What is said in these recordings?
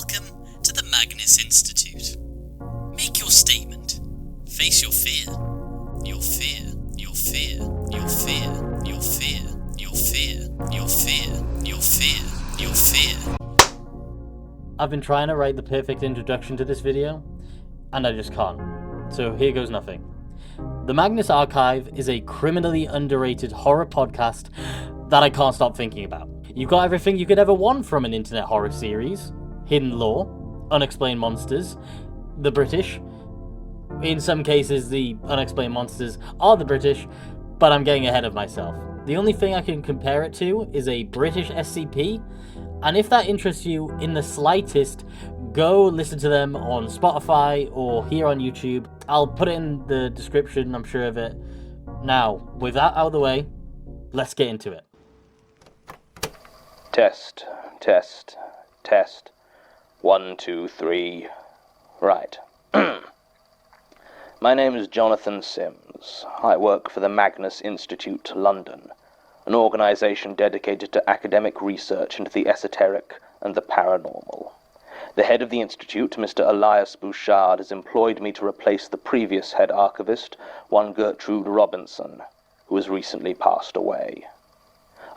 Welcome to the Magnus Institute. Make your statement. Face your fear. Your fear. Your fear. Your fear. Your fear. Your fear. Your fear. Your fear. Your fear. I've been trying to write the perfect introduction to this video, and I just can't. So here goes nothing. The Magnus Archive is a criminally underrated horror podcast that I can't stop thinking about. You've got everything you could ever want from an internet horror series. Hidden lore, unexplained monsters, the British. In some cases, the unexplained monsters are the British, but I'm getting ahead of myself. The only thing I can compare it to is a British SCP, and if that interests you in the slightest, go listen to them on Spotify or here on YouTube. I'll put it in the description, I'm sure of it. Now, with that out of the way, let's get into it. Test, test, test. 1, 2, 3. Right. My name is Jonathan Sims. I work for the Magnus Institute, London, an organisation dedicated to academic research into the esoteric and the paranormal. The head of the institute, Mr. Elias Bouchard, has employed me to replace the previous head archivist, one Gertrude Robinson, who has recently passed away.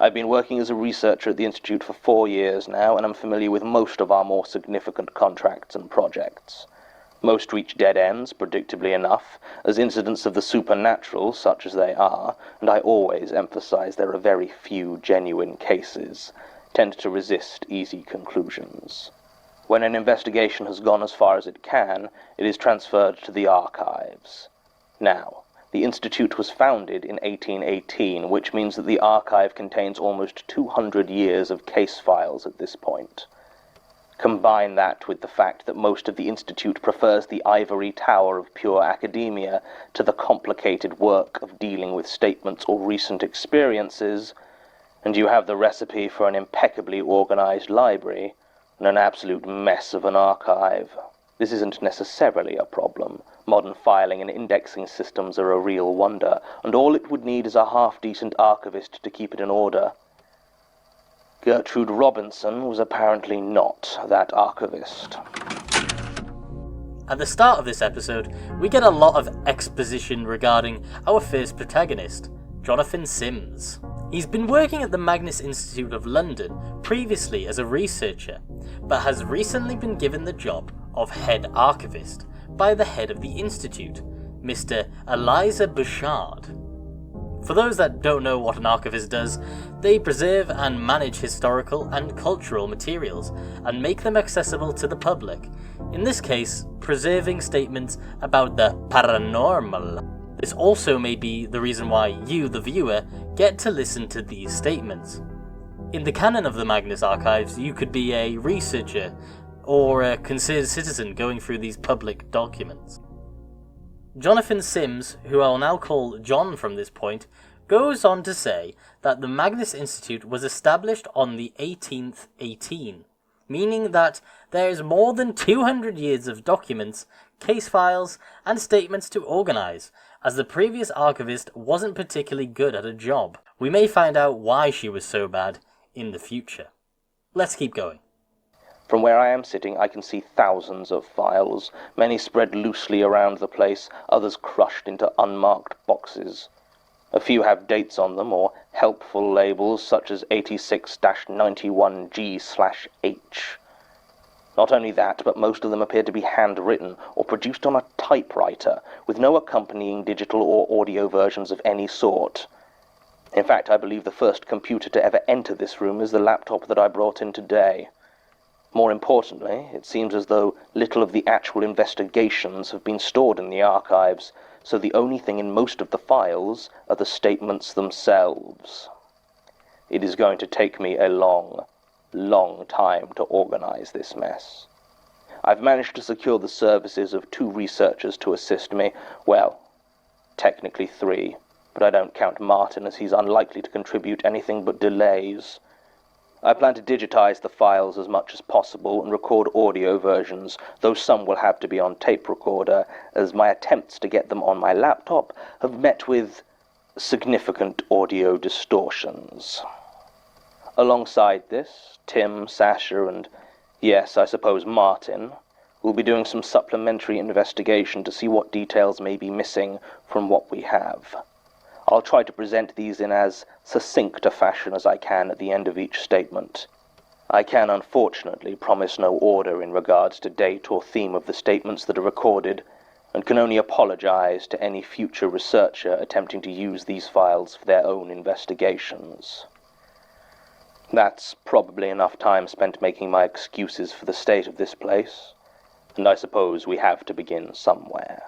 I've been working as a researcher at the Institute for 4 years now, and I'm familiar with most of our more significant contracts and projects. Most reach dead ends, predictably enough, as incidents of the supernatural, such as they are, and I always emphasize there are very few genuine cases, tend to resist easy conclusions. When an investigation has gone as far as it can, it is transferred to the archives. Now, the Institute was founded in 1818, which means that the archive contains almost 200 years of case files at this point. Combine that with the fact that most of the Institute prefers the ivory tower of pure academia to the complicated work of dealing with statements or recent experiences, and you have the recipe for an impeccably organized library and an absolute mess of an archive. This isn't necessarily a problem. Modern filing and indexing systems are a real wonder, and all it would need is a half-decent archivist to keep it in order. Gertrude Robinson was apparently not that archivist. At the start of this episode, we get a lot of exposition regarding our first protagonist, Jonathan Sims. He's been working at the Magnus Institute of London previously as a researcher, but has recently been given the job of head archivist by the head of the institute, Mr. Elias Bouchard. For those that don't know what an archivist does, they preserve and manage historical and cultural materials and make them accessible to the public, in this case, preserving statements about the paranormal. This also may be the reason why you, the viewer, get to listen to these statements. In the canon of the Magnus Archives, you could be a researcher or a concerned citizen going through these public documents. Jonathan Sims, who I'll now call John from this point, goes on to say that the Magnus Institute was established on the 1818, meaning that there is more than 200 years of documents, case files, and statements to organise, as the previous archivist wasn't particularly good at a job. We may find out why she was so bad in the future. Let's keep going. From where I am sitting, I can see thousands of files, many spread loosely around the place, others crushed into unmarked boxes. A few have dates on them, or helpful labels such as 86-91G/H. Not only that, but most of them appear to be handwritten or produced on a typewriter, with no accompanying digital or audio versions of any sort. In fact, I believe the first computer to ever enter this room is the laptop that I brought in today. More importantly, it seems as though little of the actual investigations have been stored in the archives, so the only thing in most of the files are the statements themselves. It is going to take me a long time to organize this mess. I've managed to secure the services of 2 researchers to assist me. Well, technically 3, but I don't count Martin, as he's unlikely to contribute anything but delays. I plan to digitize the files as much as possible and record audio versions, though some will have to be on tape recorder, as my attempts to get them on my laptop have met with significant audio distortions. Alongside this, Tim, Sasha, and Yes, I suppose Martin will be doing some supplementary investigation to see what details may be missing from what we have. I'll try to present these in as succinct a fashion as I can at the end of each statement. I can unfortunately promise no order in regards to date or theme of the statements that are recorded, and can only apologize to any future researcher attempting to use these files for their own investigations. That's probably enough time spent making my excuses for the state of this place, and I suppose we have to begin somewhere.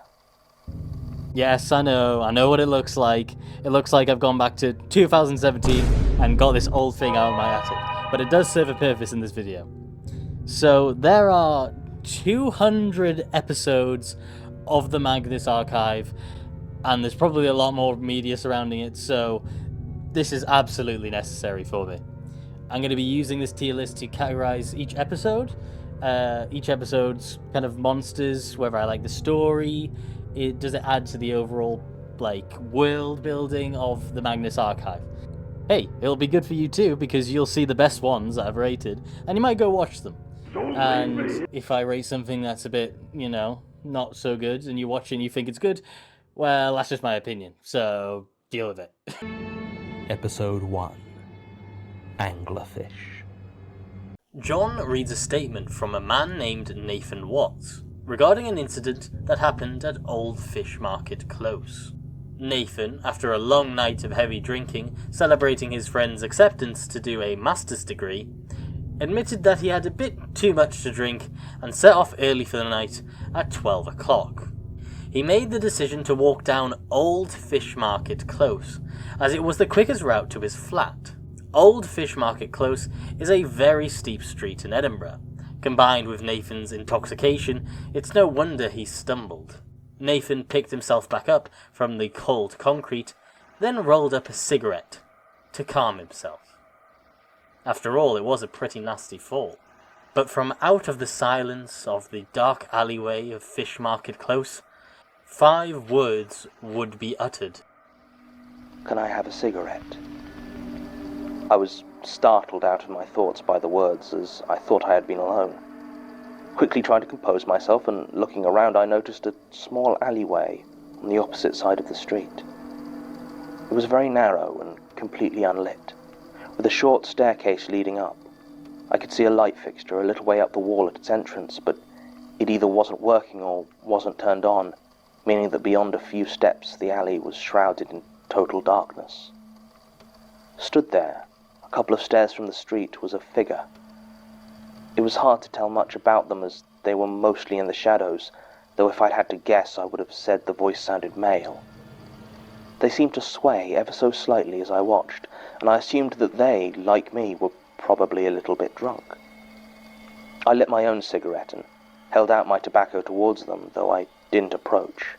Yes, I know what it looks like. It looks like I've gone back to 2017 and got this old thing out of my attic, but it does serve a purpose in this video. So there are 200 episodes of the Magnus archive, and there's probably a lot more media surrounding it, so this is absolutely necessary for me. I'm going to be using this tier list to categorize each episode. Each episode's kind of monsters, whether I like the story, does it add to the overall world building of the Magnus archive. Hey, it'll be good for you too, because you'll see the best ones that I've rated, and you might go watch them. And if I rate something that's a bit, not so good, and you watch it and you think it's good, well, that's just my opinion, so deal with it. Episode 1. Anglerfish. John reads a statement from a man named Nathan Watts regarding an incident that happened at Old Fish Market Close. Nathan, after a long night of heavy drinking, celebrating his friend's acceptance to do a master's degree, admitted that he had a bit too much to drink and set off early for the night at 12 o'clock. He made the decision to walk down Old Fish Market Close, as it was the quickest route to his flat. Old Fish Market Close is a very steep street in Edinburgh. Combined with Nathan's intoxication, it's no wonder he stumbled. Nathan picked himself back up from the cold concrete, then rolled up a cigarette to calm himself. After all, it was a pretty nasty fall. But from out of the silence of the dark alleyway of Fish Market Close, 5 words would be uttered. Can I have a cigarette? I was startled out of my thoughts by the words, as I thought I had been alone. Quickly trying to compose myself and looking around, I noticed a small alleyway on the opposite side of the street. It was very narrow and completely unlit, with a short staircase leading up. I could see a light fixture a little way up the wall at its entrance, but it either wasn't working or wasn't turned on, meaning that beyond a few steps the alley was shrouded in total darkness. Stood there, a couple of stairs from the street, was a figure. It was hard to tell much about them as they were mostly in the shadows, though if I'd had to guess I would have said the voice sounded male. They seemed to sway ever so slightly as I watched, and I assumed that they, like me, were probably a little bit drunk. I lit my own cigarette and held out my tobacco towards them, though I didn't approach,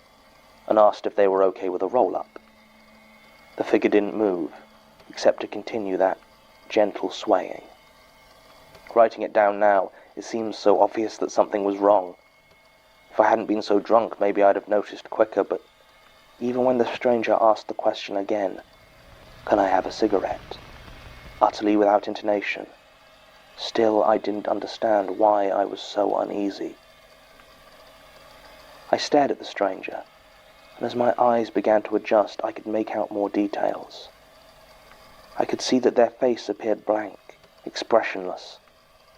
and asked if they were okay with a roll-up. The figure didn't move, except to continue that gentle swaying. Writing it down now, it seems so obvious that something was wrong. If I hadn't been so drunk, maybe I'd have noticed quicker, but even when the stranger asked the question again, "Can I have a cigarette?" utterly without intonation, still I didn't understand why I was so uneasy. I stared at the stranger, and as my eyes began to adjust, I could make out more details. I could see that their face appeared blank, expressionless,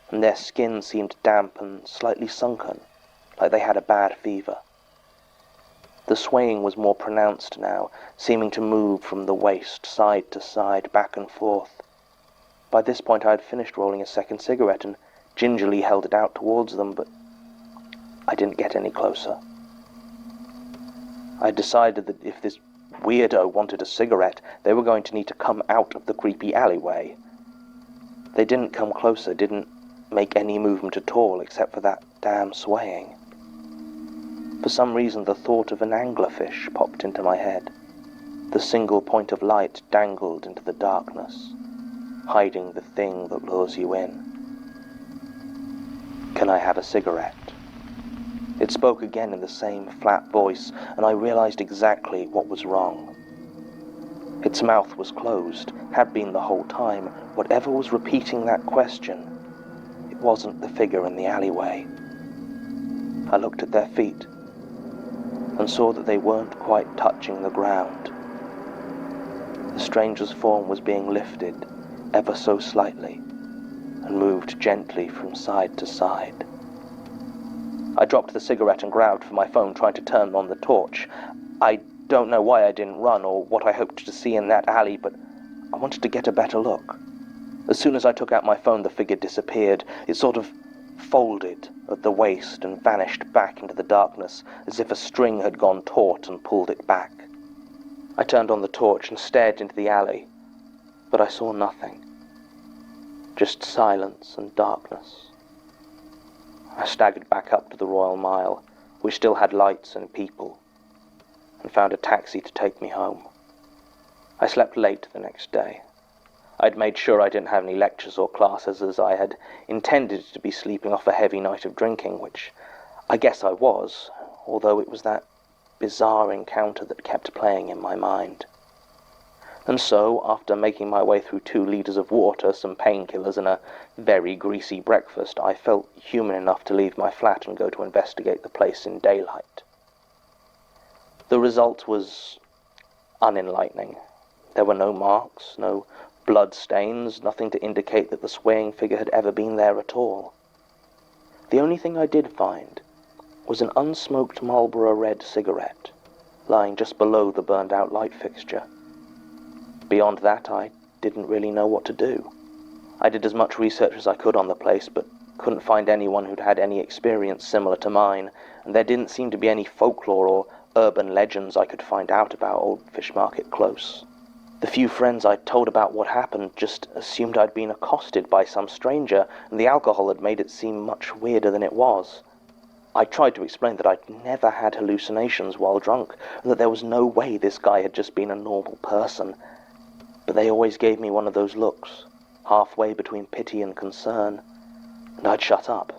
and their skin seemed damp and slightly sunken, like they had a bad fever. The swaying was more pronounced now, seeming to move from the waist side to side, back and forth. By this point I had finished rolling a second cigarette and gingerly held it out towards them, but I didn't get any closer. I had decided that if this weirdo wanted a cigarette, they were going to need to come out of the creepy alleyway. They didn't come closer, didn't make any movement at all except for that damn swaying. For some reason the thought of an anglerfish popped into my head. The single point of light dangled into the darkness, hiding the thing that lures you in. Can I have a cigarette? It spoke again in the same flat voice, and I realized exactly what was wrong. Its mouth was closed, had been the whole time. Whatever was repeating that question, it wasn't the figure in the alleyway. I looked at their feet and saw that they weren't quite touching the ground. The stranger's form was being lifted ever so slightly and moved gently from side to side. I dropped the cigarette and grabbed for my phone, trying to turn on the torch. I don't know why I didn't run or what I hoped to see in that alley, but I wanted to get a better look. As soon as I took out my phone, the figure disappeared. It sort of folded at the waist and vanished back into the darkness, as if a string had gone taut and pulled it back. I turned on the torch and stared into the alley, but I saw nothing. Just silence and darkness. I staggered back up to the Royal Mile, which still had lights and people, and found a taxi to take me home. I slept late the next day. I'd made sure I didn't have any lectures or classes, as I had intended to be sleeping off a heavy night of drinking, which I guess I was, although it was that bizarre encounter that kept playing in my mind. And so, after making my way through 2 liters of water, some painkillers, and a very greasy breakfast, I felt human enough to leave my flat and go to investigate the place in daylight. The result was unenlightening. There were no marks, no blood stains, nothing to indicate that the swaying figure had ever been there at all. The only thing I did find was an unsmoked Marlboro Red cigarette, lying just below the burned-out light fixture. Beyond that, I didn't really know what to do. I did as much research as I could on the place, but couldn't find anyone who'd had any experience similar to mine, and there didn't seem to be any folklore or urban legends I could find out about Old Fish Market Close. The few friends I'd told about what happened just assumed I'd been accosted by some stranger, and the alcohol had made it seem much weirder than it was. I tried to explain that I'd never had hallucinations while drunk, and that there was no way this guy had just been a normal person. But they always gave me one of those looks, halfway between pity and concern, and I'd shut up.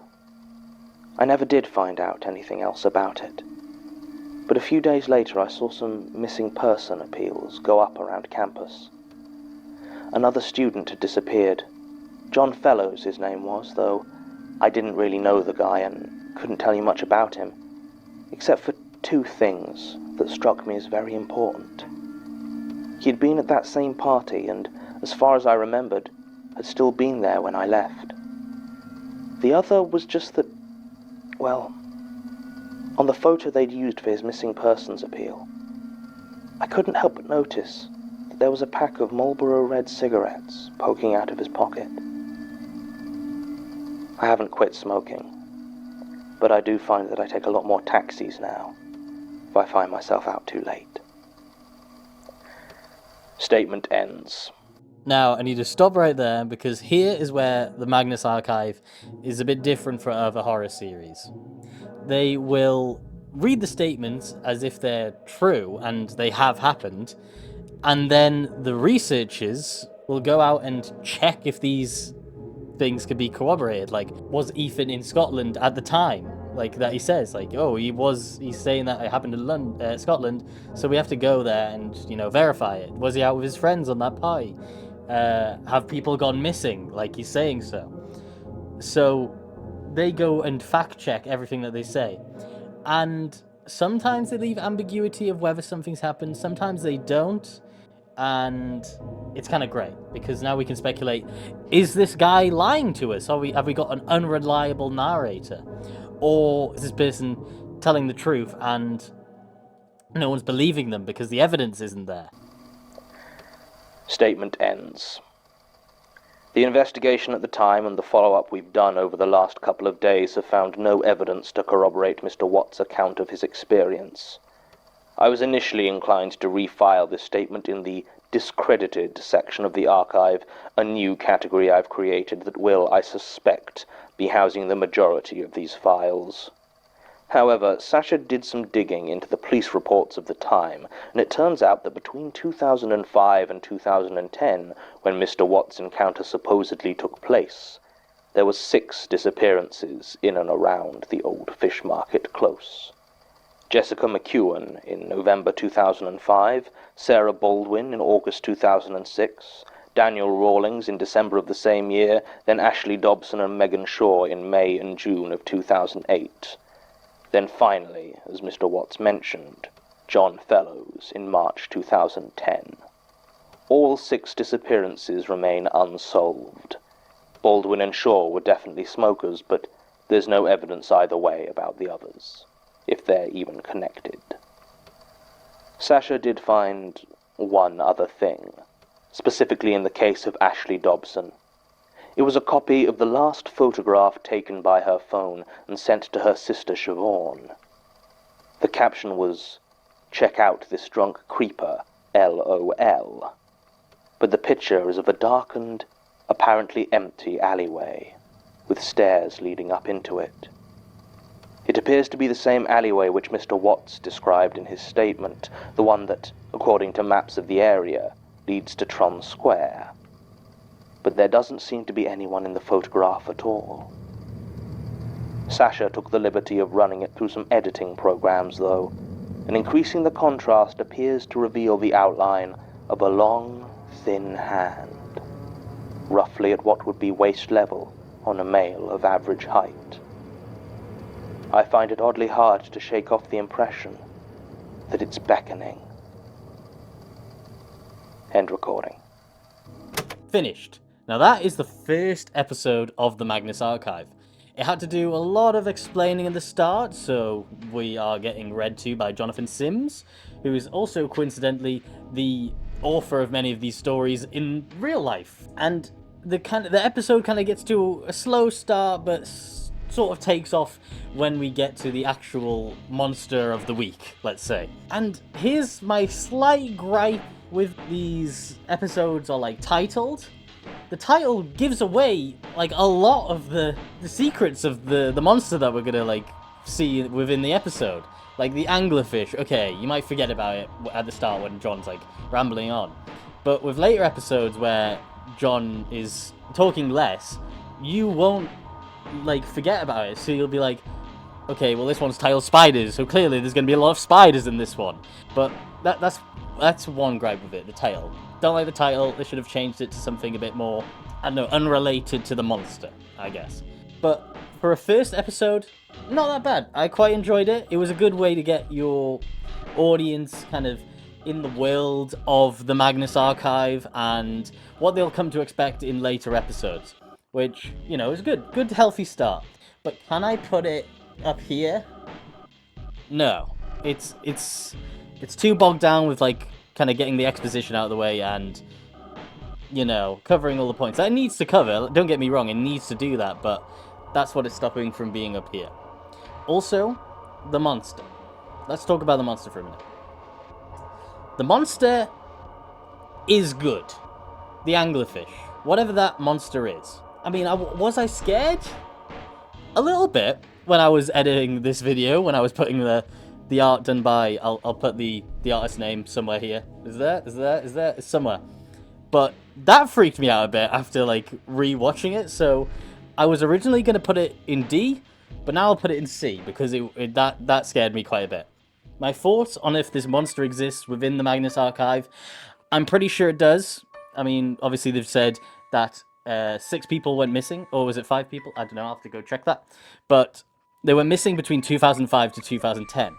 I never did find out anything else about it. But a few days later I saw some missing person appeals go up around campus. Another student had disappeared. John Fellows his name was, though I didn't really know the guy and couldn't tell you much about him, except for 2 things that struck me as very important. He'd been at that same party and, as far as I remembered, had still been there when I left. The other was just that, well, on the photo they'd used for his missing persons appeal, I couldn't help but notice that there was a pack of Marlboro Red cigarettes poking out of his pocket. I haven't quit smoking, but I do find that I take a lot more taxis now if I find myself out too late. Statement ends. Now, I need to stop right there, because here is where the Magnus Archive is a bit different from other horror series. They will read the statements as if they're true and they have happened, and then the researchers will go out and check if these things could be corroborated. Like, was Ethan in Scotland at the time? Like, that he says, like, oh, he's saying that it happened in Scotland, so we have to go there and, verify it. Was he out with his friends on that party? Have people gone missing, like he's saying so? So they go and fact check everything that they say. And sometimes they leave ambiguity of whether something's happened, sometimes they don't. And it's kind of great, because now we can speculate, is this guy lying to us? Have we got an unreliable narrator? Or is this person telling the truth and no one's believing them because the evidence isn't there? Statement ends. The investigation at the time and the follow-up we've done over the last couple of days have found no evidence to corroborate Mr. Watt's account of his experience. I was initially inclined to refile this statement in the discredited section of the archive, a new category I've created that will, I suspect, be housing the majority of these files. However, Sasha did some digging into the police reports of the time, and it turns out that between 2005 and 2010, when Mr. Watt's encounter supposedly took place, there were 6 disappearances in and around the Old Fish Market Close. Jessica McEwen in November 2005, Sarah Baldwin in August 2006, Daniel Rawlings in December of the same year, then Ashley Dobson and Megan Shaw in May and June of 2008. Then finally, as Mr. Watts mentioned, John Fellows in March 2010. All 6 disappearances remain unsolved. Baldwin and Shaw were definitely smokers, but there's no evidence either way about the others, if they're even connected. Sasha did find one other thing, specifically in the case of Ashley Dobson. It was a copy of the last photograph taken by her phone and sent to her sister Siobhan. The caption was, "Check out this drunk creeper, LOL." But the picture is of a darkened, apparently empty alleyway, with stairs leading up into it. It appears to be the same alleyway which Mr. Watts described in his statement, the one that, according to maps of the area, leads to Tron Square. But there doesn't seem to be anyone in the photograph at all. Sasha took the liberty of running it through some editing programs, though, and increasing the contrast appears to reveal the outline of a long, thin hand, roughly at what would be waist level on a male of average height. I find it oddly hard to shake off the impression that it's beckoning. End recording. Finished. Now that is the first episode of the Magnus Archive. It had to do a lot of explaining at the start, so we are getting read to by Jonathan Sims, who is also coincidentally the author of many of these stories in real life. And the episode kind of gets to a slow start, but sort of takes off when we get to the actual monster of the week, let's say. And here's my slight gripe with these episodes are like titled. The title gives away like a lot of the secrets of the monster that we're gonna like see within the episode. Like the anglerfish, okay, you might forget about it at the start when John's like rambling on. But with later episodes where John is talking less, you won't like forget about it. So you'll be like, okay, well this one's titled Spiders, so clearly there's gonna be a lot of spiders in this one. But that's one gripe with it, the title. Don't like the title. They should have changed it to something a bit more, I don't know, unrelated to the monster, I guess. But for a first episode, not that bad. I quite enjoyed it. It was a good way to get your audience kind of in the world of the Magnus Archive and what they'll come to expect in later episodes, which, you know, is good. Good, healthy start. But can I put it up here? No. It's too bogged down with, like, kind of getting the exposition out of the way and, you know, covering all the points. That it needs to cover, don't get me wrong, it needs to do that, but that's what it's stopping from being up here. Also, the monster. Let's talk about the monster for a minute. The monster is good. The anglerfish. Whatever that monster is. I mean, was I scared? A little bit when I was editing this video, when I was putting the art done by, I'll put the artist's name somewhere here. Is there? It's somewhere. But that freaked me out a bit after, like, re-watching it, so I was originally going to put it in D, but now I'll put it in C, because that scared me quite a bit. My thoughts on if this monster exists within the Magnus Archive, I'm pretty sure it does. I mean, obviously they've said that 6 people went missing, or was it 5 people? I don't know, I'll have to go check that. But they were missing between 2005 to 2010.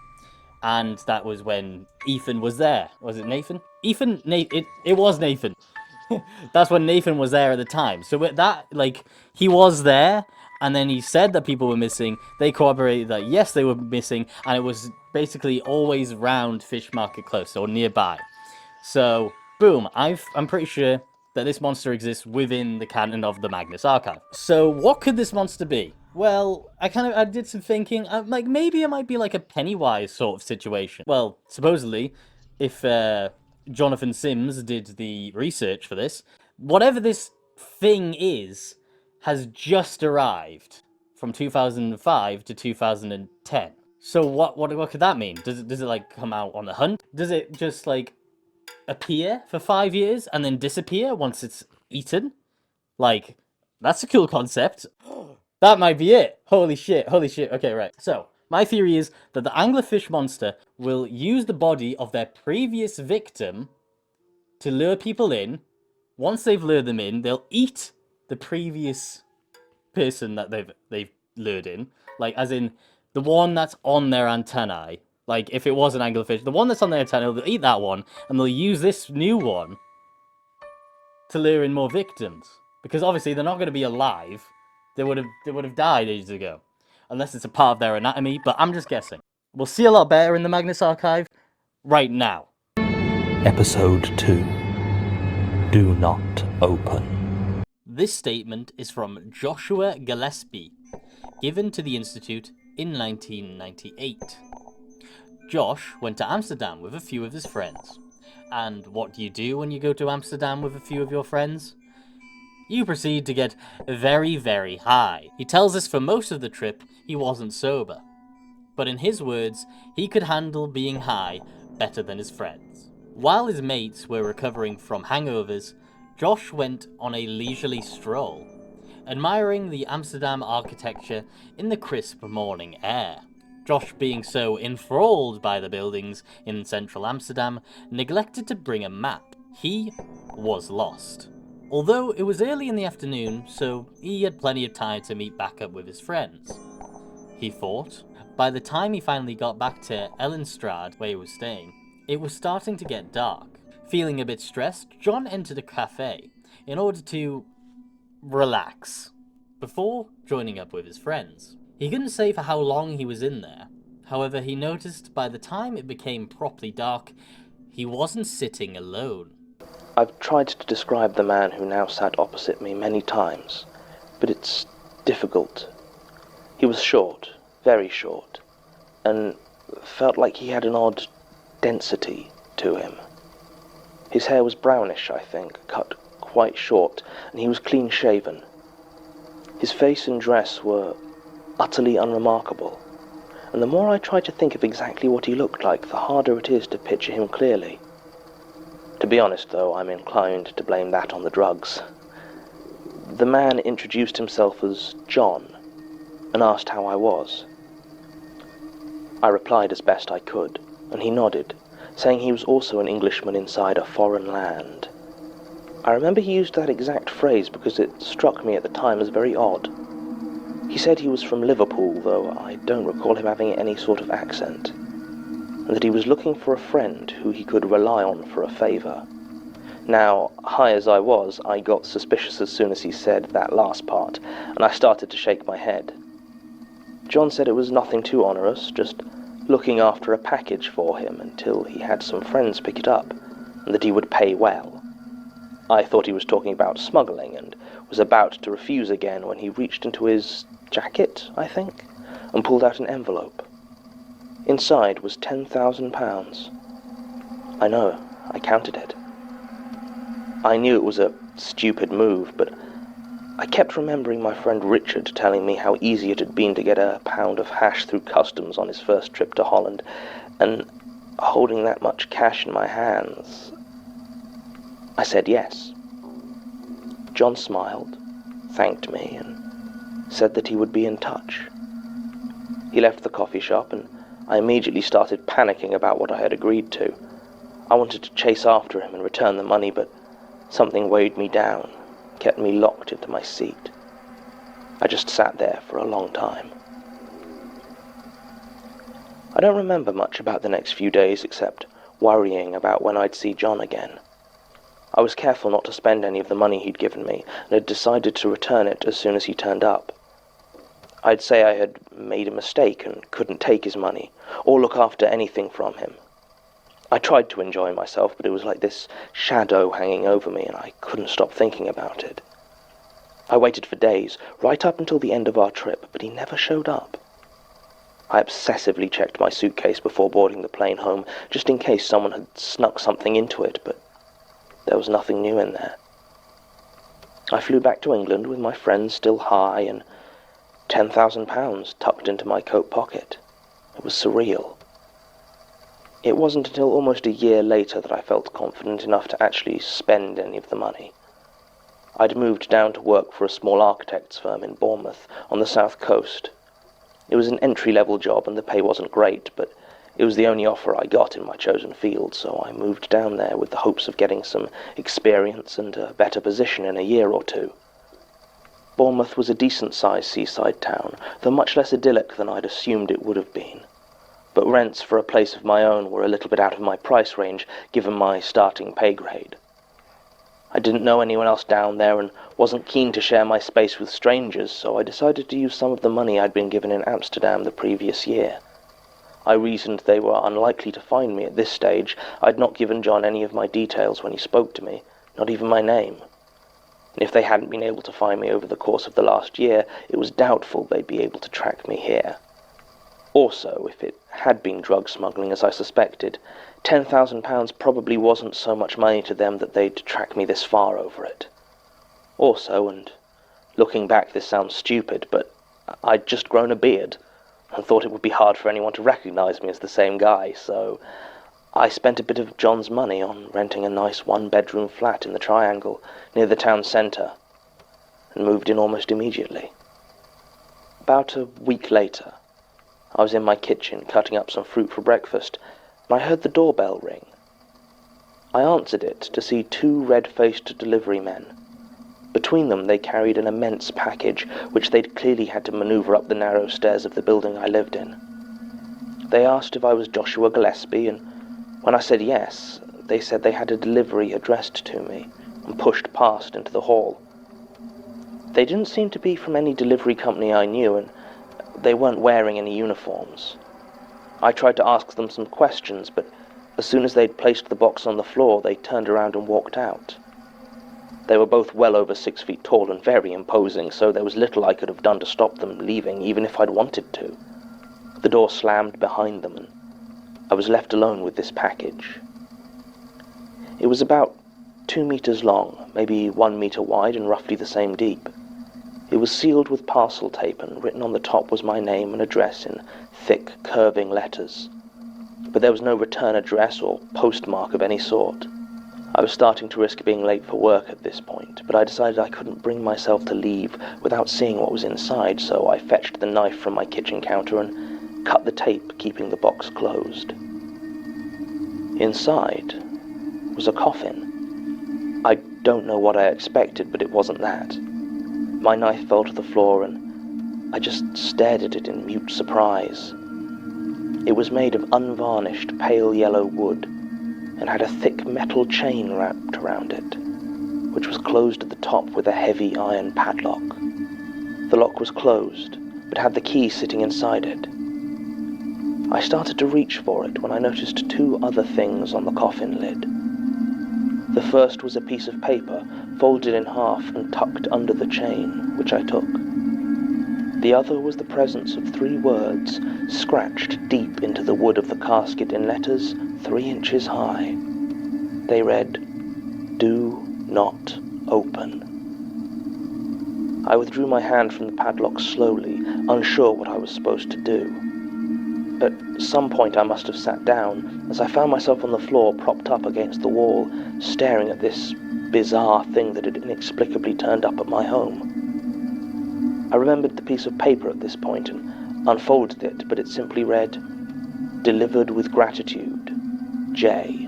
And that was when Ethan was there. Was it Nathan? It was Nathan. That's when Nathan was there at the time. So with that, like, he was there, and then he said that people were missing. They corroborated that, yes, they were missing, and it was basically always round Fish Market Close, or nearby. So, boom, I'm pretty sure that this monster exists within the canon of the Magnus Archive. So, what could this monster be? Well, I did some thinking, like, maybe it might be like a Pennywise sort of situation. Well, supposedly, if Jonathan Sims did the research for this, whatever this thing is, has just arrived from 2005 to 2010. So what could that mean? Does it like come out on the hunt? Does it just like appear for 5 years and then disappear once it's eaten? Like, that's a cool concept. That might be it. Holy shit. Okay, right. So, my theory is that the anglerfish monster will use the body of their previous victim to lure people in, Once they've lured them in, they'll eat the previous person that they've lured in, like as in the one that's on their antennae. Like if it was an anglerfish, the one that's on their antennae, they'll eat that one, and they'll use this new one to lure in more victims. Because obviously they're not going to be alive. They would have died ages ago, unless it's a part of their anatomy. But I'm just guessing. We'll see a lot better in the Magnus archive right now. Episode 2. Do not open. This statement is from Joshua Gillespie, given to the Institute in 1998. Josh went to Amsterdam with a few of his friends. And what do you do when you go to Amsterdam with a few of your friends? You proceed to get very, very high. He tells us for most of the trip he wasn't sober. But in his words, he could handle being high better than his friends. While his mates were recovering from hangovers, Josh went on a leisurely stroll, admiring the Amsterdam architecture in the crisp morning air. Josh, being so enthralled by the buildings in central Amsterdam, neglected to bring a map. He was lost. Although it was early in the afternoon, so he had plenty of time to meet back up with his friends. He thought. By the time he finally got back to Ellenstrade, where he was staying, it was starting to get dark. Feeling a bit stressed, John entered a cafe in order to relax before joining up with his friends. He couldn't say for how long he was in there. However, he noticed by the time it became properly dark, he wasn't sitting alone. I've tried to describe the man who now sat opposite me many times, but it's difficult. He was short, very short, and felt like he had an odd density to him. His hair was brownish, I think, cut quite short, and he was clean-shaven. His face and dress were utterly unremarkable, and the more I try to think of exactly what he looked like, the harder it is to picture him clearly. To be honest, though, I'm inclined to blame that on the drugs. The man introduced himself as John, and asked how I was. I replied as best I could, and he nodded, saying he was also an Englishman inside a foreign land. I remember he used that exact phrase because it struck me at the time as very odd. He said he was from Liverpool, though I don't recall him having any sort of accent, and that he was looking for a friend who he could rely on for a favour. Now, high as I was, I got suspicious as soon as he said that last part, and I started to shake my head. John said it was nothing too onerous, just looking after a package for him until he had some friends pick it up, and that he would pay well. I thought he was talking about smuggling, and was about to refuse again when he reached into his jacket, I think, and pulled out an envelope. Inside was £10,000. I know, I counted it. I knew it was a stupid move, but I kept remembering my friend Richard telling me how easy it had been to get a pound of hash through customs on his first trip to Holland, and holding that much cash in my hands, I said yes. John smiled, thanked me, and said that he would be in touch. He left the coffee shop, and I immediately started panicking about what I had agreed to. I wanted to chase after him and return the money, but something weighed me down, kept me locked into my seat. I just sat there for a long time. I don't remember much about the next few days except worrying about when I'd see John again. I was careful not to spend any of the money he'd given me, and had decided to return it as soon as he turned up. I'd say I had made a mistake and couldn't take his money, or look after anything from him. I tried to enjoy myself, but it was like this shadow hanging over me, and I couldn't stop thinking about it. I waited for days, right up until the end of our trip, but he never showed up. I obsessively checked my suitcase before boarding the plane home, just in case someone had snuck something into it, but there was nothing new in there. I flew back to England with my friends still high and £10,000 tucked into my coat pocket. It was surreal. It wasn't until almost a year later that I felt confident enough to actually spend any of the money. I'd moved down to work for a small architect's firm in Bournemouth on the south coast. It was an entry-level job and the pay wasn't great, but It was the only offer I got in my chosen field, so I moved down there with the hopes of getting some experience and a better position in a year or two. Bournemouth was a decent-sized seaside town, though much less idyllic than I'd assumed it would have been. But rents for a place of my own were a little bit out of my price range, given my starting pay grade. I didn't know anyone else down there and wasn't keen to share my space with strangers, so I decided to use some of the money I'd been given in Amsterdam the previous year. I reasoned they were unlikely to find me at this stage. I'd not given John any of my details when he spoke to me, not even my name. And if they hadn't been able to find me over the course of the last year, it was doubtful they'd be able to track me here. Also, if it had been drug smuggling, as I suspected, £10,000 probably wasn't so much money to them that they'd track me this far over it. Also, and looking back this sounds stupid, but I'd just grown a beard, and thought it would be hard for anyone to recognize me as the same guy, so I spent a bit of John's money on renting a nice one-bedroom flat in the Triangle, near the town centre, and moved in almost immediately. About a week later, I was in my kitchen cutting up some fruit for breakfast, and I heard the doorbell ring. I answered it to see two red-faced delivery men. Between them they carried an immense package, which they'd clearly had to manoeuvre up the narrow stairs of the building I lived in. They asked if I was Joshua Gillespie, and when I said yes, they said they had a delivery addressed to me, and pushed past into the hall. They didn't seem to be from any delivery company I knew, and they weren't wearing any uniforms. I tried to ask them some questions, but as soon as they'd placed the box on the floor, they turned around and walked out. They were both well over 6 feet tall and very imposing, so there was little I could have done to stop them leaving, even if I'd wanted to. The door slammed behind them, and I was left alone with this package. It was about 2 meters long, maybe 1 meter wide, and roughly the same deep. It was sealed with parcel tape, and written on the top was my name and address in thick, curving letters. But there was no return address or postmark of any sort. I was starting to risk being late for work at this point, but I decided I couldn't bring myself to leave without seeing what was inside, so I fetched the knife from my kitchen counter and cut the tape, keeping the box closed. Inside was a coffin. I don't know what I expected, but it wasn't that. My knife fell to the floor, and I just stared at it in mute surprise. It was made of unvarnished, pale yellow wood, and had a thick metal chain wrapped around it, which was closed at the top with a heavy iron padlock. The lock was closed, but had the key sitting inside it. I started to reach for it when I noticed two other things on the coffin lid. The first was a piece of paper, folded in half and tucked under the chain, which I took. The other was the presence of 3 words, scratched deep into the wood of the casket in letters 3 inches high. They read, "Do not open." I withdrew my hand from the padlock slowly, unsure what I was supposed to do. At some point I must have sat down, as I found myself on the floor, propped up against the wall, staring at this bizarre thing that had inexplicably turned up at my home. I remembered the piece of paper at this point and unfolded it, but it simply read, "Delivered with gratitude, J."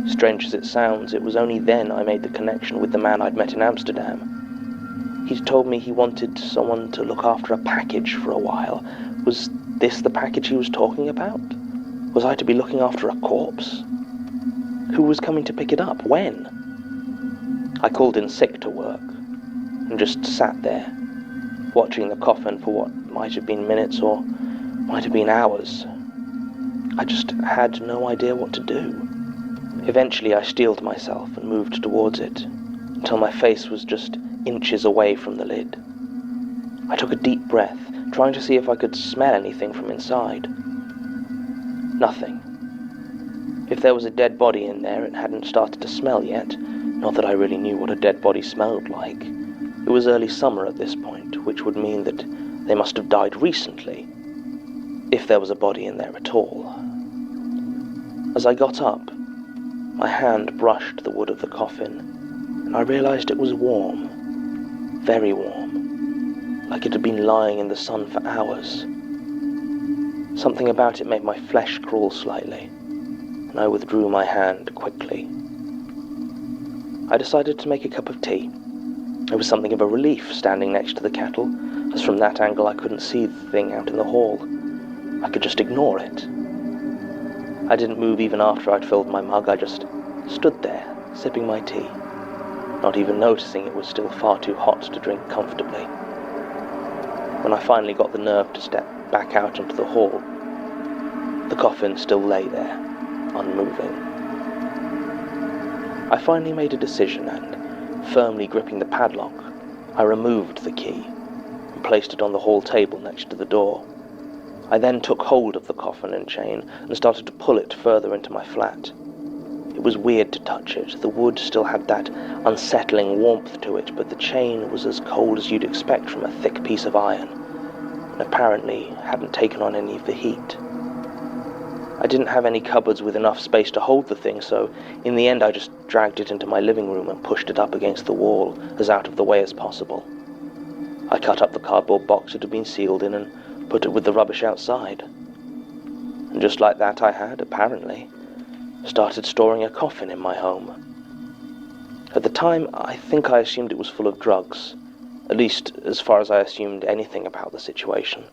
Strange as it sounds, it was only then I made the connection with the man I'd met in Amsterdam. He'd told me he wanted someone to look after a package for a while. Was this the package he was talking about? Was I to be looking after a corpse? Who was coming to pick it up? When? I called in sick to work, and just sat there, watching the coffin for what might have been minutes or might have been hours. I just had no idea what to do. Eventually I steeled myself and moved towards it, until my face was just inches away from the lid. I took a deep breath, trying to see if I could smell anything from inside. Nothing. If there was a dead body in there, it hadn't started to smell yet, not that I really knew what a dead body smelled like. It was early summer at this point, which would mean that they must have died recently, if there was a body in there at all. As I got up, my hand brushed the wood of the coffin, and I realized it was warm, very warm, like it had been lying in the sun for hours. Something about it made my flesh crawl slightly, and I withdrew my hand quickly. I decided to make a cup of tea. It was something of a relief standing next to the kettle, as from that angle I couldn't see the thing out in the hall. I could just ignore it. I didn't move even after I'd filled my mug. I just stood there, sipping my tea, not even noticing it was still far too hot to drink comfortably. When I finally got the nerve to step back out into the hall, the coffin still lay there, unmoving. I finally made a decision and, firmly gripping the padlock, I removed the key and placed it on the hall table next to the door. I then took hold of the coffin and chain and started to pull it further into my flat. It was weird to touch it. The wood still had that unsettling warmth to it, but the chain was as cold as you'd expect from a thick piece of iron, and apparently hadn't taken on any of the heat. I didn't have any cupboards with enough space to hold the thing, so in the end I just dragged it into my living room and pushed it up against the wall as out of the way as possible. I cut up the cardboard box it had been sealed in and put it with the rubbish outside. And just like that I had, apparently, started storing a coffin in my home. At the time, I think I assumed it was full of drugs, at least as far as I assumed anything about the situation.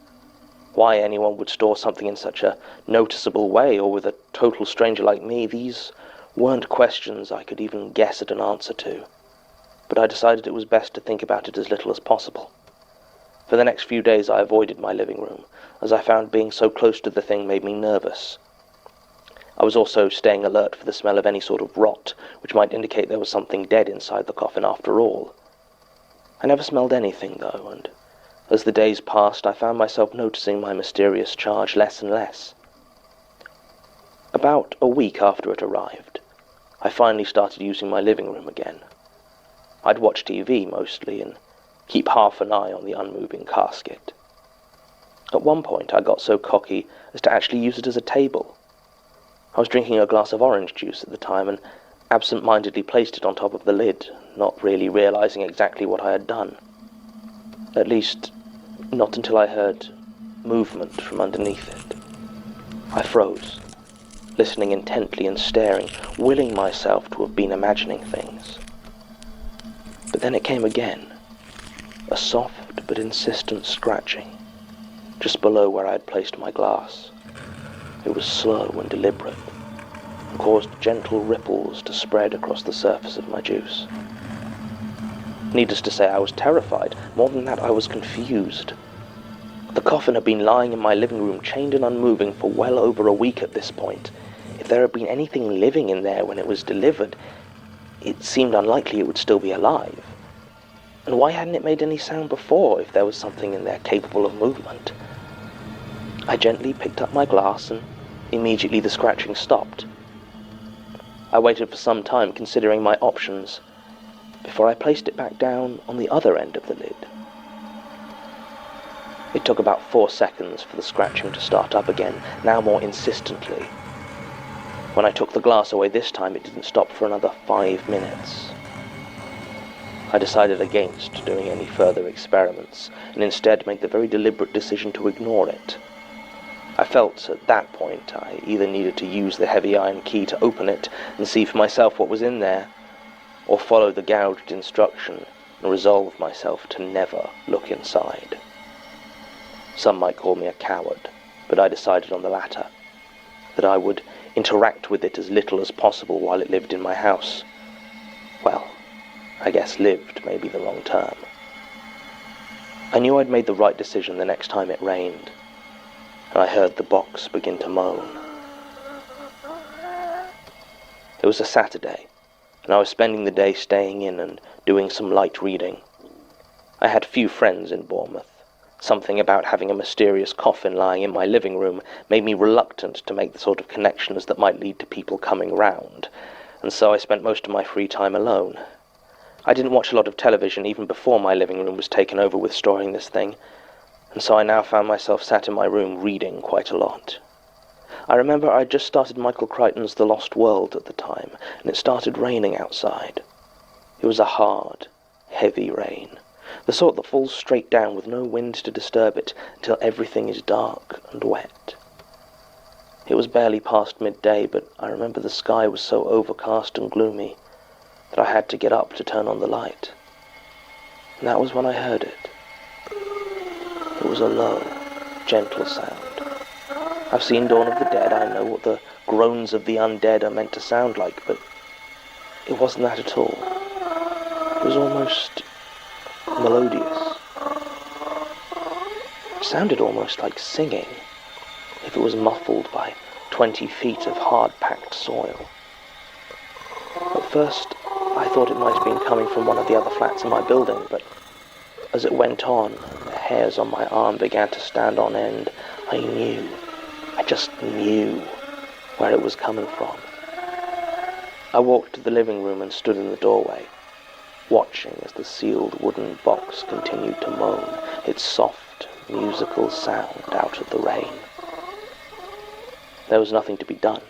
Why anyone would store something in such a noticeable way, or with a total stranger like me, these weren't questions I could even guess at an answer to. But I decided it was best to think about it as little as possible. For the next few days I avoided my living room, as I found being so close to the thing made me nervous. I was also staying alert for the smell of any sort of rot, which might indicate there was something dead inside the coffin after all. I never smelled anything, though, and as the days passed, I found myself noticing my mysterious charge less and less. About a week after it arrived, I finally started using my living room again. I'd watch TV mostly, and keep half an eye on the unmoving casket. At one point I got so cocky as to actually use it as a table. I was drinking a glass of orange juice at the time and absent-mindedly placed it on top of the lid, not really realizing exactly what I had done. At least, not until I heard movement from underneath it. I froze, listening intently and staring, willing myself to have been imagining things. But then it came again. A soft but insistent scratching, just below where I had placed my glass. It was slow and deliberate, and caused gentle ripples to spread across the surface of my juice. Needless to say, I was terrified. More than that, I was confused. The coffin had been lying in my living room, chained and unmoving, for well over a week at this point. If there had been anything living in there when it was delivered, it seemed unlikely it would still be alive. And why hadn't it made any sound before, if there was something in there capable of movement? I gently picked up my glass, and immediately the scratching stopped. I waited for some time, considering my options, before I placed it back down on the other end of the lid. It took about 4 seconds for the scratching to start up again, now more insistently. When I took the glass away this time, it didn't stop for another 5 minutes. I decided against doing any further experiments, and instead made the very deliberate decision to ignore it. I felt at that point I either needed to use the heavy iron key to open it and see for myself what was in there, or follow the gouged instruction and resolve myself to never look inside. Some might call me a coward, but I decided on the latter, that I would interact with it as little as possible while it lived in my house. Well, I guess lived may be the wrong term. I knew I'd made the right decision the next time it rained, and I heard the box begin to moan. It was a Saturday, and I was spending the day staying in and doing some light reading. I had few friends in Bournemouth. Something about having a mysterious coffin lying in my living room made me reluctant to make the sort of connections that might lead to people coming round, and so I spent most of my free time alone. I didn't watch a lot of television even before my living room was taken over with storing this thing, and so I now found myself sat in my room reading quite a lot. I remember I'd just started Michael Crichton's The Lost World at the time, and it started raining outside. It was a hard, heavy rain, the sort that falls straight down with no wind to disturb it until everything is dark and wet. It was barely past midday, but I remember the sky was so overcast and gloomy that I had to get up to turn on the light. And that was when I heard it. It was a low, gentle sound. I've seen Dawn of the Dead. I know what the groans of the undead are meant to sound like, but it wasn't that at all. It was almost melodious. It sounded almost like singing, if it was muffled by 20 feet of hard-packed soil. At first, I thought it might have been coming from one of the other flats in my building, but as it went on, the hairs on my arm began to stand on end. I just knew where it was coming from. I walked to the living room and stood in the doorway, watching as the sealed wooden box continued to moan its soft, musical sound out of the rain. There was nothing to be done.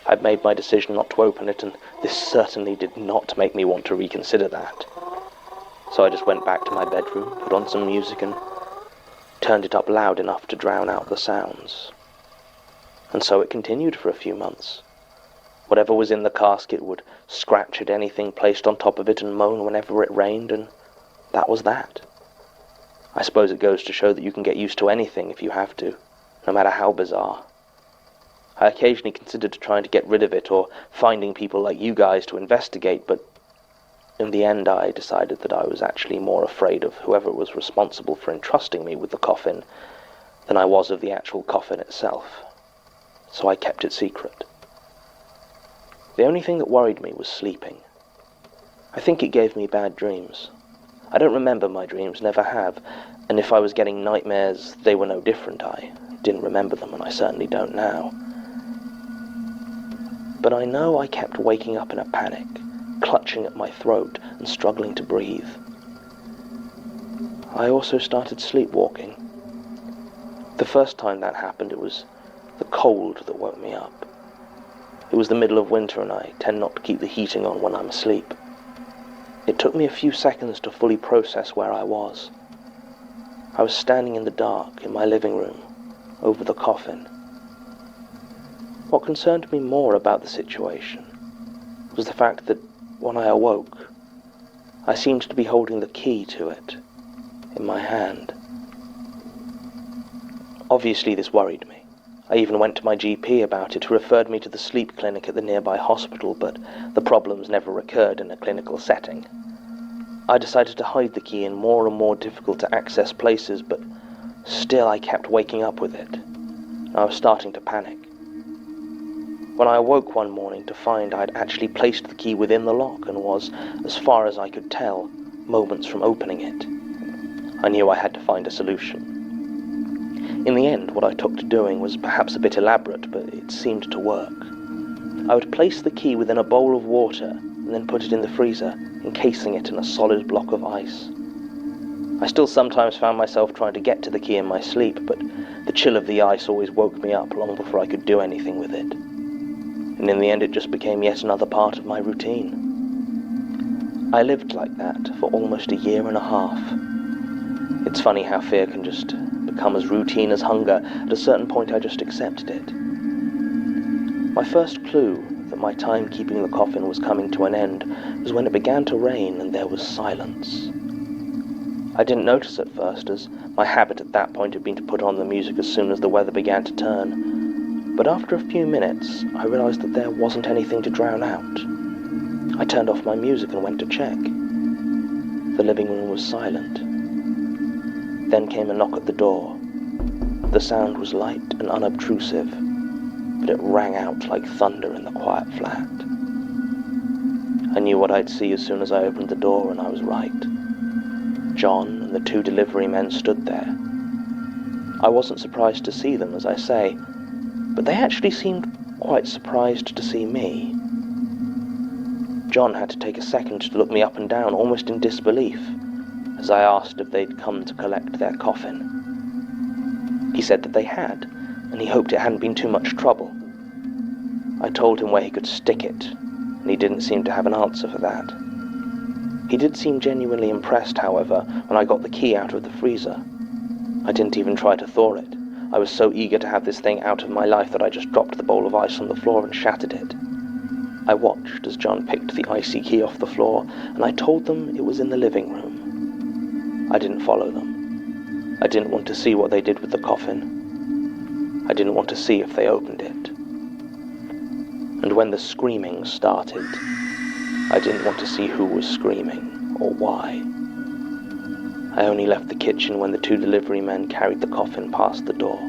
I'd made my decision not to open it, and this certainly did not make me want to reconsider that. So I just went back to my bedroom, put on some music, and turned it up loud enough to drown out the sounds. And so it continued for a few months. Whatever was in the casket would scratch at anything placed on top of it and moan whenever it rained, and that was that. I suppose it goes to show that you can get used to anything if you have to, no matter how bizarre. I occasionally considered trying to get rid of it or finding people like you guys to investigate, but in the end I decided that I was actually more afraid of whoever was responsible for entrusting me with the coffin than I was of the actual coffin itself. So I kept it secret. The only thing that worried me was sleeping. I think it gave me bad dreams. I don't remember my dreams, never have, and if I was getting nightmares, they were no different. I didn't remember them, and I certainly don't now. But I know I kept waking up in a panic, clutching at my throat and struggling to breathe. I also started sleepwalking. The first time that happened, it was the cold that woke me up. It was the middle of winter, and I tend not to keep the heating on when I'm asleep. It took me a few seconds to fully process where I was. I was standing in the dark in my living room, over the coffin. What concerned me more about the situation was the fact that when I awoke, I seemed to be holding the key to it in my hand. Obviously this worried me. I even went to my GP about it, who referred me to the sleep clinic at the nearby hospital, but the problems never occurred in a clinical setting. I decided to hide the key in more and more difficult to access places, but still I kept waking up with it. I was starting to panic. When I awoke one morning to find I'd actually placed the key within the lock and was, as far as I could tell, moments from opening it, I knew I had to find a solution. In the end, what I took to doing was perhaps a bit elaborate, but it seemed to work. I would place the key within a bowl of water and then put it in the freezer, encasing it in a solid block of ice. I still sometimes found myself trying to get to the key in my sleep, but the chill of the ice always woke me up long before I could do anything with it. And in the end, it just became yet another part of my routine. I lived like that for almost a year and a half. It's funny how fear can just become as routine as hunger. At a certain point, I just accepted it. My first clue that my time keeping the coffin was coming to an end was when it began to rain and there was silence. I didn't notice at first, as my habit at that point had been to put on the music as soon as the weather began to turn. But after a few minutes, I realized that there wasn't anything to drown out. I turned off my music and went to check. The living room was silent. Then came a knock at the door. The sound was light and unobtrusive, but it rang out like thunder in the quiet flat. I knew what I'd see as soon as I opened the door, and I was right. John and the 2 delivery men stood there. I wasn't surprised to see them, as I say, but they actually seemed quite surprised to see me. John had to take a second to look me up and down, almost in disbelief, as I asked if they'd come to collect their coffin. He said that they had, and he hoped it hadn't been too much trouble. I told him where he could stick it, and he didn't seem to have an answer for that. He did seem genuinely impressed, however, when I got the key out of the freezer. I didn't even try to thaw it. I was so eager to have this thing out of my life that I just dropped the bowl of ice on the floor and shattered it. I watched as John picked the icy key off the floor, and I told them it was in the living room. I didn't follow them. I didn't want to see what they did with the coffin. I didn't want to see if they opened it. And when the screaming started, I didn't want to see who was screaming or why. I only left the kitchen when the 2 delivery men carried the coffin past the door.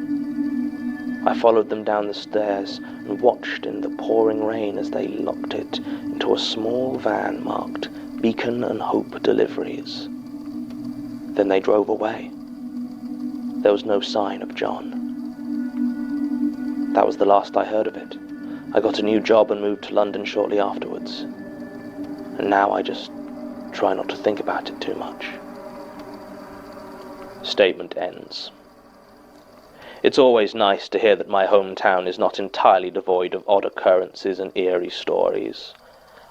I followed them down the stairs and watched in the pouring rain as they locked it into a small van marked Beacon and Hope Deliveries. Then they drove away. There was no sign of John. That was the last I heard of it. I got a new job and moved to London shortly afterwards. And now I just try not to think about it too much. Statement ends. It's always nice to hear that my hometown is not entirely devoid of odd occurrences and eerie stories.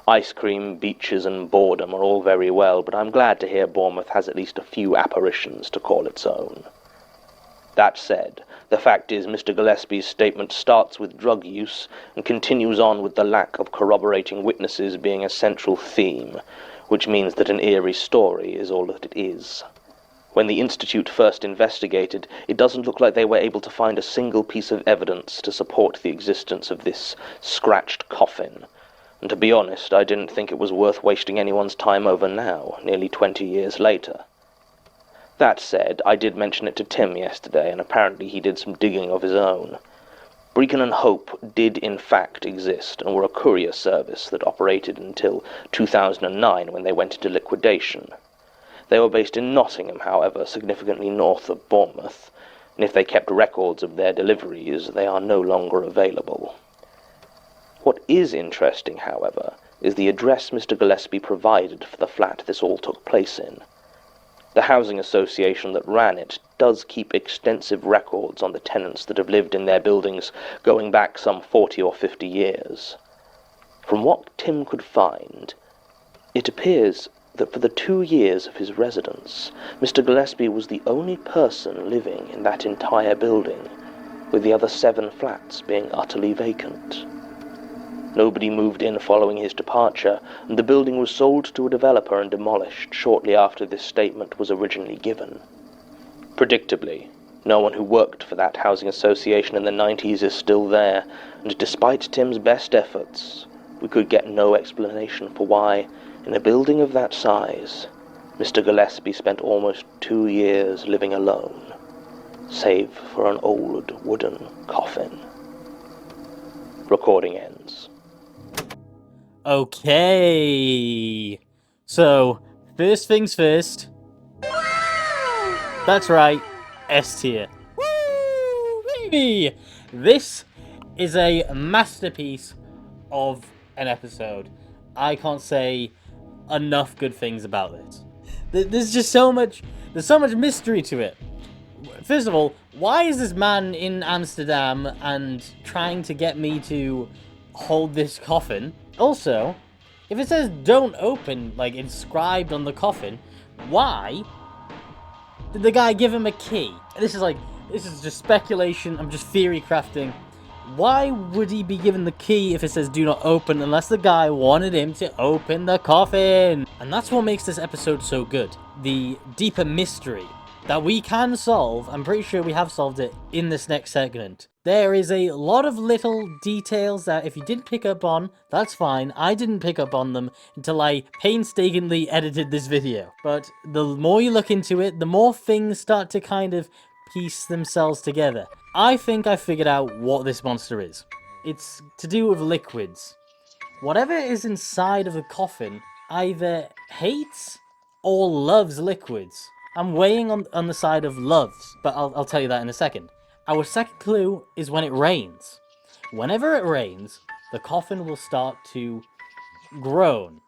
Ice cream, beaches, and boredom are all very well, but I'm glad to hear Bournemouth has at least a few apparitions to call its own. That said, the fact is Mr. Gillespie's statement starts with drug use and continues on with the lack of corroborating witnesses being a central theme, which means that an eerie story is all that it is. When the Institute first investigated, it doesn't look like they were able to find a single piece of evidence to support the existence of this scratched coffin. And to be honest, I didn't think it was worth wasting anyone's time over now, nearly 20 years later. That said, I did mention it to Tim yesterday, and apparently he did some digging of his own. Beacon and Hope did in fact exist, and were a courier service that operated until 2009 when they went into liquidation. They were based in Nottingham, however, significantly north of Bournemouth, and if they kept records of their deliveries, they are no longer available. What is interesting, however, is the address Mr. Gillespie provided for the flat this all took place in. The housing association that ran it does keep extensive records on the tenants that have lived in their buildings going back some 40 or 50 years. From what Tim could find, it appears that for the 2 years of his residence, Mr. Gillespie was the only person living in that entire building, with the other 7 flats being utterly vacant. Nobody moved in following his departure, and the building was sold to a developer and demolished shortly after this statement was originally given. Predictably, no one who worked for that housing association in the 90s is still there, and despite Tim's best efforts, we could get no explanation for why, in a building of that size, Mr. Gillespie spent almost 2 years living alone, save for an old wooden coffin. Recording ends. Okay. So, first things first. That's right, S tier. Woo, baby! This is a masterpiece of an episode. I can't say enough good things about this. There's just so much mystery to it. First of all, why is this man in Amsterdam and trying to get me to hold this coffin? Also, if it says don't open, like inscribed on the coffin, why did the guy give him a key? This is just speculation, I'm just theory crafting. Why would he be given the key if it says do not open unless the guy wanted him to open the coffin? And that's what makes this episode so good. The deeper mystery that we can solve. I'm pretty sure we have solved it in this next segment. There is a lot of little details that if you didn't pick up on, that's fine. I didn't pick up on them until I painstakingly edited this video. But the more you look into it, the more things start to kind of piece themselves together. I think I figured out what this monster is. It's to do with liquids. Whatever is inside of the coffin either hates or loves liquids. I'm weighing on the side of loves, but I'll tell you that in a second. Our second clue is when it rains. Whenever it rains, the coffin will start to groan.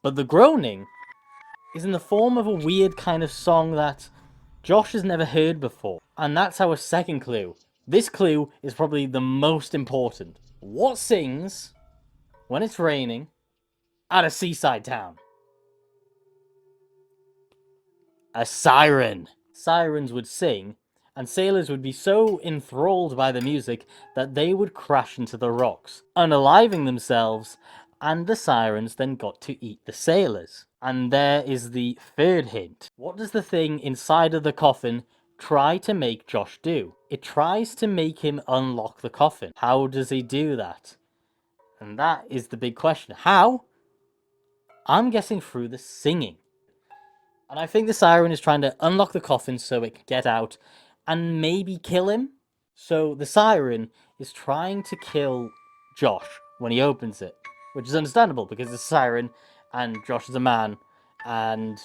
But the groaning is in the form of a weird kind of song that Josh has never heard before. And that's our second clue. This clue is probably the most important. What sings when it's raining at a seaside town? A siren. Sirens would sing, and sailors would be so enthralled by the music that they would crash into the rocks, unaliving themselves, and the sirens then got to eat the sailors. And there is the third hint. What does the thing inside of the coffin try to make Josh do? It tries to make him unlock the coffin. How does he do that? And that is the big question. How? I'm guessing through the singing. And I think the siren is trying to unlock the coffin so it can get out and maybe kill him. So the siren is trying to kill Josh when he opens it, which is understandable because it's a siren and Josh is a man and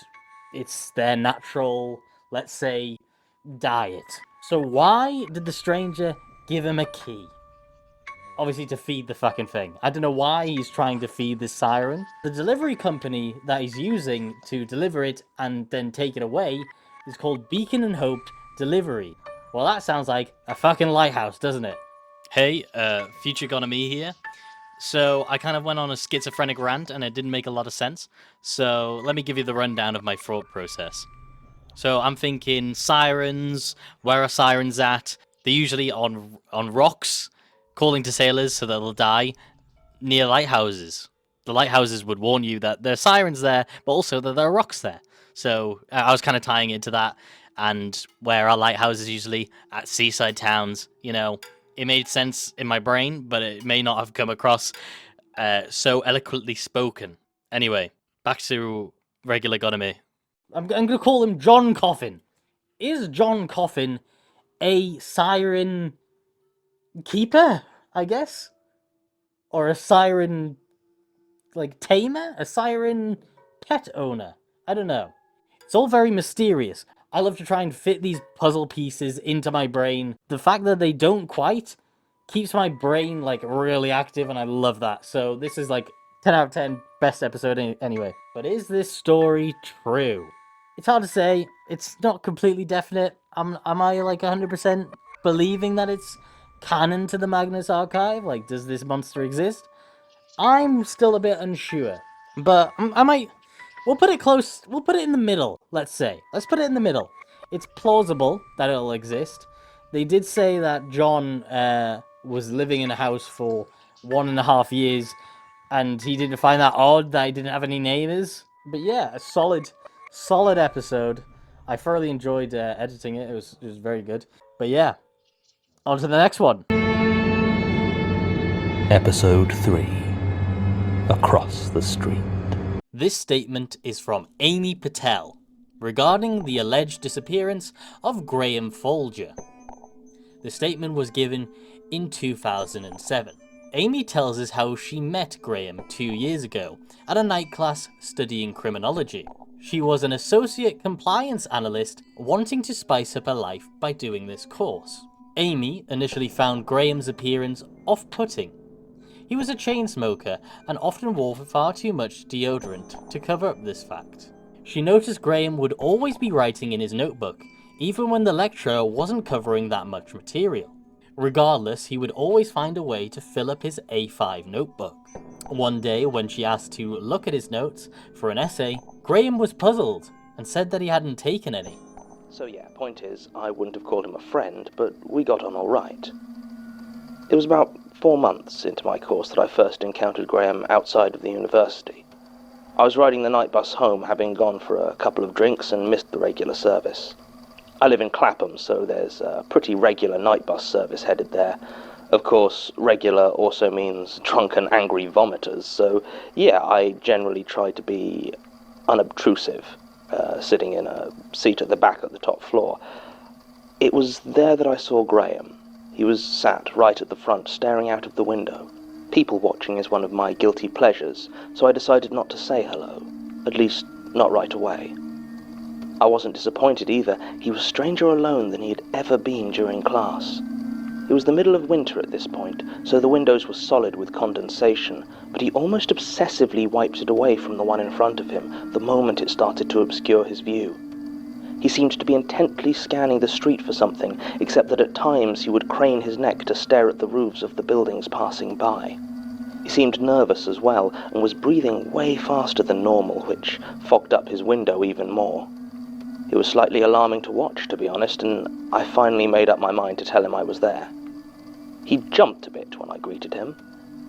it's their natural, let's say, diet. So why did the stranger give him a key? Obviously to feed the fucking thing. I don't know why he's trying to feed this siren. The delivery company that he's using to deliver it and then take it away is called Beacon and Hope Delivery. Well, that sounds like a fucking lighthouse, doesn't it? Hey, future gonna me here. So I kind of went on a schizophrenic rant and it didn't make a lot of sense. So let me give you the rundown of my thought process. So I'm thinking sirens, where are sirens at? They're usually on rocks, calling to sailors so that they'll die, near lighthouses. The lighthouses would warn you that there are sirens there, but also that there are rocks there. So I was kind of tying it into that. And where are lighthouses usually? At seaside towns, you know. It made sense in my brain, but it may not have come across so eloquently spoken. Anyway, back to regular Gonomy. I'm going to call him John Coffin. Is John Coffin a siren keeper, I guess? Or a siren, like, tamer? A siren pet owner? I don't know. It's all very mysterious. I love to try and fit these puzzle pieces into my brain. The fact that they don't quite keeps my brain, like, really active, and I love that. So this is, like, 10 out of 10, best episode anyway. But is this story true? It's hard to say. It's not completely definite. Am I, like, 100% believing that it's canon to the Magnus archive? Like, does this monster exist? I'm still a bit unsure. But I might... We'll put it close. We'll put it in the middle, let's say. Let's put it in the middle. It's plausible that it'll exist. They did say that John was living in a house for 1.5 years, and he didn't find that odd that he didn't have any neighbors. But yeah, a solid episode. I thoroughly enjoyed editing it. It was very good. But yeah, on to the next one. Episode 3. Across the Street. This statement is from Amy Patel regarding the alleged disappearance of Graham Folger. The statement was given in 2007. Amy tells us how she met Graham 2 years ago at a night class studying criminology. She was an associate compliance analyst wanting to spice up her life by doing this course. Amy initially found Graham's appearance off-putting. He was a chain smoker and often wore far too much deodorant to cover up this fact. She noticed Graham would always be writing in his notebook, even when the lecturer wasn't covering that much material. Regardless, he would always find a way to fill up his A5 notebook. One day, when she asked to look at his notes for an essay, Graham was puzzled and said that he hadn't taken any. So yeah, point is, I wouldn't have called him a friend, but we got on all right. It was about 4 months into my course that I first encountered Graham outside of the university. I was riding the night bus home, having gone for a couple of drinks and missed the regular service. I live in Clapham, so there's a pretty regular night bus service headed there. Of course, regular also means drunk and angry vomiters, so yeah, I generally try to be unobtrusive, sitting in a seat at the back at the top floor. It was there that I saw Graham. He was sat right at the front, staring out of the window. People watching is one of my guilty pleasures, so I decided not to say hello, at least not right away. I wasn't disappointed either. He was stranger alone than he had ever been during class. It was the middle of winter at this point, so the windows were solid with condensation, but he almost obsessively wiped it away from the one in front of him the moment it started to obscure his view. He seemed to be intently scanning the street for something, except that at times he would crane his neck to stare at the roofs of the buildings passing by. He seemed nervous as well, and was breathing way faster than normal, which fogged up his window even more. It was slightly alarming to watch, to be honest, and I finally made up my mind to tell him I was there. He jumped a bit when I greeted him,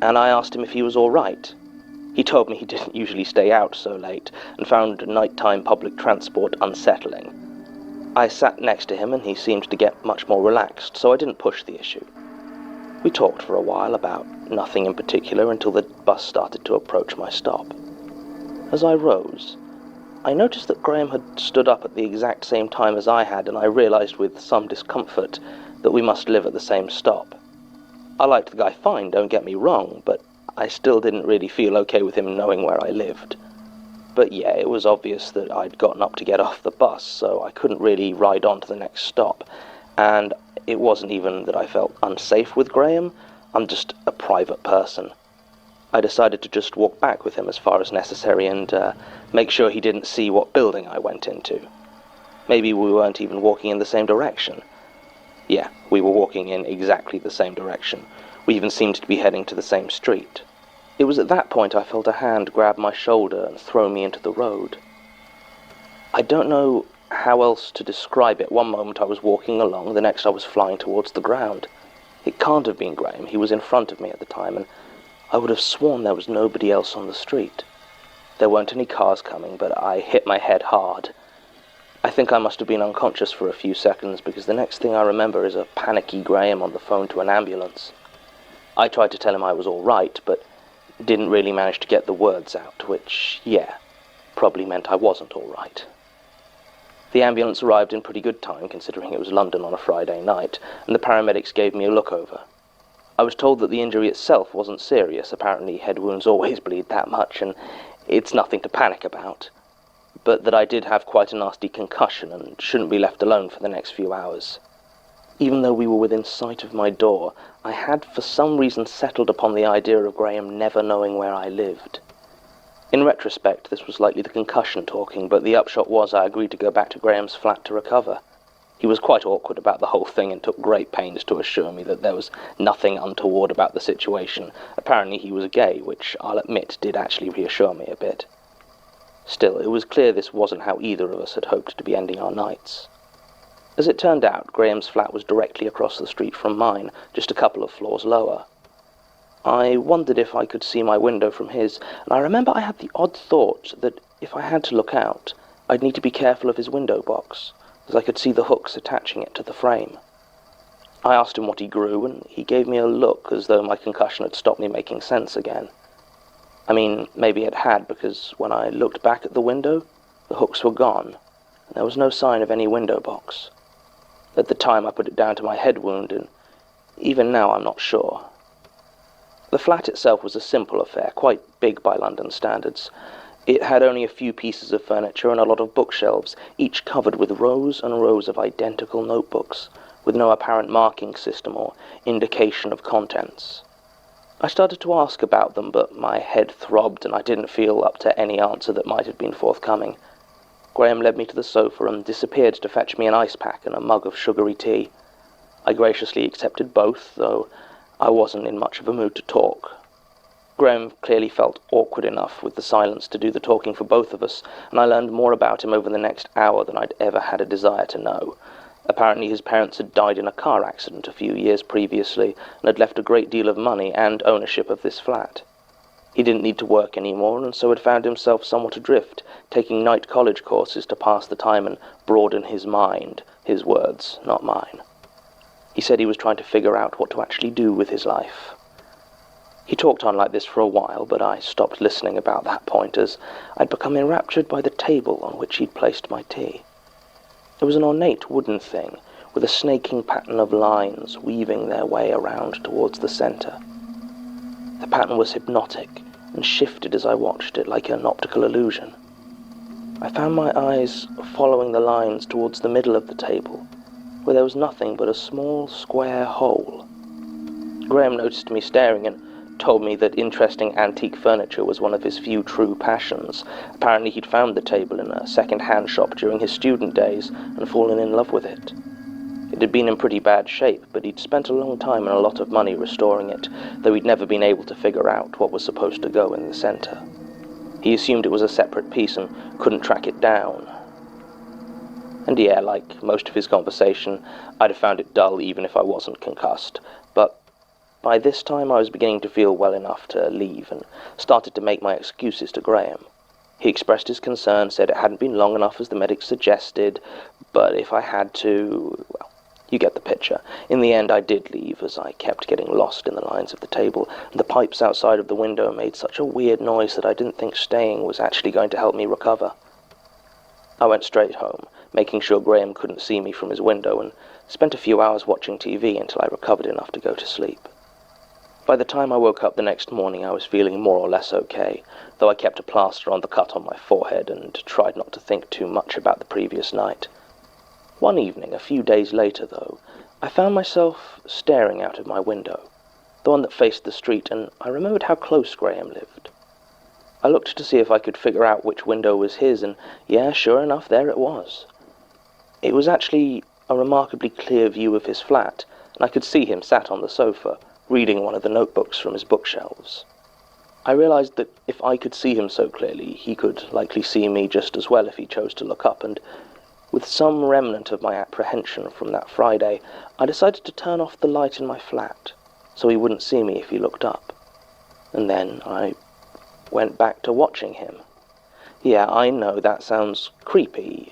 and I asked him if he was all right. He told me he didn't usually stay out so late, and found nighttime public transport unsettling. I sat next to him, and he seemed to get much more relaxed, so I didn't push the issue. We talked for a while about nothing in particular until the bus started to approach my stop. As I rose, I noticed that Graham had stood up at the exact same time as I had, and I realized with some discomfort that we must live at the same stop. I liked the guy fine, don't get me wrong, but I still didn't really feel okay with him knowing where I lived. But yeah, it was obvious that I'd gotten up to get off the bus, so I couldn't really ride on to the next stop. And it wasn't even that I felt unsafe with Graham, I'm just a private person. I decided to just walk back with him as far as necessary and make sure he didn't see what building I went into. Maybe we weren't even walking in the same direction. Yeah, we were walking in exactly the same direction. We even seemed to be heading to the same street. It was at that point I felt a hand grab my shoulder and throw me into the road. I don't know how else to describe it. One moment I was walking along, the next I was flying towards the ground. It can't have been Graham, he was in front of me at the time, and I would have sworn there was nobody else on the street. There weren't any cars coming, but I hit my head hard. I think I must have been unconscious for a few seconds, because the next thing I remember is a panicky Graham on the phone to an ambulance. I tried to tell him I was all right, but didn't really manage to get the words out, which, yeah, probably meant I wasn't all right. The ambulance arrived in pretty good time, considering it was London on a Friday night, and the paramedics gave me a look over. I was told that the injury itself wasn't serious. Apparently head wounds always bleed that much, and it's nothing to panic about. But that I did have quite a nasty concussion and shouldn't be left alone for the next few hours. Even though we were within sight of my door, I had for some reason settled upon the idea of Graham never knowing where I lived. In retrospect, this was likely the concussion talking, but the upshot was I agreed to go back to Graham's flat to recover. He was quite awkward about the whole thing and took great pains to assure me that there was nothing untoward about the situation. Apparently he was gay, which I'll admit did actually reassure me a bit. Still, it was clear this wasn't how either of us had hoped to be ending our nights. As it turned out, Graham's flat was directly across the street from mine, just a couple of floors lower. I wondered if I could see my window from his, and I remember I had the odd thought that if I had to look out, I'd need to be careful of his window box, as I could see the hooks attaching it to the frame. I asked him what he grew, and he gave me a look as though my concussion had stopped me making sense again. I mean, maybe it had, because when I looked back at the window, the hooks were gone, and there was no sign of any window box. At the time I put it down to my head wound, and even now I'm not sure. The flat itself was a simple affair, quite big by London standards. It had only a few pieces of furniture and a lot of bookshelves, each covered with rows and rows of identical notebooks, with no apparent marking system or indication of contents. I started to ask about them, but my head throbbed and I didn't feel up to any answer that might have been forthcoming. Graham led me to the sofa and disappeared to fetch me an ice pack and a mug of sugary tea. I graciously accepted both, though I wasn't in much of a mood to talk. Graham clearly felt awkward enough with the silence to do the talking for both of us, and I learned more about him over the next hour than I'd ever had a desire to know. Apparently his parents had died in a car accident a few years previously, and had left a great deal of money and ownership of this flat. He didn't need to work anymore, and so had found himself somewhat adrift, taking night college courses to pass the time and broaden his mind, his words, not mine. He said he was trying to figure out what to actually do with his life. He talked on like this for a while, but I stopped listening about that point, as I'd become enraptured by the table on which he'd placed my tea. It was an ornate wooden thing, with a snaking pattern of lines weaving their way around towards the centre. The pattern was hypnotic, and shifted as I watched it like an optical illusion. I found my eyes following the lines towards the middle of the table, where there was nothing but a small square hole. Graham noticed me staring and told me that interesting antique furniture was one of his few true passions. Apparently he'd found the table in a second-hand shop during his student days and fallen in love with it. It had been in pretty bad shape, but he'd spent a long time and a lot of money restoring it, though he'd never been able to figure out what was supposed to go in the centre. He assumed it was a separate piece and couldn't track it down. And yeah, like most of his conversation, I'd have found it dull even if I wasn't concussed. But by this time I was beginning to feel well enough to leave and started to make my excuses to Graham. He expressed his concern, said it hadn't been long enough as the medics suggested, but if I had to, well, you get the picture. In the end I did leave, as I kept getting lost in the lines of the table, and the pipes outside of the window made such a weird noise that I didn't think staying was actually going to help me recover. I went straight home, making sure Graham couldn't see me from his window, and spent a few hours watching TV until I recovered enough to go to sleep. By the time I woke up the next morning I was feeling more or less okay, though I kept a plaster on the cut on my forehead and tried not to think too much about the previous night. One evening, a few days later though, I found myself staring out of my window, the one that faced the street, and I remembered how close Graham lived. I looked to see if I could figure out which window was his, and yeah, sure enough, there it was. It was actually a remarkably clear view of his flat, and I could see him sat on the sofa, reading one of the notebooks from his bookshelves. I realized that if I could see him so clearly, he could likely see me just as well if he chose to look up, and with some remnant of my apprehension from that Friday, I decided to turn off the light in my flat, so he wouldn't see me if he looked up. And then I went back to watching him. Yeah, I know that sounds creepy.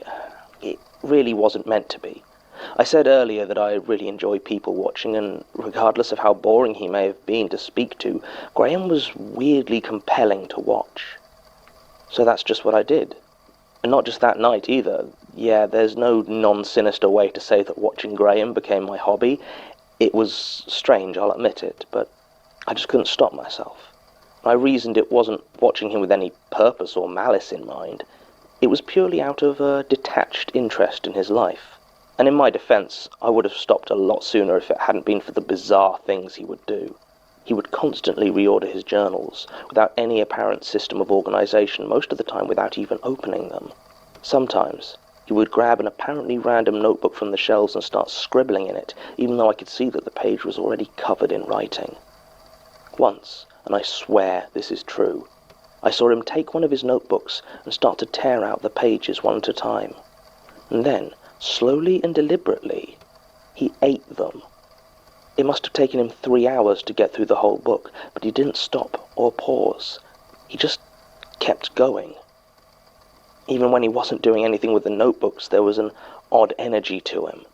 It really wasn't meant to be. I said earlier that I really enjoy people watching, and regardless of how boring he may have been to speak to, Graham was weirdly compelling to watch. So that's just what I did. And not just that night either. Yeah, there's no non-sinister way to say that watching Graham became my hobby. It was strange, I'll admit it, but I just couldn't stop myself. I reasoned it wasn't watching him with any purpose or malice in mind. It was purely out of a detached interest in his life. And in my defense, I would have stopped a lot sooner if it hadn't been for the bizarre things he would do. He would constantly reorder his journals, without any apparent system of organization, most of the time without even opening them. Sometimes, he would grab an apparently random notebook from the shelves and start scribbling in it, even though I could see that the page was already covered in writing. Once, and I swear this is true, I saw him take one of his notebooks and start to tear out the pages one at a time. And then, slowly and deliberately, he ate them. It must have taken him 3 hours to get through the whole book, but he didn't stop or pause. He just kept going. Even when he wasn't doing anything with the notebooks, there was an odd energy to him.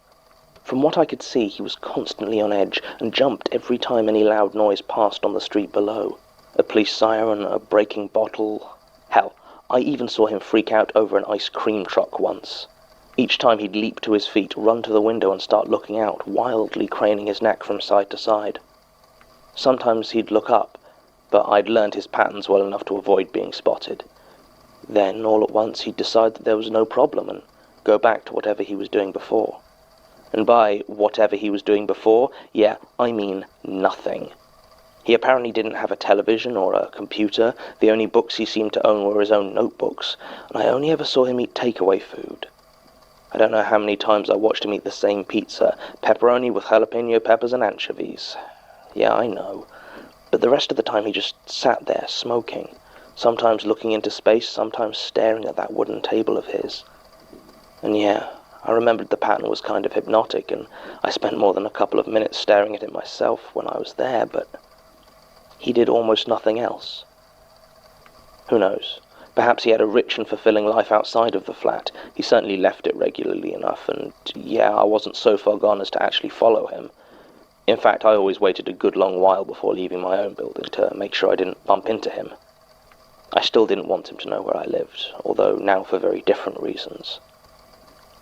From what I could see, he was constantly on edge and jumped every time any loud noise passed on the street below. A police siren, a breaking bottle. Hell, I even saw him freak out over an ice cream truck once. Each time he'd leap to his feet, run to the window and start looking out, wildly craning his neck from side to side. Sometimes he'd look up, but I'd learned his patterns well enough to avoid being spotted. Then, all at once, he'd decide that there was no problem and go back to whatever he was doing before. And by whatever he was doing before, yeah, I mean nothing. He apparently didn't have a television or a computer. The only books he seemed to own were his own notebooks, and I only ever saw him eat takeaway food. I don't know how many times I watched him eat the same pizza, pepperoni with jalapeno peppers and anchovies. Yeah, I know. But the rest of the time he just sat there, smoking, sometimes looking into space, sometimes staring at that wooden table of his. And yeah, I remembered the pattern was kind of hypnotic, and I spent more than a couple of minutes staring at it myself when I was there, but he did almost nothing else. Who knows? Perhaps he had a rich and fulfilling life outside of the flat. He certainly left it regularly enough, and yeah, I wasn't so far gone as to actually follow him. In fact, I always waited a good long while before leaving my own building to make sure I didn't bump into him. I still didn't want him to know where I lived, although now for very different reasons.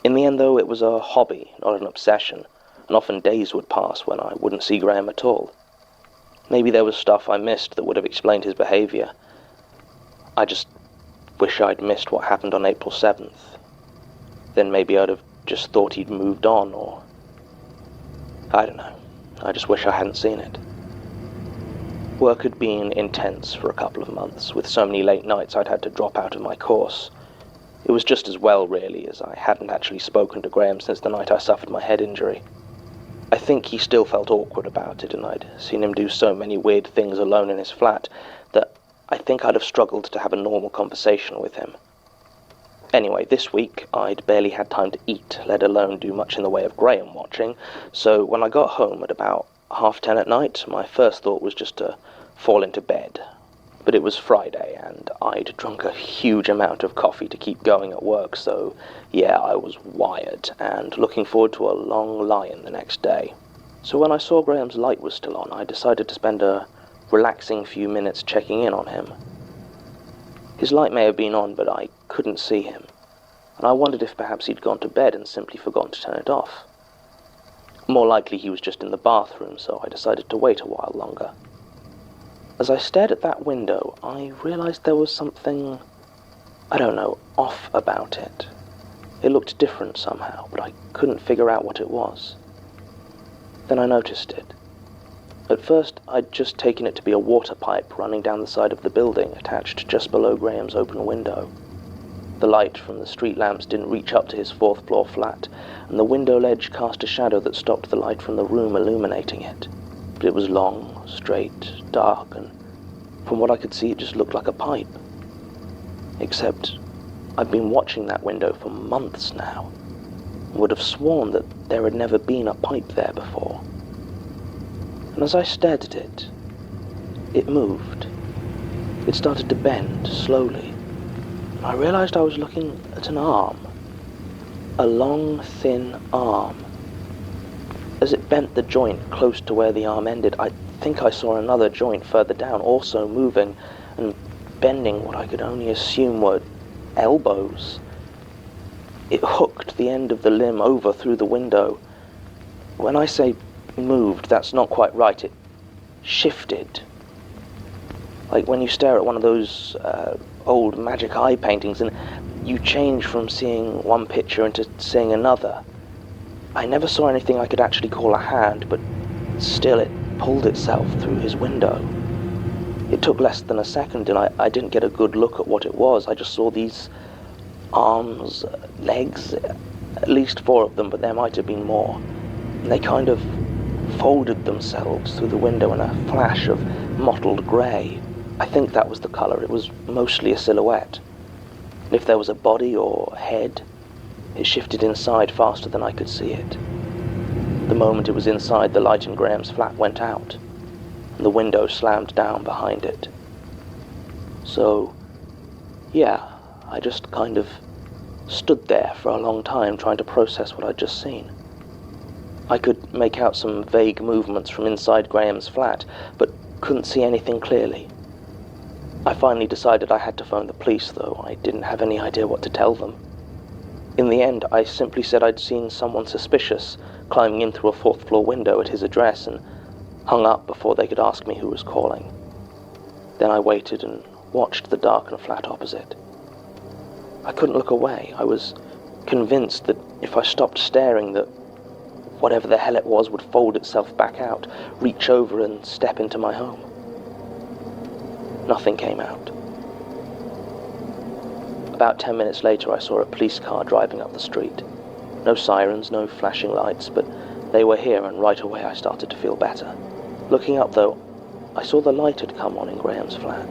In the end, though, it was a hobby, not an obsession, and often days would pass when I wouldn't see Graham at all. Maybe there was stuff I missed that would have explained his behavior. I just wish I'd missed what happened on April 7th. Then maybe I'd have just thought he'd moved on, or I don't know. I just wish I hadn't seen it. Work had been intense for a couple of months, with so many late nights I'd had to drop out of my course. It was just as well, really, as I hadn't actually spoken to Graham since the night I suffered my head injury. I think he still felt awkward about it, and I'd seen him do so many weird things alone in his flat that I think I'd have struggled to have a normal conversation with him. Anyway, this week I'd barely had time to eat, let alone do much in the way of Graham watching, so when I got home at about 10:30 at night, my first thought was just to fall into bed. But it was Friday, and I'd drunk a huge amount of coffee to keep going at work, so yeah, I was wired, and looking forward to a long lie-in the next day. So when I saw Graham's light was still on, I decided to spend a relaxing few minutes checking in on him. His light may have been on, but I couldn't see him, and I wondered if perhaps he'd gone to bed and simply forgotten to turn it off. More likely he was just in the bathroom, so I decided to wait a while longer. As I stared at that window, I realized there was something, I don't know, off about it. It looked different somehow, but I couldn't figure out what it was. Then I noticed it. At first, I'd just taken it to be a water pipe running down the side of the building, attached just below Graham's open window. The light from the street lamps didn't reach up to his fourth-floor flat, and the window ledge cast a shadow that stopped the light from the room illuminating it. But it was long, straight, dark, and from what I could see, it just looked like a pipe. Except, I've been watching that window for months now, and would have sworn that there had never been a pipe there before. And as I stared at it, it moved. It started to bend, slowly. And I realized I was looking at an arm. A long, thin arm. As it bent the joint close to where the arm ended, I think I saw another joint further down, also moving and bending what I could only assume were elbows. It hooked the end of the limb over through the window. When I say moved, that's not quite right. It shifted. Like when you stare at one of those old magic eye paintings and you change from seeing one picture into seeing another. I never saw anything I could actually call a hand, but still it pulled itself through his window. It took less than a second, and I didn't get a good look at what it was. I just saw these arms, legs, at least 4 of them, but there might have been more. And they kind of folded themselves through the window in a flash of mottled grey. I think that was the colour. It was mostly a silhouette. And if there was a body or head, it shifted inside faster than I could see it. The moment it was inside, the light in Graham's flat went out, and the window slammed down behind it. So, yeah, I just kind of stood there for a long time trying to process what I'd just seen. I could make out some vague movements from inside Graham's flat, but couldn't see anything clearly. I finally decided I had to phone the police, though I didn't have any idea what to tell them. In the end, I simply said I'd seen someone suspicious climbing in through a 4th-floor window at his address and hung up before they could ask me who was calling. Then I waited and watched the darkened flat opposite. I couldn't look away. I was convinced that if I stopped staring, that whatever the hell it was would fold itself back out, reach over and step into my home. Nothing came out. About 10 minutes later, I saw a police car driving up the street. No sirens, no flashing lights, but they were here, and right away I started to feel better. Looking up, though, I saw the light had come on in Graham's flat.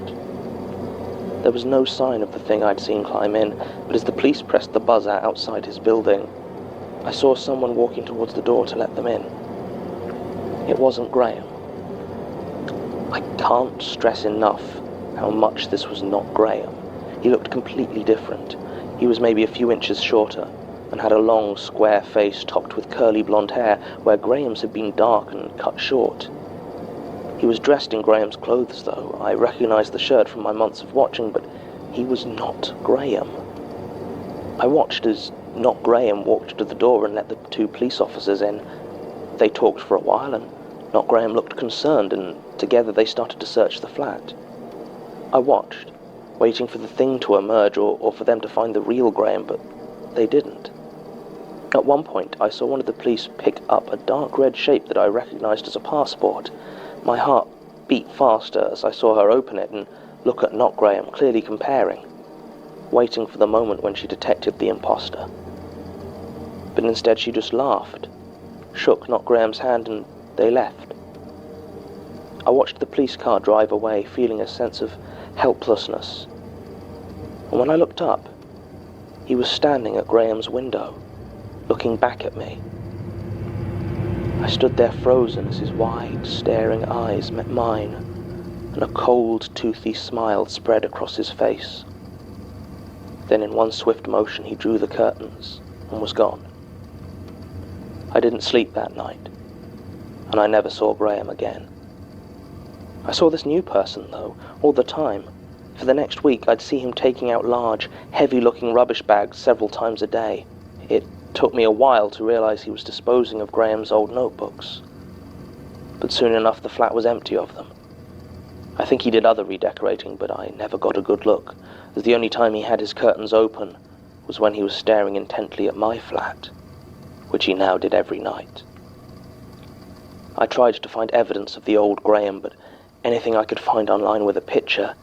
There was no sign of the thing I'd seen climb in, but as the police pressed the buzzer outside his building, I saw someone walking towards the door to let them in. It wasn't Graham. I can't stress enough how much this was not Graham. He looked completely different. He was maybe a few inches shorter, and had a long, square face topped with curly blonde hair, where Graham's had been dark and cut short. He was dressed in Graham's clothes, though. I recognized the shirt from my months of watching, but he was not Graham. I watched as not Graham walked to the door and let the 2 police officers in. They talked for a while, and not Graham looked concerned, and together they started to search the flat. I watched, waiting for the thing to emerge or for them to find the real Graham, but they didn't. At one point, I saw one of the police pick up a dark red shape that I recognized as a passport. My heart beat faster as I saw her open it and look at Not Graham, clearly comparing, waiting for the moment when she detected the imposter. But instead she just laughed, shook Not Graham's hand, and they left. I watched the police car drive away, feeling a sense of helplessness. And when I looked up, He was standing at Graham's window, looking back at me. I stood there frozen as his wide, staring eyes met mine, and a cold, toothy smile spread across his face. Then in one swift motion he drew the curtains and was gone. I didn't sleep that night, and I never saw Graham again. I saw this new person, though, all the time. For the next week I'd see him taking out large, heavy-looking rubbish bags several times a day. It took me a while to realize he was disposing of Graham's old notebooks. But soon enough the flat was empty of them. I think he did other redecorating, but I never got a good look, as the only time he had his curtains open was when he was staring intently at my flat, which he now did every night. I tried to find evidence of the old Graham, but anything I could find online with a picture,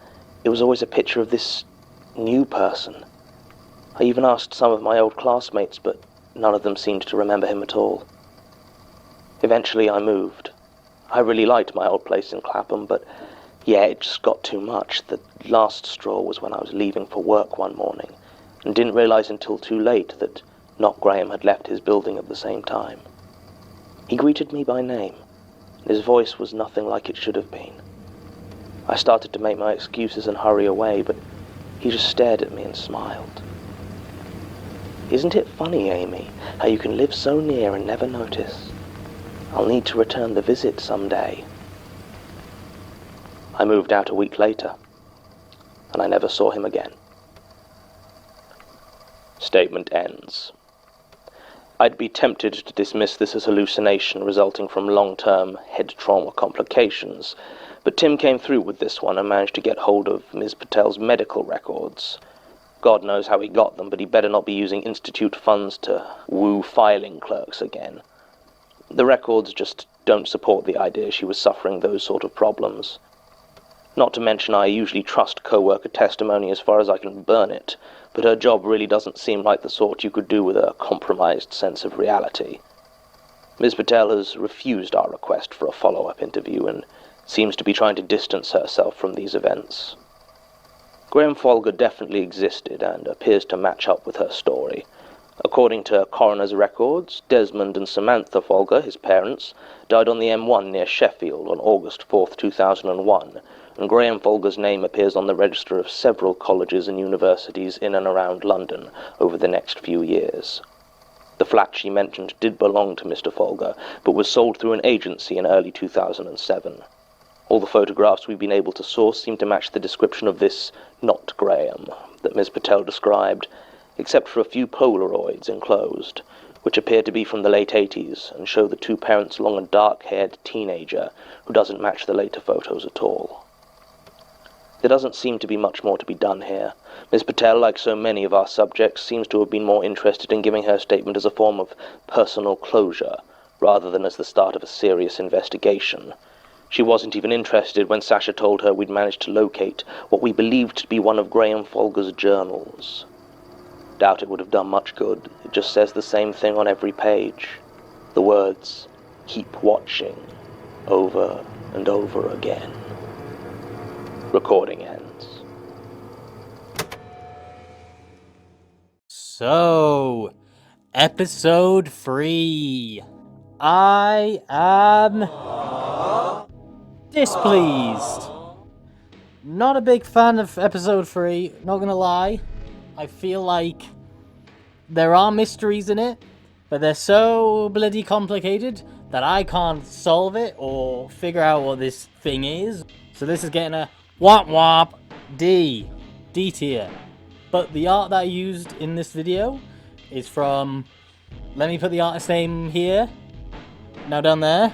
it was always a picture of this new person. I even asked some of my old classmates, but none of them seemed to remember him at all. Eventually I moved. I really liked my old place in Clapham, but yeah, it just got too much. The last straw was when I was leaving for work one morning, and didn't realize until too late that not Graham had left his building at the same time. He greeted me by name, and his voice was nothing like it should have been. I started to make my excuses and hurry away, but he just stared at me and smiled. "Isn't it funny, Amy, how you can live so near and never notice? I'll need to return the visit someday." I moved out a week later, and I never saw him again. Statement ends. I'd be tempted to dismiss this as hallucination resulting from long-term head trauma complications, but Tim came through with this one and managed to get hold of Ms. Patel's medical records. God knows how he got them, but he better not be using Institute funds to woo filing clerks again. The records just don't support the idea she was suffering those sort of problems. Not to mention I usually trust co-worker testimony as far as I can burn it, but her job really doesn't seem like the sort you could do with a compromised sense of reality. Ms. Patel has refused our request for a follow-up interview and seems to be trying to distance herself from these events. Graham Folger definitely existed and appears to match up with her story. According to coroner's records, Desmond and Samantha Folger, his parents, died on the M1 near Sheffield on August 4th, 2001, and Graham Folger's name appears on the register of several colleges and universities in and around London over the next few years. The flat she mentioned did belong to Mr. Folger, but was sold through an agency in early 2007. All the photographs we've been able to source seem to match the description of this not Graham that Ms. Patel described, except for a few Polaroids enclosed, which appear to be from the late 80s and show the two parents along a dark-haired teenager who doesn't match the later photos at all. There doesn't seem to be much more to be done here. Ms. Patel, like so many of our subjects, seems to have been more interested in giving her statement as a form of personal closure, rather than as the start of a serious investigation. She wasn't even interested when Sasha told her we'd managed to locate what we believed to be one of Graham Folger's journals. Doubt it would have done much good. It just says the same thing on every page. The words, "Keep watching," over and over again. Recording ends. So, episode 3. I am displeased. Not a big fan of episode 3, not gonna lie. I feel like there are mysteries in it, but they're so bloody complicated that I can't solve it or figure out what this thing is. So this is getting a womp womp D tier. But the art that I used in this video is from, let me put the artist name here, now down there,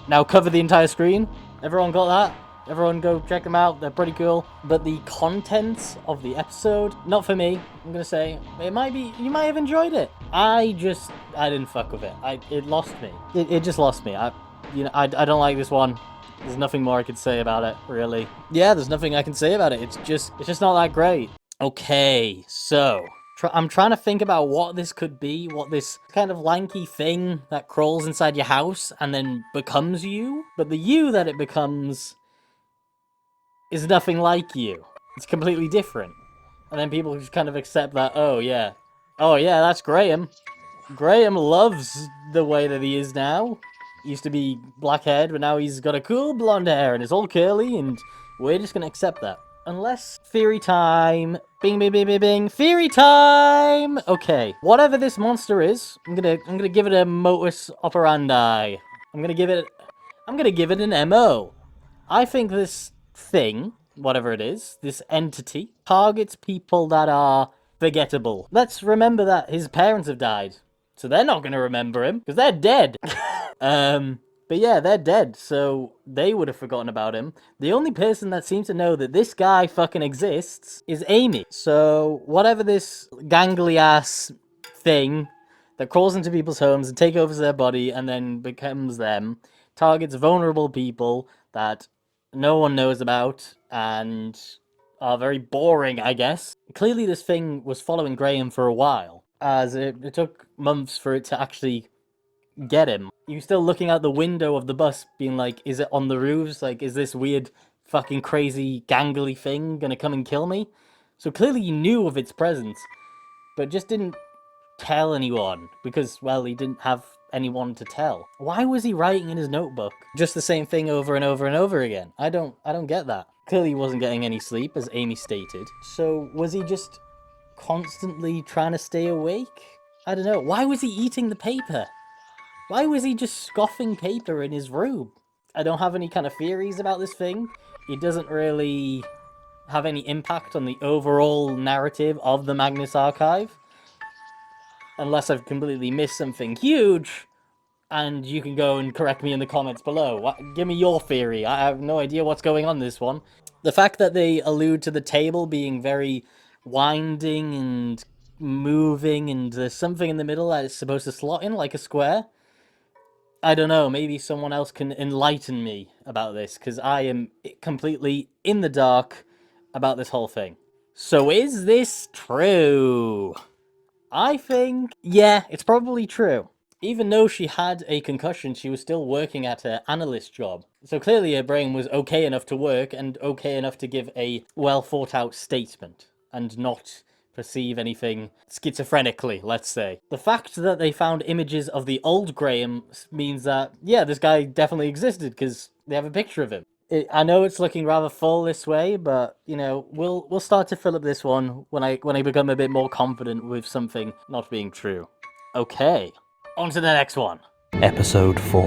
now cover the entire screen. Everyone got that? Everyone go check them out, they're pretty cool. But the contents of the episode, not for me, I'm gonna say. It might be, you might have enjoyed it. I didn't fuck with it. It lost me. It just lost me. I don't like this one. There's nothing more I could say about it, really. Yeah, there's nothing I can say about it. It's just not that great. Okay, so I'm trying to think about what this could be, what this kind of lanky thing that crawls inside your house and then becomes you. But the you that it becomes is nothing like you. It's completely different. And then people just kind of accept that, oh yeah, Oh yeah, that's Graham. Graham loves the way that he is now. He used to be black-haired, but now he's got a cool blonde hair and it's all curly, and we're just gonna accept that. Unless theory time. Bing bing bing bing bing. Theory time! Okay. Whatever this monster is, I'm gonna give it a modus operandi. I'm gonna give it an MO. I think this thing, whatever it is, this entity, targets people that are forgettable. Let's remember that his parents have died. So they're not going to remember him, because they're dead. But yeah, they're dead, so they would have forgotten about him. The only person that seems to know that this guy fucking exists is Amy. So whatever this gangly-ass thing that crawls into people's homes and takes over their body and then becomes them, targets vulnerable people that no one knows about and are very boring, I guess. Clearly this thing was following Graham for a while, as it took months for it to actually get him. He was still looking out the window of the bus, being like, is it on the roofs? Like, is this weird fucking crazy gangly thing gonna come and kill me? So clearly he knew of its presence, but just didn't tell anyone, because, well, he didn't have anyone to tell. Why was he writing in his notebook just the same thing over and over and over again? I don't get that. Clearly he wasn't getting any sleep, as Amy stated. So was he just constantly trying to stay awake? I don't know. Why was he eating the paper? Why was he just scoffing paper in his room? I don't have any kind of theories about this thing. It doesn't really have any impact on the overall narrative of the Magnus Archive. Unless I've completely missed something huge, and you can go and correct me in the comments below. Give me your theory. I have no idea what's going on in this one. The fact that they allude to the table being very winding and moving, and there's something in the middle that is supposed to slot in like a square. I don't know, maybe someone else can enlighten me about this, because I am completely in the dark about this whole thing. So is this true? I think, yeah, it's probably true. Even though she had a concussion, she was still working at her analyst job. So clearly her brain was okay enough to work and okay enough to give a well thought out statement and not perceive anything schizophrenically, let's say. The fact that they found images of the old Graham means that, yeah, this guy definitely existed because they have a picture of him. I know it's looking rather full this way, but, you know, we'll start to fill up this one when I become a bit more confident with something not being true. Okay, on to the next one. Episode 4.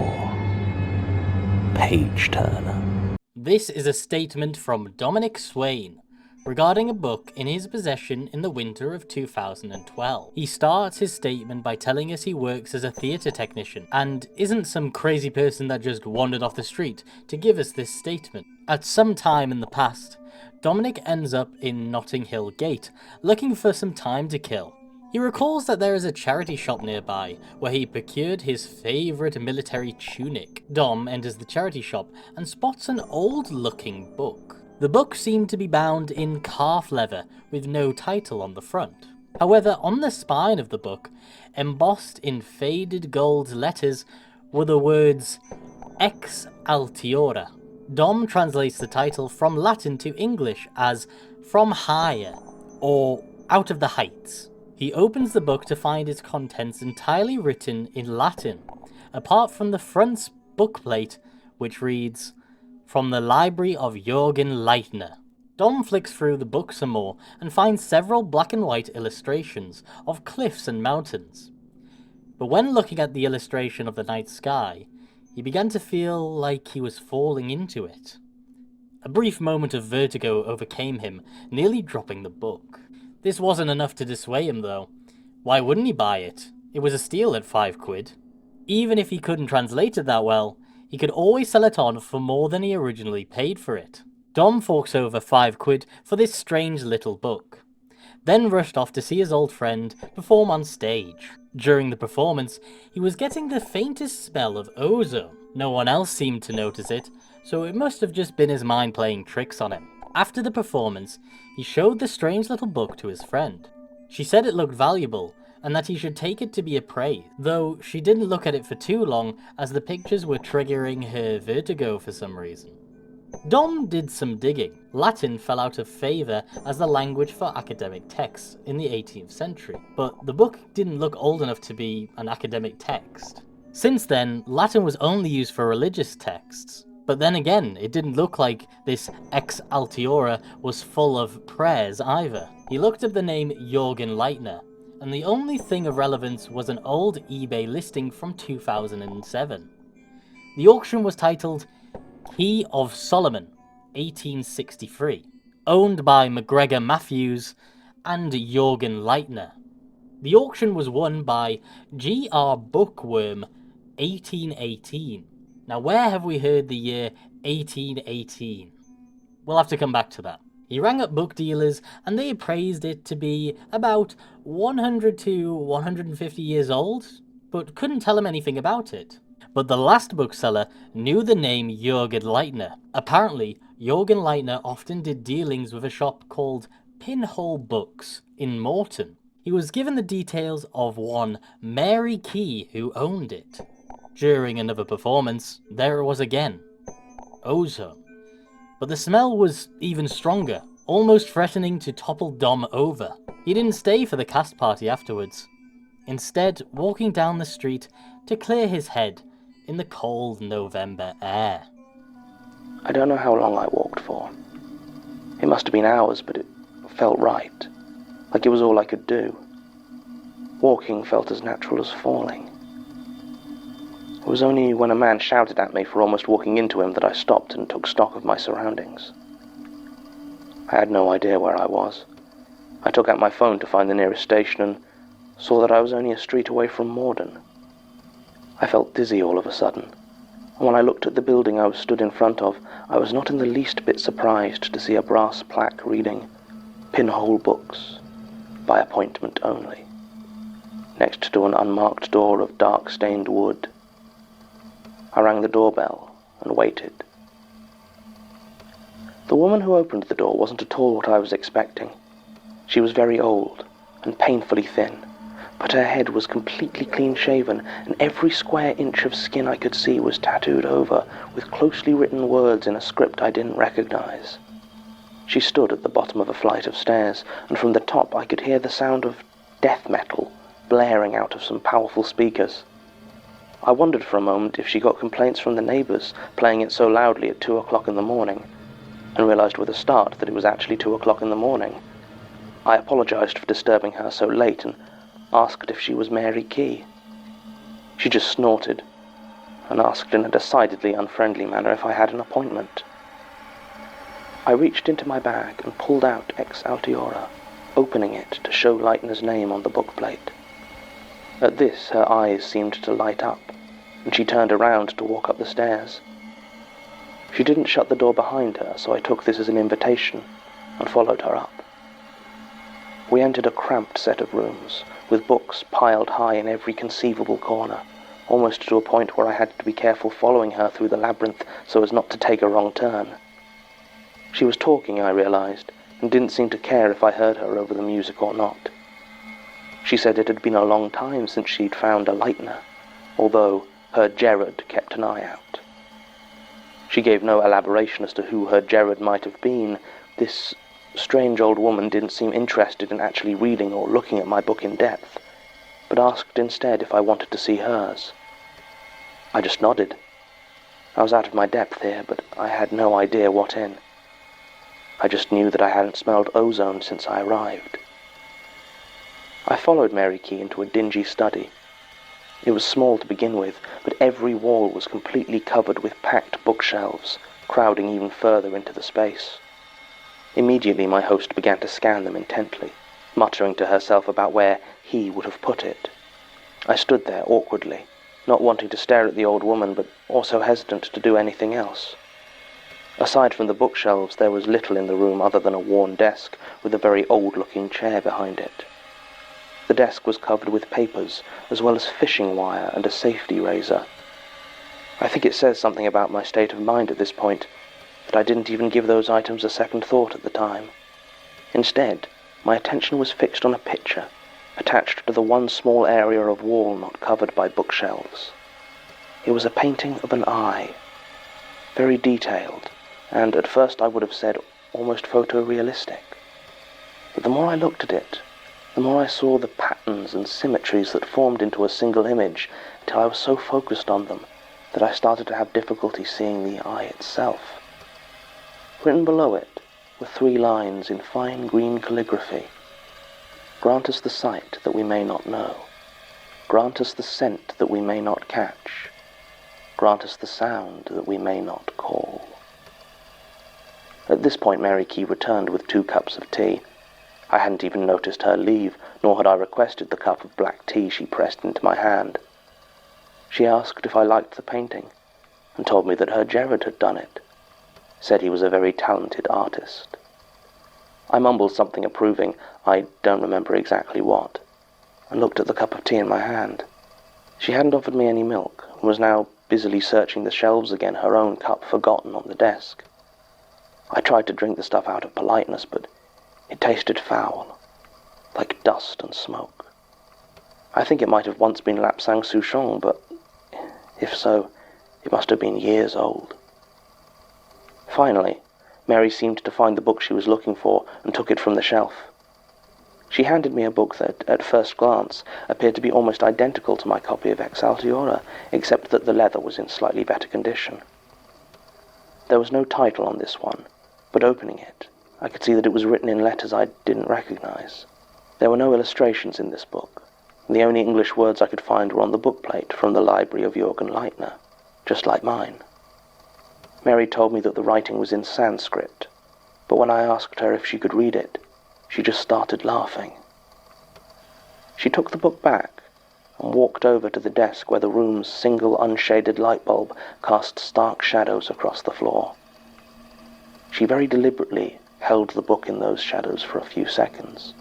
Page Turner. This is a statement from Dominic Swain regarding a book in his possession in the winter of 2012. He starts his statement by telling us he works as a theatre technician and isn't some crazy person that just wandered off the street to give us this statement. At some time in the past, Dominic ends up in Notting Hill Gate looking for some time to kill. He recalls that there is a charity shop nearby where he procured his favourite military tunic. Dom enters the charity shop and spots an old-looking book. The book seemed to be bound in calf leather with no title on the front. However, on the spine of the book, embossed in faded gold letters, were the words Ex Altiora. Dom translates the title from Latin to English as From Higher, or Out of the Heights. He opens the book to find its contents entirely written in Latin, apart from the front's bookplate, which reads, From the Library of Jürgen Leitner. Dom flicks through the book some more and finds several black and white illustrations of cliffs and mountains. But when looking at the illustration of the night sky, he began to feel like he was falling into it. A brief moment of vertigo overcame him, nearly dropping the book. This wasn't enough to dissuade him, though. Why wouldn't he buy it? It was a steal at £5. Even if he couldn't translate it that well, he could always sell it on for more than he originally paid for it. Dom forks over £5 for this strange little book, then rushed off to see his old friend perform on stage. During the performance, he was getting the faintest smell of ozone. No one else seemed to notice it, so it must have just been his mind playing tricks on him. After the performance, he showed the strange little book to his friend. She said it looked valuable, and that he should take it to be appraised, though she didn't look at it for too long as the pictures were triggering her vertigo for some reason. Dom did some digging. Latin fell out of favour as the language for academic texts in the 18th century, but the book didn't look old enough to be an academic text. Since then, Latin was only used for religious texts. But then again, it didn't look like this ex altiora was full of prayers either. He looked up the name Jürgen Leitner, and the only thing of relevance was an old eBay listing from 2007. The auction was titled Key of Solomon, 1863, owned by McGregor Matthews and Jürgen Leitner. The auction was won by G.R. Bookworm, 1818. Now, where have we heard the year 1818? We'll have to come back to that. He rang up book dealers and they appraised it to be about 100 to 150 years old, but couldn't tell him anything about it. But the last bookseller knew the name Jürgen Leitner. Apparently, Jürgen Leitner often did dealings with a shop called Pinhole Books in Morton. He was given the details of one Mary Key who owned it. During another performance, there it was again. Ozone. But the smell was even stronger, almost threatening to topple Dom over. He didn't stay for the cast party afterwards, instead walking down the street to clear his head in the cold November air. I don't know how long I walked for. It must have been hours, but it felt right, like it was all I could do. Walking felt as natural as falling. It was only when a man shouted at me for almost walking into him that I stopped and took stock of my surroundings. I had no idea where I was. I took out my phone to find the nearest station and saw that I was only a street away from Morden. I felt dizzy all of a sudden, and when I looked at the building I was stood in front of, I was not in the least bit surprised to see a brass plaque reading, Pinhole Books, by appointment only, next to an unmarked door of dark-stained wood. I rang the doorbell and waited. The woman who opened the door wasn't at all what I was expecting. She was very old and painfully thin, but her head was completely clean-shaven, and every square inch of skin I could see was tattooed over with closely written words in a script I didn't recognize. She stood at the bottom of a flight of stairs, and from the top I could hear the sound of death metal blaring out of some powerful speakers. I wondered for a moment if she got complaints from the neighbors playing it so loudly at 2 o'clock in the morning, and realized with a start that it was actually 2 o'clock in the morning. I apologized for disturbing her so late and asked if she was Mary Key. She just snorted and asked in a decidedly unfriendly manner if I had an appointment. I reached into my bag and pulled out Ex Altiora, opening it to show Leitner's name on the bookplate. At this, her eyes seemed to light up, and she turned around to walk up the stairs. She didn't shut the door behind her, so I took this as an invitation and followed her up. We entered a cramped set of rooms, with books piled high in every conceivable corner, almost to a point where I had to be careful following her through the labyrinth so as not to take a wrong turn. She was talking, I realized, and didn't seem to care if I heard her over the music or not. She said it had been a long time since she'd found a Leitner, although her Gerard kept an eye out. She gave no elaboration as to who her Gerard might have been. This strange old woman didn't seem interested in actually reading or looking at my book in depth, but asked instead if I wanted to see hers. I just nodded. I was out of my depth here, but I had no idea what in. I just knew that I hadn't smelled ozone since I arrived. I followed Mary Key into a dingy study. It was small to begin with, but every wall was completely covered with packed bookshelves, crowding even further into the space. Immediately my host began to scan them intently, muttering to herself about where he would have put it. I stood there awkwardly, not wanting to stare at the old woman, but also hesitant to do anything else. Aside from the bookshelves, there was little in the room other than a worn desk with a very old-looking chair behind it. The desk was covered with papers, as well as fishing wire and a safety razor. I think it says something about my state of mind at this point, that I didn't even give those items a second thought at the time. Instead, my attention was fixed on a picture, attached to the one small area of wall not covered by bookshelves. It was a painting of an eye, very detailed, and at first I would have said almost photorealistic. But the more I looked at it, the more I saw the patterns and symmetries that formed into a single image, till I was so focused on them that I started to have difficulty seeing the eye itself. Written below it were 3 lines in fine green calligraphy. Grant us the sight that we may not know. Grant us the scent that we may not catch. Grant us the sound that we may not call. At this point Mary Key returned with 2 cups of tea. I hadn't even noticed her leave, nor had I requested the cup of black tea she pressed into my hand. She asked if I liked the painting, and told me that her Gerard had done it. Said he was a very talented artist. I mumbled something approving, I don't remember exactly what, and looked at the cup of tea in my hand. She hadn't offered me any milk, and was now busily searching the shelves again, her own cup forgotten on the desk. I tried to drink the stuff out of politeness, but it tasted foul, like dust and smoke. I think it might have once been Lapsang Souchong, but if so, it must have been years old. Finally, Mary seemed to find the book she was looking for and took it from the shelf. She handed me a book that, at first glance, appeared to be almost identical to my copy of Exaltiora, except that the leather was in slightly better condition. There was no title on this one, but opening it, I could see that it was written in letters I didn't recognize. There were no illustrations in this book, and the only English words I could find were on the bookplate from the library of Jürgen Leitner, just like mine. Mary told me that the writing was in Sanskrit, but when I asked her if she could read it, she just started laughing. She took the book back and walked over to the desk where the room's single unshaded light bulb cast stark shadows across the floor. She very deliberately held the book in those shadows for a few seconds,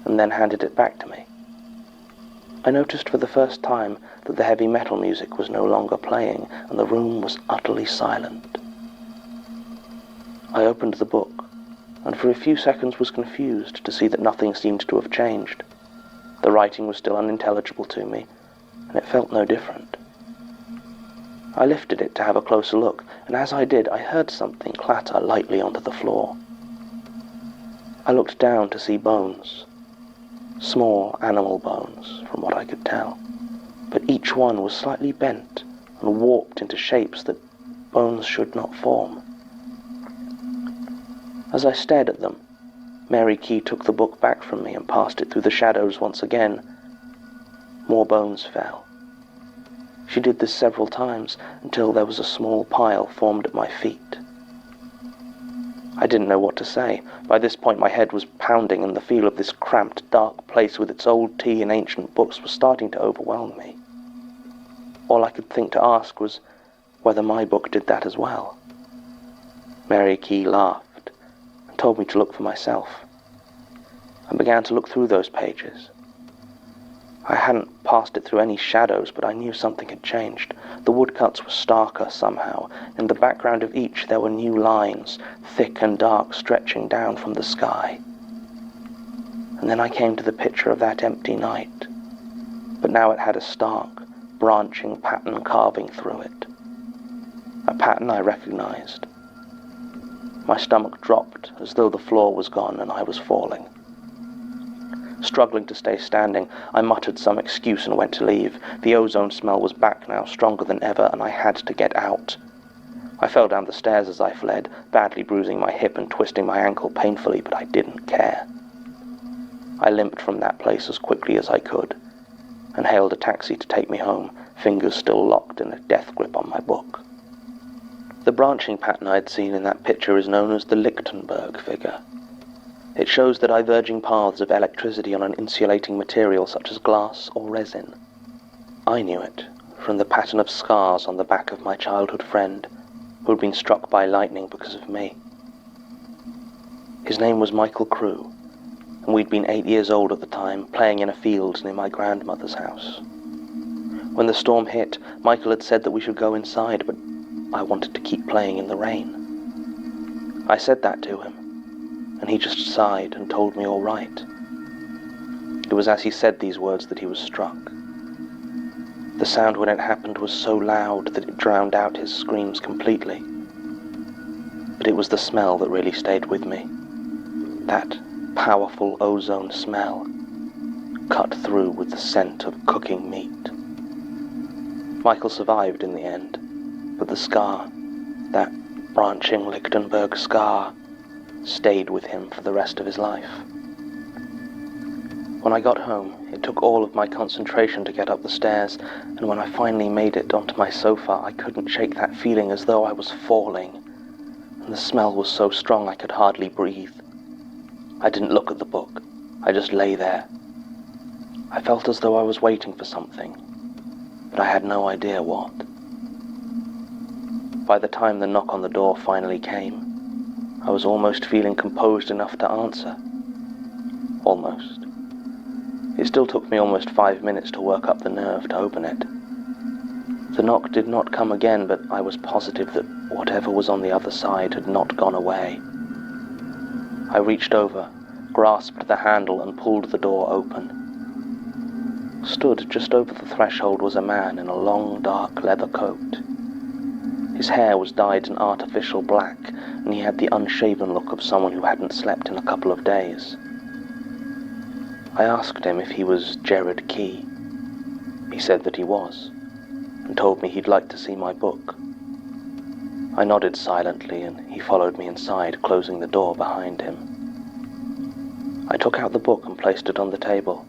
and then handed it back to me. I noticed for the first time that the heavy metal music was no longer playing, and the room was utterly silent. I opened the book, and for a few seconds was confused to see that nothing seemed to have changed. The writing was still unintelligible to me, and it felt no different. I lifted it to have a closer look, and as I did, I heard something clatter lightly onto the floor. I looked down to see bones. Small animal bones, from what I could tell, but each one was slightly bent and warped into shapes that bones should not form. As I stared at them, Mary Key took the book back from me and passed it through the shadows once again. More bones fell. She did this several times until there was a small pile formed at my feet. I didn't know what to say. By this point my head was pounding, and the feel of this cramped, dark place with its old tea and ancient books was starting to overwhelm me. All I could think to ask was whether my book did that as well. Mary Key laughed and told me to look for myself. I began to look through those pages. I hadn't passed it through any shadows, but I knew something had changed. The woodcuts were starker somehow. In the background of each there were new lines, thick and dark, stretching down from the sky. And then I came to the picture of that empty night, but now it had a stark, branching pattern carving through it. A pattern I recognized. My stomach dropped as though the floor was gone and I was falling. Struggling to stay standing, I muttered some excuse and went to leave. The ozone smell was back now, stronger than ever, and I had to get out. I fell down the stairs as I fled, badly bruising my hip and twisting my ankle painfully, but I didn't care. I limped from that place as quickly as I could, and hailed a taxi to take me home, fingers still locked in a death grip on my book. The branching pattern I'd seen in that picture is known as the Lichtenberg figure. It shows the diverging paths of electricity on an insulating material such as glass or resin. I knew it from the pattern of scars on the back of my childhood friend who had been struck by lightning because of me. His name was Michael Crew, and we'd been 8 years old at the time, playing in a field near my grandmother's house. When the storm hit, Michael had said that we should go inside, but I wanted to keep playing in the rain. I said that to him, and he just sighed and told me all right. It was as he said these words that he was struck. The sound when it happened was so loud that it drowned out his screams completely. but it was the smell that really stayed with me. That powerful ozone smell, cut through with the scent of cooking meat. Michael survived in the end, but the scar, that branching Lichtenberg scar, stayed with him for the rest of his life. When I got home, it took all of my concentration to get up the stairs, and when I finally made it onto my sofa, I couldn't shake that feeling as though I was falling, and the smell was so strong I could hardly breathe. I didn't look at the book. I just lay there. I felt as though I was waiting for something, but I had no idea what. By the time the knock on the door finally came, I was almost feeling composed enough to answer. Almost. It still took me almost 5 minutes to work up the nerve to open it. The knock did not come again, but I was positive that whatever was on the other side had not gone away. I reached over, grasped the handle, and pulled the door open. Stood just over the threshold was a man in a long, dark leather coat. His hair was dyed an artificial black, and he had the unshaven look of someone who hadn't slept in a couple of days. I asked him if he was Jared Key. He said that he was, and told me he'd like to see my book. I nodded silently, and he followed me inside, closing the door behind him. I took out the book and placed it on the table.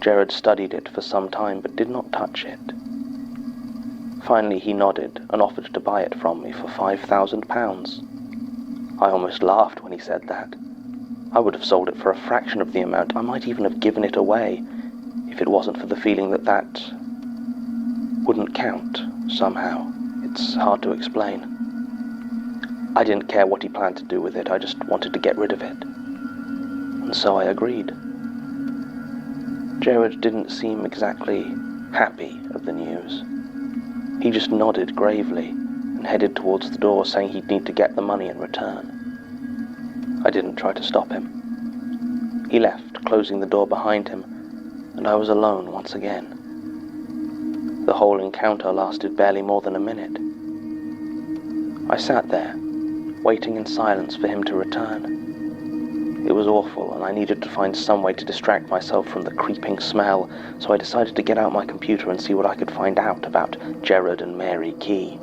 Jared studied it for some time, but did not touch it. Finally he nodded and offered to buy it from me for £5,000. I almost laughed when he said that. I would have sold it for a fraction of the amount. I might even have given it away, if it wasn't for the feeling that that wouldn't count, somehow. It's hard to explain. I didn't care what he planned to do with it, I just wanted to get rid of it. And so I agreed. Jared didn't seem exactly happy at the news. He just nodded gravely and headed towards the door, saying he'd need to get the money in return. I didn't try to stop him. He left, closing the door behind him, and I was alone once again. The whole encounter lasted barely more than a minute. I sat there, waiting in silence for him to return. It was awful, and I needed to find some way to distract myself from the creeping smell, so I decided to get out my computer and see what I could find out about Jared and Mary Key.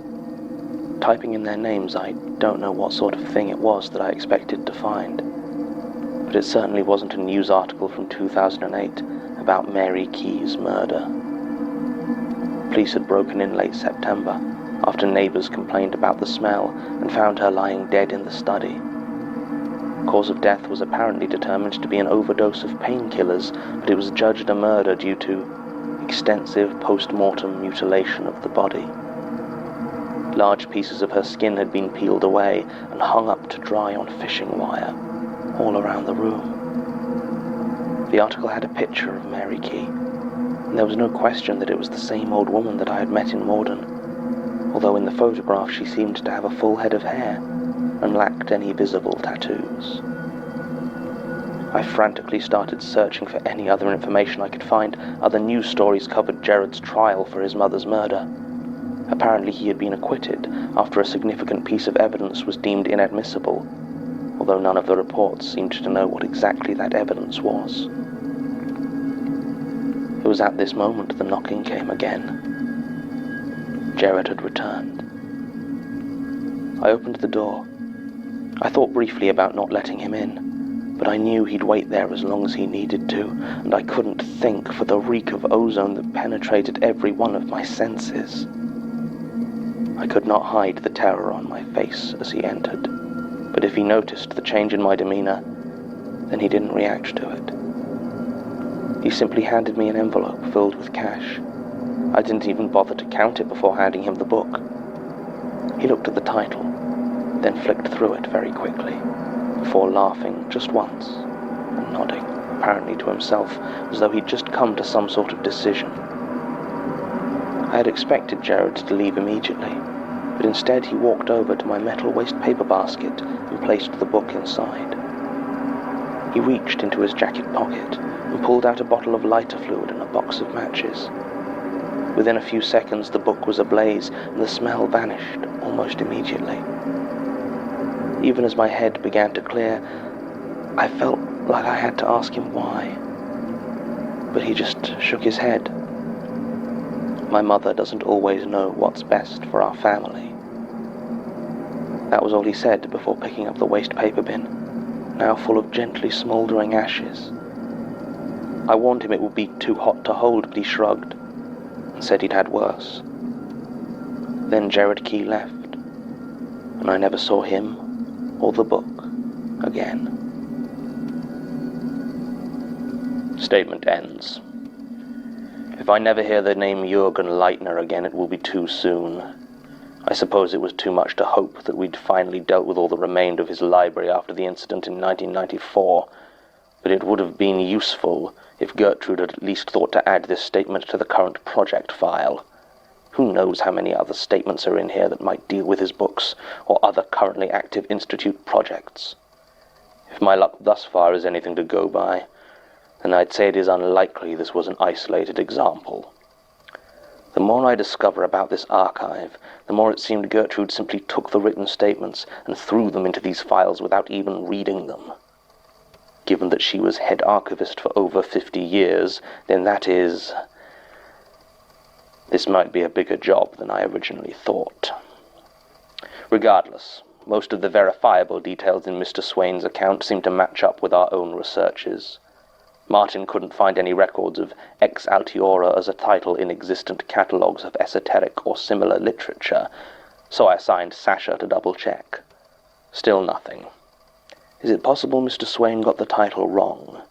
Typing in their names, I don't know what sort of thing it was that I expected to find, but it certainly wasn't a news article from 2008 about Mary Key's murder. Police had broken in late September, after neighbours complained about the smell and found her lying dead in the study. Cause of death was apparently determined to be an overdose of painkillers, but it was judged a murder due to extensive post-mortem mutilation of the body. Large pieces of her skin had been peeled away and hung up to dry on fishing wire, all around the room. The article had a picture of Mary Key, and there was no question that it was the same old woman that I had met in Morden, although in the photograph she seemed to have a full head of hair and lacked any visible tattoos. I frantically started searching for any other information I could find. Other news stories covered Jared's trial for his mother's murder. Apparently he had been acquitted after a significant piece of evidence was deemed inadmissible, although none of the reports seemed to know what exactly that evidence was. It was at this moment the knocking came again. Jared had returned. I opened the door. I thought briefly about not letting him in, but I knew he'd wait there as long as he needed to, and I couldn't think for the reek of ozone that penetrated every one of my senses. I could not hide the terror on my face as he entered, but if he noticed the change in my demeanor, then he didn't react to it. He simply handed me an envelope filled with cash. I didn't even bother to count it before handing him the book. He looked at the title, then flicked through it very quickly, before laughing just once and nodding, apparently to himself, as though he'd just come to some sort of decision. I had expected Jared to leave immediately, but instead he walked over to my metal waste paper basket and placed the book inside. He reached into his jacket pocket and pulled out a bottle of lighter fluid and a box of matches. Within a few seconds the book was ablaze and the smell vanished almost immediately. Even as my head began to clear, I felt like I had to ask him why. But he just shook his head. My mother doesn't always know what's best for our family. That was all he said before picking up the waste paper bin, now full of gently smouldering ashes. I warned him it would be too hot to hold, but he shrugged and said he'd had worse. Then Jared Key left, and I never saw him or the book again. Statement ends. If I never hear the name Jürgen Leitner again, it will be too soon. I suppose it was too much to hope that we'd finally dealt with all that remained of his library after the incident in 1994, but it would have been useful if Gertrude had at least thought to add this statement to the current project file. Who knows how many other statements are in here that might deal with his books or other currently active Institute projects. If my luck thus far is anything to go by, then I'd say it is unlikely this was an isolated example. The more I discover about this archive, the more it seemed Gertrude simply took the written statements and threw them into these files without even reading them. Given that she was head archivist for over 50 years, then this might be a bigger job than I originally thought. Regardless, most of the verifiable details in Mr. Swain's account seem to match up with our own researches. Martin couldn't find any records of Ex Altiora as a title in existent catalogues of esoteric or similar literature, so I assigned Sasha to double-check. Still nothing. Is it possible Mr. Swain got the title wrong?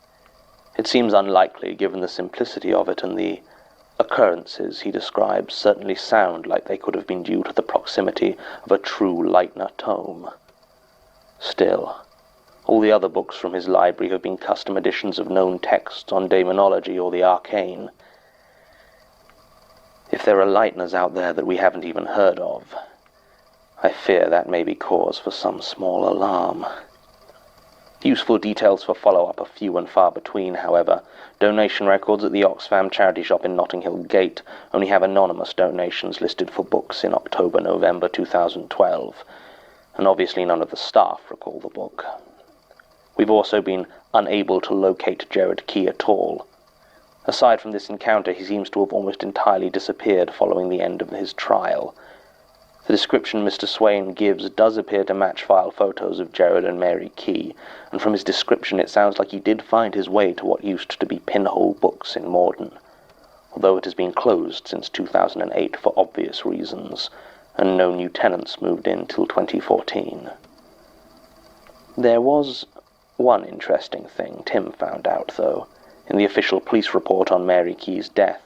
It seems unlikely, given the simplicity of it, and the occurrences he describes certainly sound like they could have been due to the proximity of a true Leitner tome. Still, all the other books from his library have been custom editions of known texts on demonology or the arcane. If there are Leitners out there that we haven't even heard of, I fear that may be cause for some small alarm. Useful details for follow-up are few and far between, however. Donation records at the Oxfam charity shop in Notting Hill Gate only have anonymous donations listed for books in October-November 2012, and obviously none of the staff recall the book. We've also been unable to locate Jared Key at all. Aside from this encounter, he seems to have almost entirely disappeared following the end of his trial. The description Mr. Swain gives does appear to match file photos of Jared and Mary Key, and from his description it sounds like he did find his way to what used to be Pinhole Books in Morden, although it has been closed since 2008 for obvious reasons, and no new tenants moved in till 2014. There was one interesting thing Tim found out, though, in the official police report on Mary Key's death.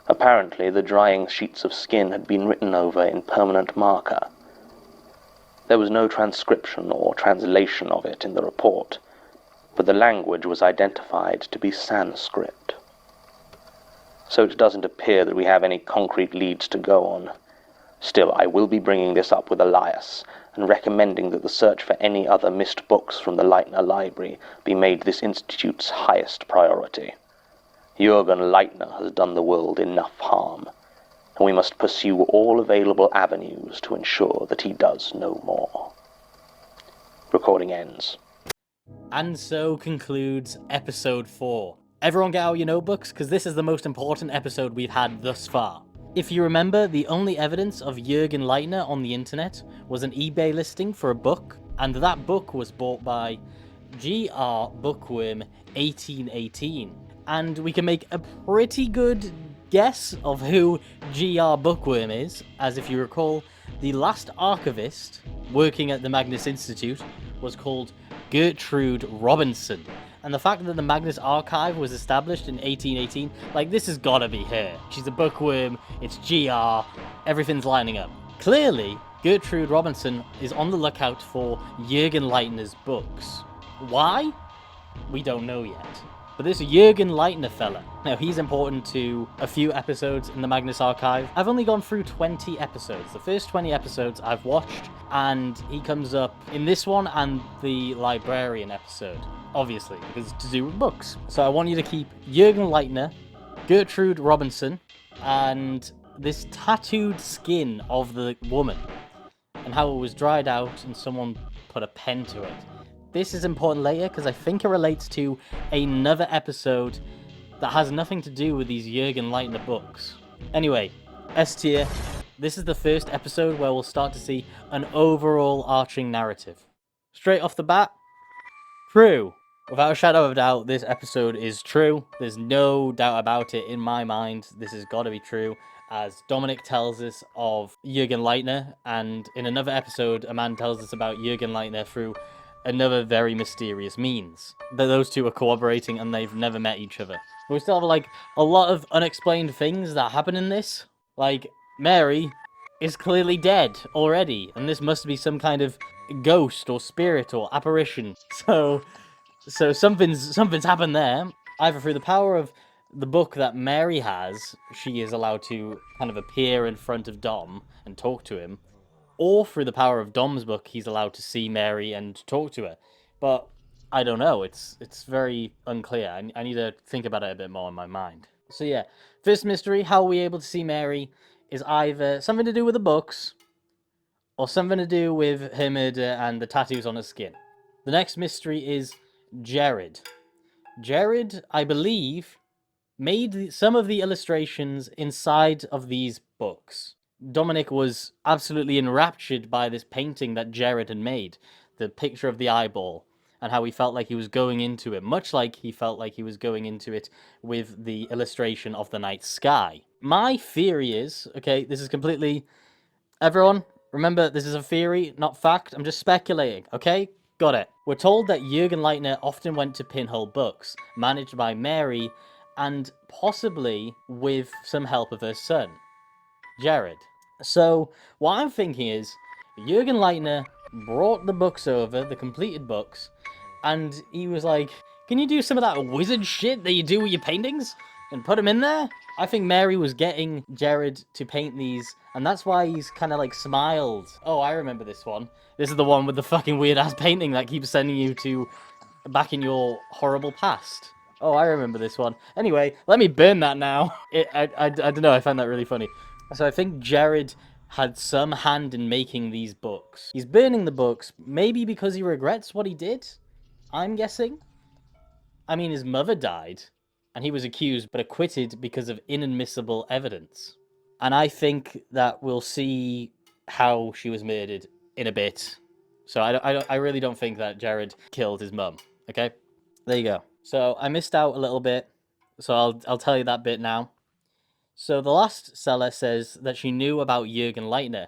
Apparently, the drying sheets of skin had been written over in permanent marker. There was no transcription or translation of it in the report, but the language was identified to be Sanskrit. So it doesn't appear that we have any concrete leads to go on. Still, I will be bringing this up with Elias, and recommending that the search for any other missed books from the Leitner Library be made this Institute's highest priority. Jürgen Leitner has done the world enough harm, and we must pursue all available avenues to ensure that he does no more. Recording ends. And so concludes episode 4. Everyone get out your notebooks, because this is the most important episode we've had thus far. If you remember, the only evidence of Jürgen Leitner on the internet was an eBay listing for a book, and that book was bought by G.R. Bookworm 1818. And we can make a pretty good guess of who G.R. Bookworm is, as if you recall, the last archivist working at the Magnus Institute was called Gertrude Robinson. And the fact that the Magnus Archive was established in 1818, like, this has gotta be her. She's a bookworm, it's GR, everything's lining up. Clearly, Gertrude Robinson is on the lookout for Jürgen Leitner's books. Why? We don't know yet. But this Jürgen Leitner fella, now he's important to a few episodes in the Magnus Archive. I've only gone through 20 episodes. The first 20 episodes I've watched, and he comes up in this one and the librarian episode. Obviously, because it's to do with books. So I want you to keep Jürgen Leitner, Gertrude Robinson, and this tattooed skin of the woman. and how it was dried out and someone put a pen to it. This is important later because I think it relates to another episode that has nothing to do with these Jürgen Leitner books. Anyway, S tier, this is the first episode where we'll start to see an overall arching narrative. Straight off the bat, true. Without a shadow of a doubt, this episode is true. There's no doubt about it in my mind. This has got to be true, as Dominic tells us of Jürgen Leitner, and in another episode, a man tells us about Jürgen Leitner through another very mysterious means. That those two are cooperating and they've never met each other. But we still have like a lot of unexplained things that happen in this. Like, Mary is clearly dead already, and this must be some kind of ghost or spirit or apparition. So something's happened there. Either through the power of the book that Mary has, she is allowed to kind of appear in front of Dom and talk to him, or through the power of Dom's book, he's allowed to see Mary and talk to her. But I don't know. It's very unclear. I need to think about it a bit more in my mind. So yeah, first mystery, how are we able to see Mary, is either something to do with the books, or something to do with her murder and the tattoos on her skin. The next mystery is Jared. Jared, I believe, made some of the illustrations inside of these books. Dominic was absolutely enraptured by this painting that Jared had made, the picture of the eyeball, and how he felt like he was going into it, much like he felt like he was going into it with the illustration of the night sky. My theory is, okay, this is completely... Everyone, remember, this is a theory, not fact. I'm just speculating, okay? Got it. We're told that Jürgen Leitner often went to Pinhole Books, managed by Mary, and possibly with some help of her son, Jared. So, what I'm thinking is, Jürgen Leitner brought the books over, the completed books, and he was like, can you do some of that wizard shit that you do with your paintings? And put them in there? I think Mary was getting Jared to paint these, and that's why he's kind of like smiled. Oh, I remember this one. This is the one with the fucking weird-ass painting that keeps sending you to back in your horrible past. Oh, I remember this one. Anyway, let me burn that now. I don't know, I found that really funny. So I think Jared had some hand in making these books. He's burning the books, maybe because he regrets what he did, I'm guessing. I mean, his mother died, and he was accused but acquitted because of inadmissible evidence. And I think that we'll see how she was murdered in a bit. So I really don't think that Jared killed his mum, okay? There you go. So I missed out a little bit, so I'll tell you that bit now. So the last seller says that she knew about Jürgen Leitner.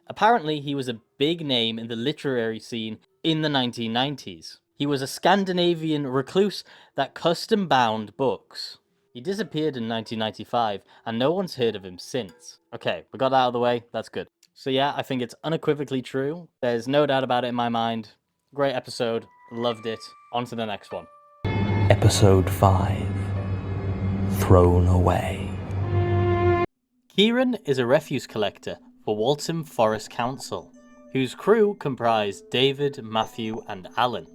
Apparently, he was a big name in the literary scene in the 1990s. He was a Scandinavian recluse that custom-bound books. He disappeared in 1995, and no one's heard of him since. Okay, we got that out of the way, that's good. So yeah, I think it's unequivocally true. There's no doubt about it in my mind. Great episode, loved it. On to the next one. Episode 5. Thrown Away. Kieran is a refuse collector for Waltham Forest Council, whose crew comprised David, Matthew, and Alan.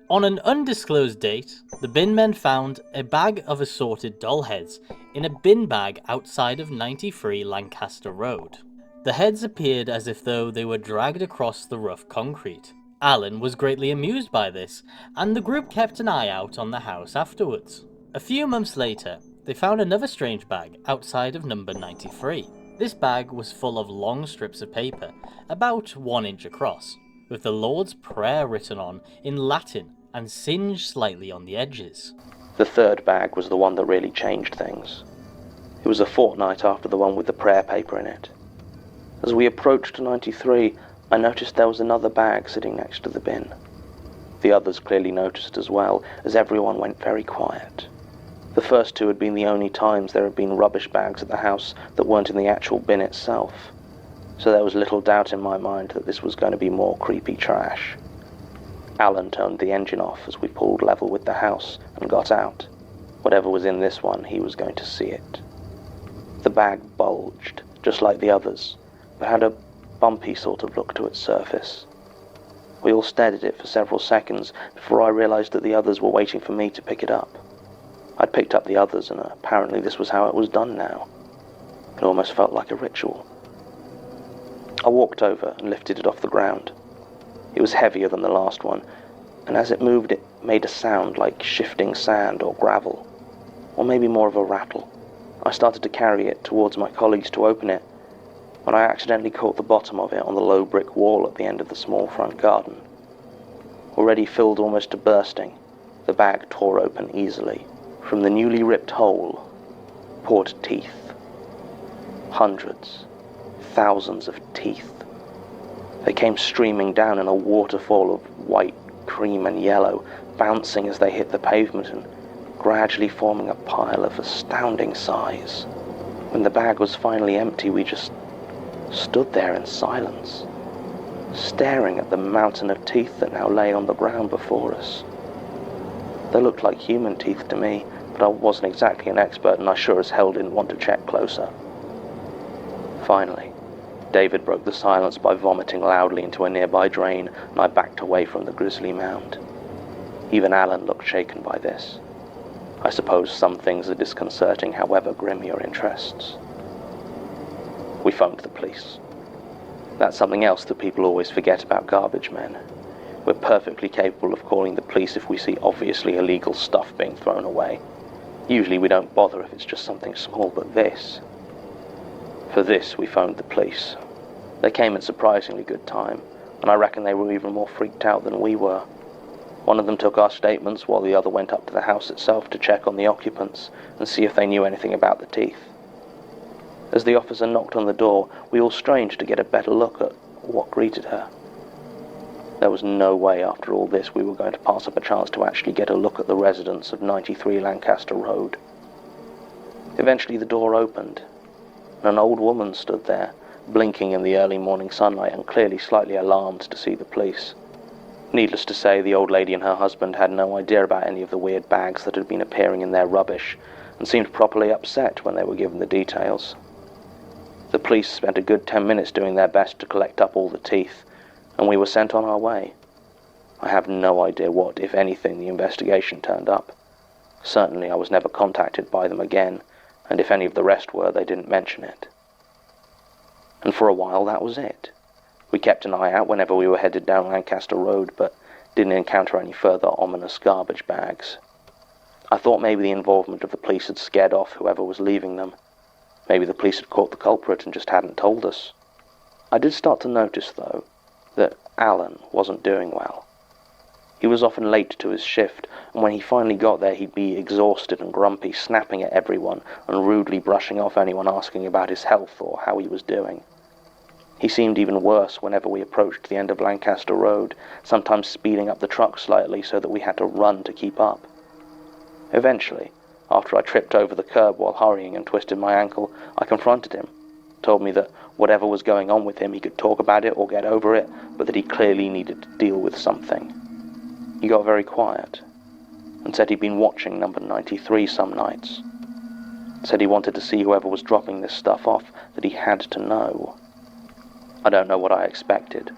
On an undisclosed date, the bin men found a bag of assorted doll heads in a bin bag outside of 93 Lancaster Road. The heads appeared as if though they were dragged across the rough concrete. Alan was greatly amused by this, and the group kept an eye out on the house afterwards. A few months later, they found another strange bag outside of number 93. This bag was full of long strips of paper, about 1 inch across, with the Lord's Prayer written on in Latin and singed slightly on the edges. The third bag was the one that really changed things. It was a fortnight after the one with the prayer paper in it. As we approached 93, I noticed there was another bag sitting next to the bin. The others clearly noticed as well, as everyone went very quiet. The first two had been the only times there had been rubbish bags at the house that weren't in the actual bin itself, so there was little doubt in my mind that this was going to be more creepy trash. Alan turned the engine off as we pulled level with the house and got out. Whatever was in this one, he was going to see it. The bag bulged, just like the others, but had a bumpy sort of look to its surface. We all stared at it for several seconds before I realized that the others were waiting for me to pick it up. I'd picked up the others, and apparently this was how it was done now. It almost felt like a ritual. I walked over and lifted it off the ground. It was heavier than the last one, and as it moved it made a sound like shifting sand or gravel, or maybe more of a rattle. I started to carry it towards my colleagues to open it, when I accidentally caught the bottom of it on the low brick wall at the end of the small front garden. Already filled almost to bursting, the bag tore open easily. From the newly ripped hole poured teeth. Hundreds, thousands of teeth. They came streaming down in a waterfall of white, cream and yellow, bouncing as they hit the pavement and gradually forming a pile of astounding size. When the bag was finally empty, we just stood there in silence, staring at the mountain of teeth that now lay on the ground before us. They looked like human teeth to me, but I wasn't exactly an expert, and I sure as hell didn't want to check closer. Finally, David broke the silence by vomiting loudly into a nearby drain, and I backed away from the grisly mound. Even Alan looked shaken by this. I suppose some things are disconcerting, however grim your interests. We phoned the police. That's something else that people always forget about garbage men. We're perfectly capable of calling the police if we see obviously illegal stuff being thrown away. Usually we don't bother if it's just something small, but this... For this, we phoned the police. They came in surprisingly good time, and I reckon they were even more freaked out than we were. One of them took our statements while the other went up to the house itself to check on the occupants and see if they knew anything about the teeth. As the officer knocked on the door, we all strained to get a better look at what greeted her. There was no way after all this we were going to pass up a chance to actually get a look at the residents of 93 Lancaster Road. Eventually the door opened, and an old woman stood there, blinking in the early morning sunlight and clearly slightly alarmed to see the police. Needless to say, the old lady and her husband had no idea about any of the weird bags that had been appearing in their rubbish, and seemed properly upset when they were given the details. The police spent a good 10 minutes doing their best to collect up all the teeth, and we were sent on our way. I have no idea what, if anything, the investigation turned up. Certainly I was never contacted by them again, and if any of the rest were, they didn't mention it. And for a while that was it. We kept an eye out whenever we were headed down Lancaster Road, but didn't encounter any further ominous garbage bags. I thought maybe the involvement of the police had scared off whoever was leaving them. Maybe the police had caught the culprit and just hadn't told us. I did start to notice, though, that Alan wasn't doing well. He was often late to his shift, and when he finally got there he'd be exhausted and grumpy, snapping at everyone and rudely brushing off anyone asking about his health or how he was doing. He seemed even worse whenever we approached the end of Lancaster Road, sometimes speeding up the truck slightly so that we had to run to keep up. Eventually, after I tripped over the curb while hurrying and twisted my ankle, I confronted him, told me that whatever was going on with him, he could talk about it or get over it, but that he clearly needed to deal with something. He got very quiet, and said he'd been watching number 93 some nights. Said he wanted to see whoever was dropping this stuff off, that he had to know. I don't know what I expected.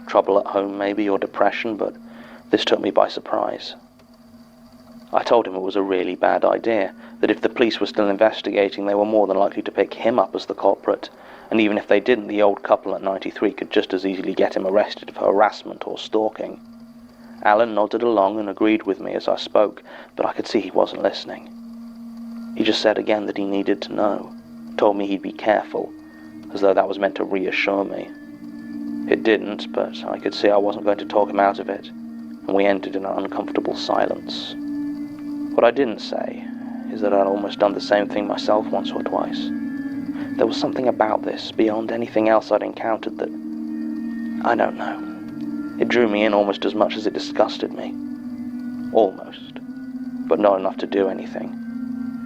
Trouble at home maybe, or depression, but this took me by surprise. I told him it was a really bad idea, that if the police were still investigating, they were more than likely to pick him up as the culprit, and even if they didn't, the old couple at 93 could just as easily get him arrested for harassment or stalking. Alan nodded along and agreed with me as I spoke, but I could see he wasn't listening. He just said again that he needed to know, told me he'd be careful, as though that was meant to reassure me. It didn't, but I could see I wasn't going to talk him out of it, and we ended in an uncomfortable silence. What I didn't say is that I'd almost done the same thing myself once or twice. There was something about this, beyond anything else I'd encountered, that, I don't know, it drew me in almost as much as it disgusted me. Almost, but not enough to do anything.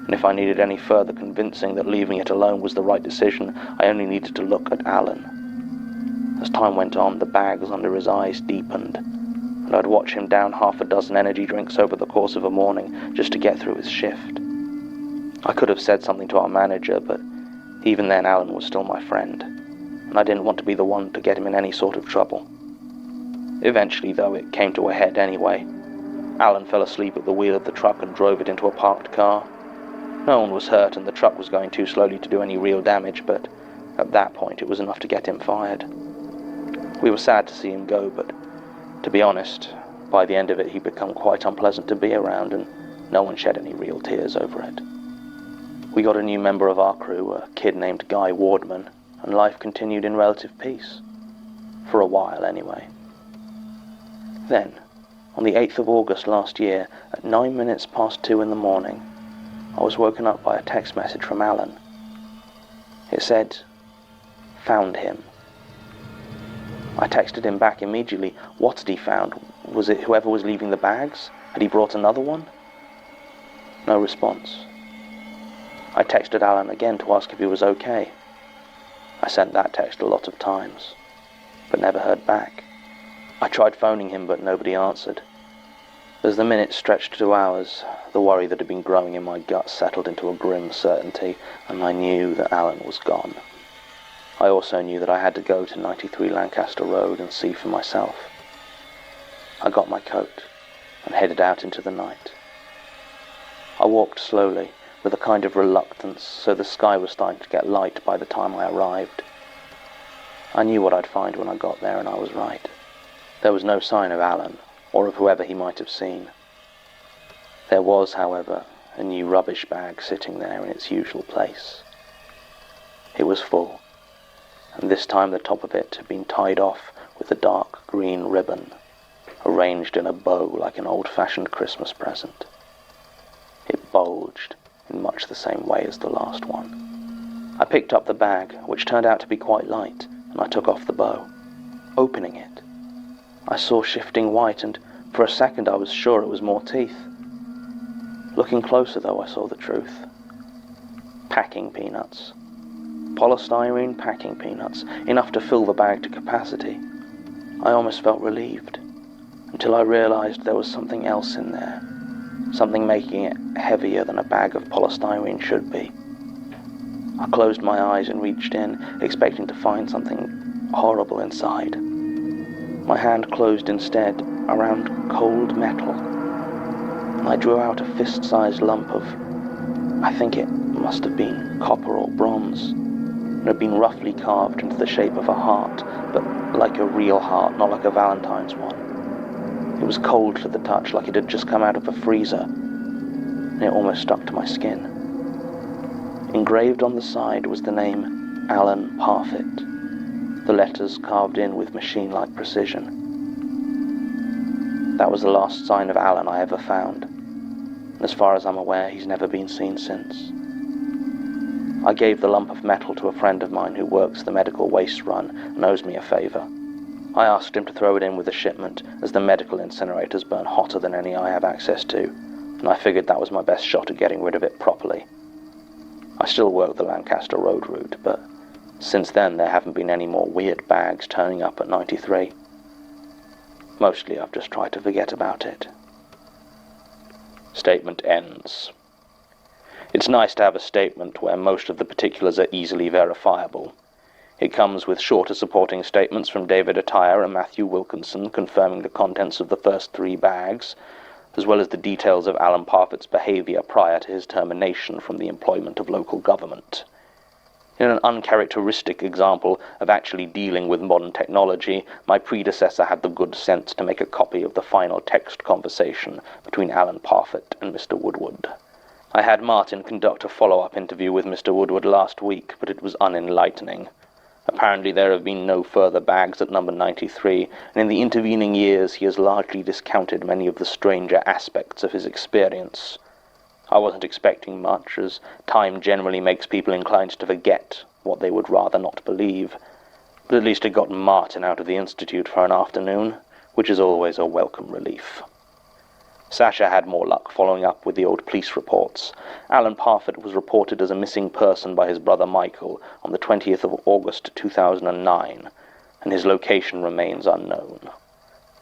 And if I needed any further convincing that leaving it alone was the right decision, I only needed to look at Alan. As time went on, the bags under his eyes deepened, and I'd watch him down half a dozen energy drinks over the course of a morning just to get through his shift. I could have said something to our manager, but even then Alan was still my friend, and I didn't want to be the one to get him in any sort of trouble. Eventually, though, it came to a head anyway. Alan fell asleep at the wheel of the truck and drove it into a parked car. No one was hurt and the truck was going too slowly to do any real damage, but at that point it was enough to get him fired. We were sad to see him go, but to be honest, by the end of it he'd become quite unpleasant to be around, and no one shed any real tears over it. We got a new member of our crew, a kid named Guy Wardman, and life continued in relative peace. For a while, anyway. Then, on the 8th of August last year, at 2:09 in the morning, I was woken up by a text message from Alan. It said, "Found him." I texted him back immediately. What had he found? Was it whoever was leaving the bags? Had he brought another one? No response. I texted Alan again to ask if he was okay. I sent that text a lot of times, but never heard back. I tried phoning him, but nobody answered. As the minutes stretched to hours, the worry that had been growing in my gut settled into a grim certainty, and I knew that Alan was gone. I also knew that I had to go to 93 Lancaster Road and see for myself. I got my coat and headed out into the night. I walked slowly, with a kind of reluctance, so the sky was starting to get light by the time I arrived. I knew what I'd find when I got there, and I was right. There was no sign of Alan, or of whoever he might have seen. There was, however, a new rubbish bag sitting there in its usual place. It was full, and this time the top of it had been tied off with a dark green ribbon, arranged in a bow like an old-fashioned Christmas present. It bulged in much the same way as the last one. I picked up the bag, which turned out to be quite light, and I took off the bow. Opening it, I saw shifting white, and for a second I was sure it was more teeth. Looking closer, though, I saw the truth. Packing peanuts. Polystyrene packing peanuts, enough to fill the bag to capacity. I almost felt relieved, until I realized there was something else in there. Something making it heavier than a bag of polystyrene should be. I closed my eyes and reached in, expecting to find something horrible inside. My hand closed instead around cold metal, and I drew out a fist-sized lump of, I think it must have been copper or bronze. It had been roughly carved into the shape of a heart, but like a real heart, not like a Valentine's one. It was cold to the touch, like it had just come out of a freezer, and it almost stuck to my skin. Engraved on the side was the name Alan Parfitt, the letters carved in with machine-like precision. That was the last sign of Alan I ever found. As far as I'm aware, he's never been seen since. I gave the lump of metal to a friend of mine who works the medical waste run and owes me a favour. I asked him to throw it in with a shipment, as the medical incinerators burn hotter than any I have access to, and I figured that was my best shot at getting rid of it properly. I still work the Lancaster Road route, but since then there haven't been any more weird bags turning up at 93. Mostly I've just tried to forget about it. Statement ends. It's nice to have a statement where most of the particulars are easily verifiable. It comes with shorter supporting statements from David Attire and Matthew Wilkinson confirming the contents of the first 3 bags, as well as the details of Alan Parfitt's behaviour prior to his termination from the employment of local government. In an uncharacteristic example of actually dealing with modern technology, my predecessor had the good sense to make a copy of the final text conversation between Alan Parfitt and Mr. Woodward. I had Martin conduct a follow-up interview with Mr. Woodward last week, but it was unenlightening. Apparently there have been no further bags at number 93, and in the intervening years he has largely discounted many of the stranger aspects of his experience. I wasn't expecting much, as time generally makes people inclined to forget what they would rather not believe, but at least it got Martin out of the Institute for an afternoon, which is always a welcome relief. Sasha had more luck following up with the old police reports. Alan Parfitt was reported as a missing person by his brother Michael on the 20th of August 2009, and his location remains unknown.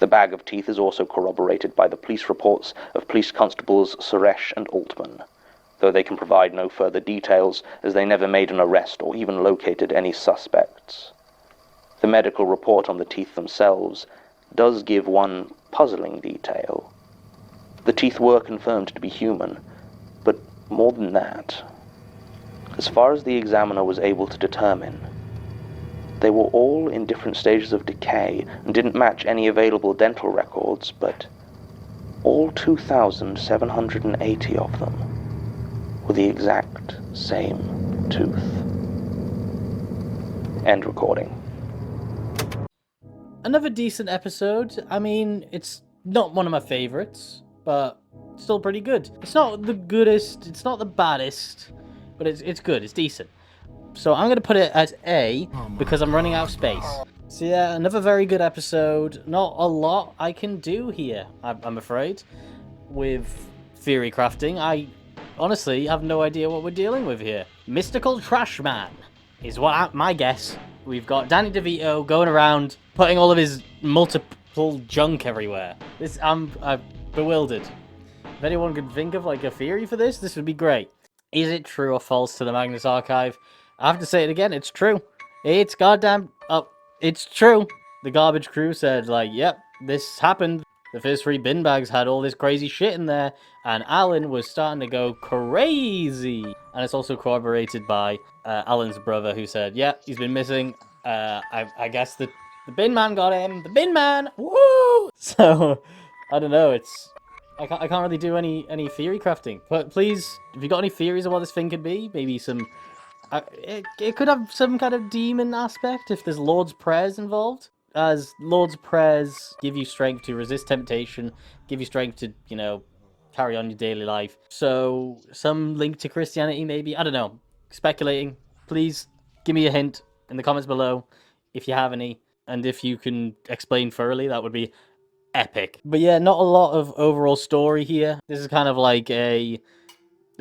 The bag of teeth is also corroborated by the police reports of police constables Suresh and Altman, though they can provide no further details as they never made an arrest or even located any suspects. The medical report on the teeth themselves does give one puzzling detail. The teeth were confirmed to be human, but more than that, as far as the examiner was able to determine, They were all in different stages of decay and didn't match any available dental records, but all 2,780 of them were the exact same tooth. End recording. Another decent episode. I mean, it's not one of my favorites, but still pretty good. It's not the goodest, it's not the baddest, but it's good, it's decent. So I'm going to put it at A because I'm running out of space. So yeah, another very good episode. Not a lot I can do here, I'm afraid, with theory crafting. I honestly have no idea what we're dealing with here. Mystical Trash Man is my guess. We've got Danny DeVito going around putting all of his multiple junk everywhere. I'm bewildered. If anyone could think of like a theory for this would be great. Is it true or false to the Magnus Archive? I have to say it again, it's true. It's goddamn... Oh, it's true. The garbage crew said, like, yep, this happened. The first 3 bin bags had all this crazy shit in there, and Alan was starting to go crazy. And it's also corroborated by Alan's brother, who said, yeah, he's been missing. I guess the bin man got him. The bin man! Woo! So, I don't know, I can't really do any theory crafting. But please, if you got any theories of what this thing could be, maybe some... it could have some kind of demon aspect if there's Lord's Prayers involved. As Lord's Prayers give you strength to resist temptation, give you strength to, carry on your daily life. So, some link to Christianity maybe? I don't know. Speculating. Please, give me a hint in the comments below if you have any. And if you can explain thoroughly, that would be epic. But yeah, not a lot of overall story here. This is kind of like a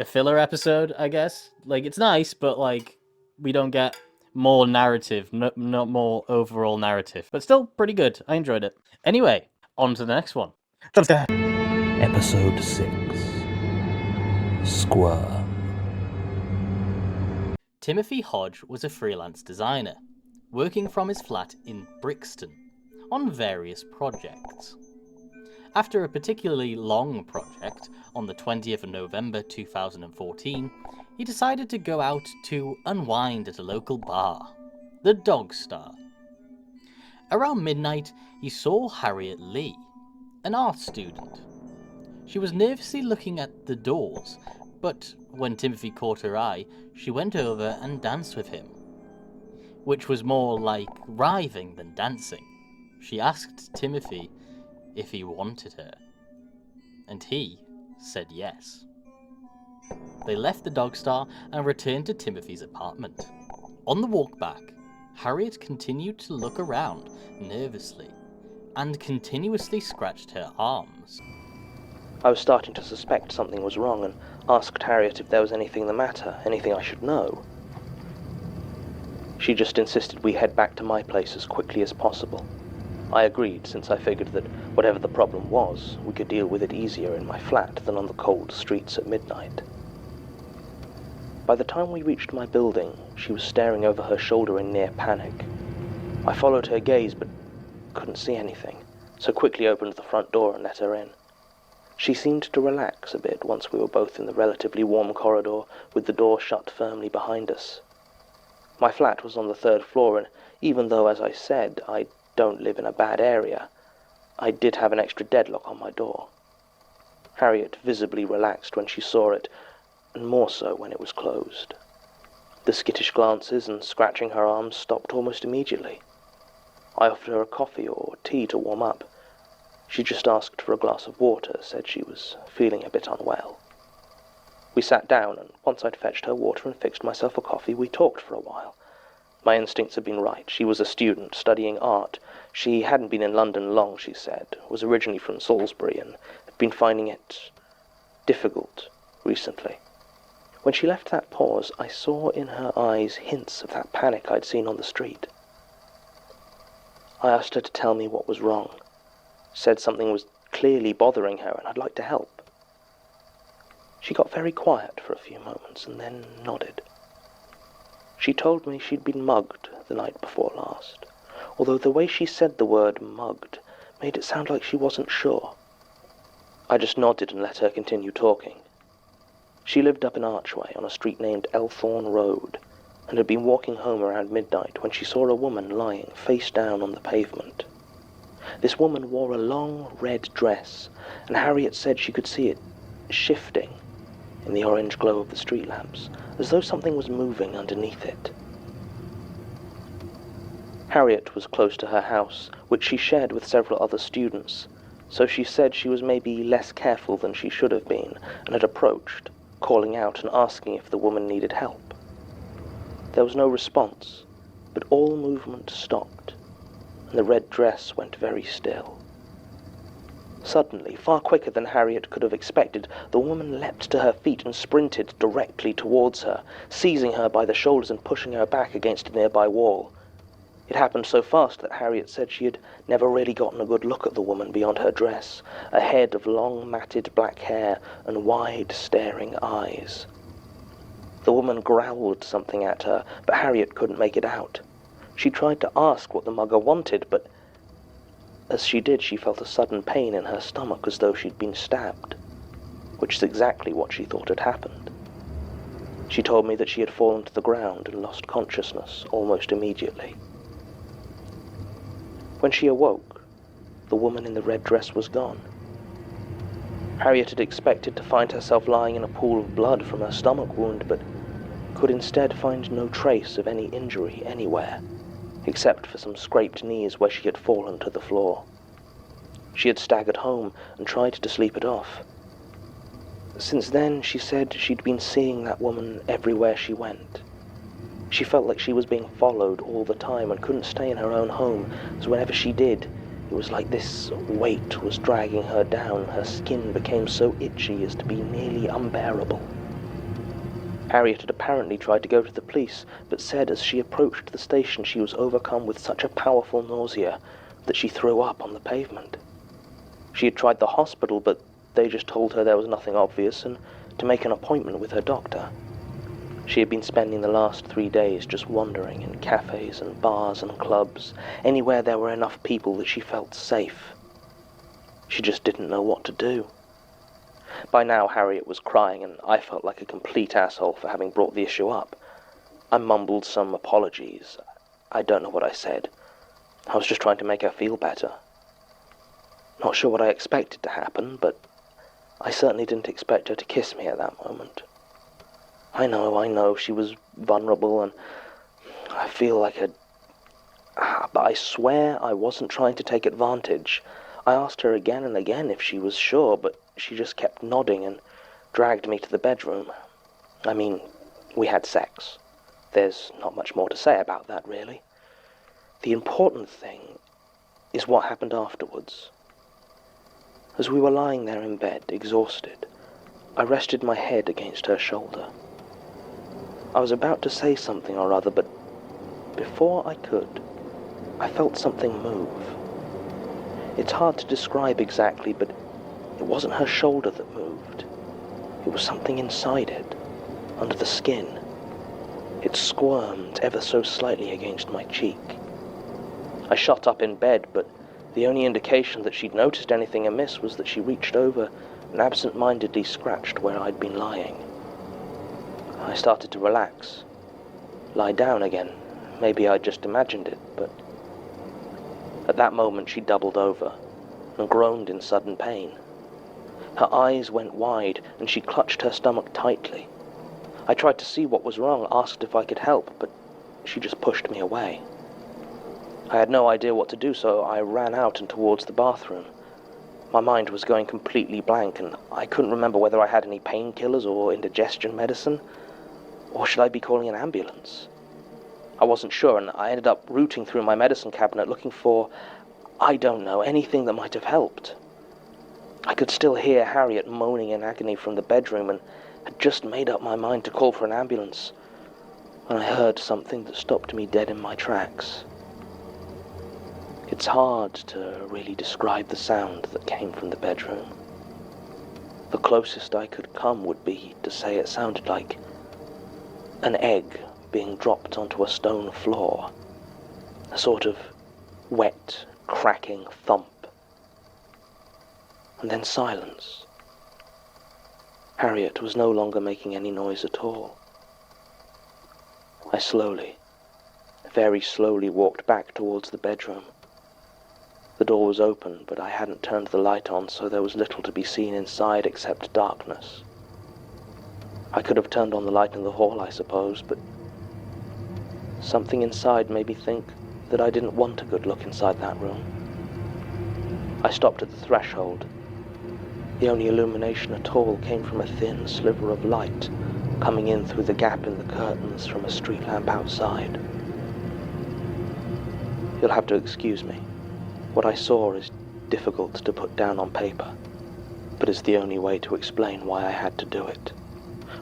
filler episode, I guess. Like, it's nice, but like, we don't get more narrative, not more overall narrative. But still pretty good. I enjoyed it. Anyway, on to the next one. Episode 6. Squirm. Timothy Hodge was a freelance designer, working from his flat in Brixton on various projects. After a particularly long project, on the 20th of November 2014, he decided to go out to unwind at a local bar, the Dog Star. Around midnight, he saw Harriet Lee, an art student. She was nervously looking at the doors, but when Timothy caught her eye, she went over and danced with him, which was more like writhing than dancing. She asked Timothy if he wanted her, and he said yes. They left the Dog Star and returned to Timothy's apartment. On the walk back, Harriet continued to look around nervously and continuously scratched her arms. I was starting to suspect something was wrong and asked Harriet if there was anything the matter, anything I should know. She just insisted we head back to my place as quickly as possible. I agreed, since I figured that whatever the problem was, we could deal with it easier in my flat than on the cold streets at midnight. By the time we reached my building, she was staring over her shoulder in near panic. I followed her gaze but couldn't see anything, so quickly opened the front door and let her in. She seemed to relax a bit once we were both in the relatively warm corridor with the door shut firmly behind us. My flat was on the 3rd floor, and even though, as I said, I don't live in a bad area, I did have an extra deadlock on my door. Harriet visibly relaxed when she saw it, and more so when it was closed. The skittish glances and scratching her arms stopped almost immediately. I offered her a coffee or tea to warm up. She just asked for a glass of water, said she was feeling a bit unwell. We sat down, and once I'd fetched her water and fixed myself a coffee, we talked for a while. My instincts had been right. She was a student studying art. She hadn't been in London long, she said, was originally from Salisbury, and had been finding it difficult recently. When she left that pause, I saw in her eyes hints of that panic I'd seen on the street. I asked her to tell me what was wrong, said something was clearly bothering her and I'd like to help. She got very quiet for a few moments and then nodded. She told me she'd been mugged the night before last, although the way she said the word mugged made it sound like she wasn't sure. I just nodded and let her continue talking. She lived up an archway on a street named Elthorne Road, and had been walking home around midnight when she saw a woman lying face down on the pavement. This woman wore a long red dress, and Harriet said she could see it shifting in the orange glow of the street lamps, as though something was moving underneath it. Harriet was close to her house, which she shared with several other students, so she said she was maybe less careful than she should have been, and had approached, calling out and asking if the woman needed help. There was no response, but all movement stopped, and the red dress went very still. Suddenly, far quicker than Harriet could have expected, the woman leapt to her feet and sprinted directly towards her, seizing her by the shoulders and pushing her back against a nearby wall. It happened so fast that Harriet said she had never really gotten a good look at the woman beyond her dress, a head of long matted black hair and wide staring eyes. The woman growled something at her, but Harriet couldn't make it out. She tried to ask what the mugger wanted, but as she did, she felt a sudden pain in her stomach as though she'd been stabbed, which is exactly what she thought had happened. She told me that she had fallen to the ground and lost consciousness almost immediately. When she awoke, the woman in the red dress was gone. Harriet had expected to find herself lying in a pool of blood from her stomach wound, but could instead find no trace of any injury anywhere, except for some scraped knees where she had fallen to the floor. She had staggered home and tried to sleep it off. Since then, she said she'd been seeing that woman everywhere she went. She felt like she was being followed all the time and couldn't stay in her own home, so whenever she did, it was like this weight was dragging her down. Her skin became so itchy as to be nearly unbearable. Harriet had apparently tried to go to the police, but said as she approached the station she was overcome with such a powerful nausea that she threw up on the pavement. She had tried the hospital, but they just told her there was nothing obvious and to make an appointment with her doctor. She had been spending the last 3 days just wandering in cafes and bars and clubs, anywhere there were enough people that she felt safe. She just didn't know what to do. By now, Harriet was crying, and I felt like a complete asshole for having brought the issue up. I mumbled some apologies. I don't know what I said. I was just trying to make her feel better. Not sure what I expected to happen, but I certainly didn't expect her to kiss me at that moment. I know, she was vulnerable, and I feel like but I swear I wasn't trying to take advantage. I asked her again and again if she was sure, but she just kept nodding and dragged me to the bedroom. I mean, we had sex. There's not much more to say about that, really. The important thing is what happened afterwards. As we were lying there in bed, exhausted, I rested my head against her shoulder. I was about to say something or other, but before I could, I felt something move. It's hard to describe exactly, but it wasn't her shoulder that moved. It was something inside it, under the skin. It squirmed ever so slightly against my cheek. I shot up in bed, but the only indication that she'd noticed anything amiss was that she reached over and absent-mindedly scratched where I'd been lying. I started to relax, lie down again. Maybe I'd just imagined it, but at that moment she doubled over and groaned in sudden pain. Her eyes went wide and she clutched her stomach tightly. I tried to see what was wrong, asked if I could help, but she just pushed me away. I had no idea what to do, so I ran out and towards the bathroom. My mind was going completely blank, and I couldn't remember whether I had any painkillers or indigestion medicine, or should I be calling an ambulance? I wasn't sure, and I ended up rooting through my medicine cabinet looking for, I don't know, anything that might have helped. I could still hear Harriet moaning in agony from the bedroom, and had just made up my mind to call for an ambulance when I heard something that stopped me dead in my tracks. It's hard to really describe the sound that came from the bedroom. The closest I could come would be to say it sounded like an egg being dropped onto a stone floor. A sort of wet, cracking thump. And then silence. Harriet was no longer making any noise at all. I slowly, very slowly walked back towards the bedroom. The door was open, but I hadn't turned the light on, so there was little to be seen inside except darkness. I could have turned on the light in the hall, I suppose, but something inside made me think that I didn't want a good look inside that room. I stopped at the threshold. The only illumination at all came from a thin sliver of light coming in through the gap in the curtains from a street lamp outside. You'll have to excuse me. What I saw is difficult to put down on paper, but it's the only way to explain why I had to do it.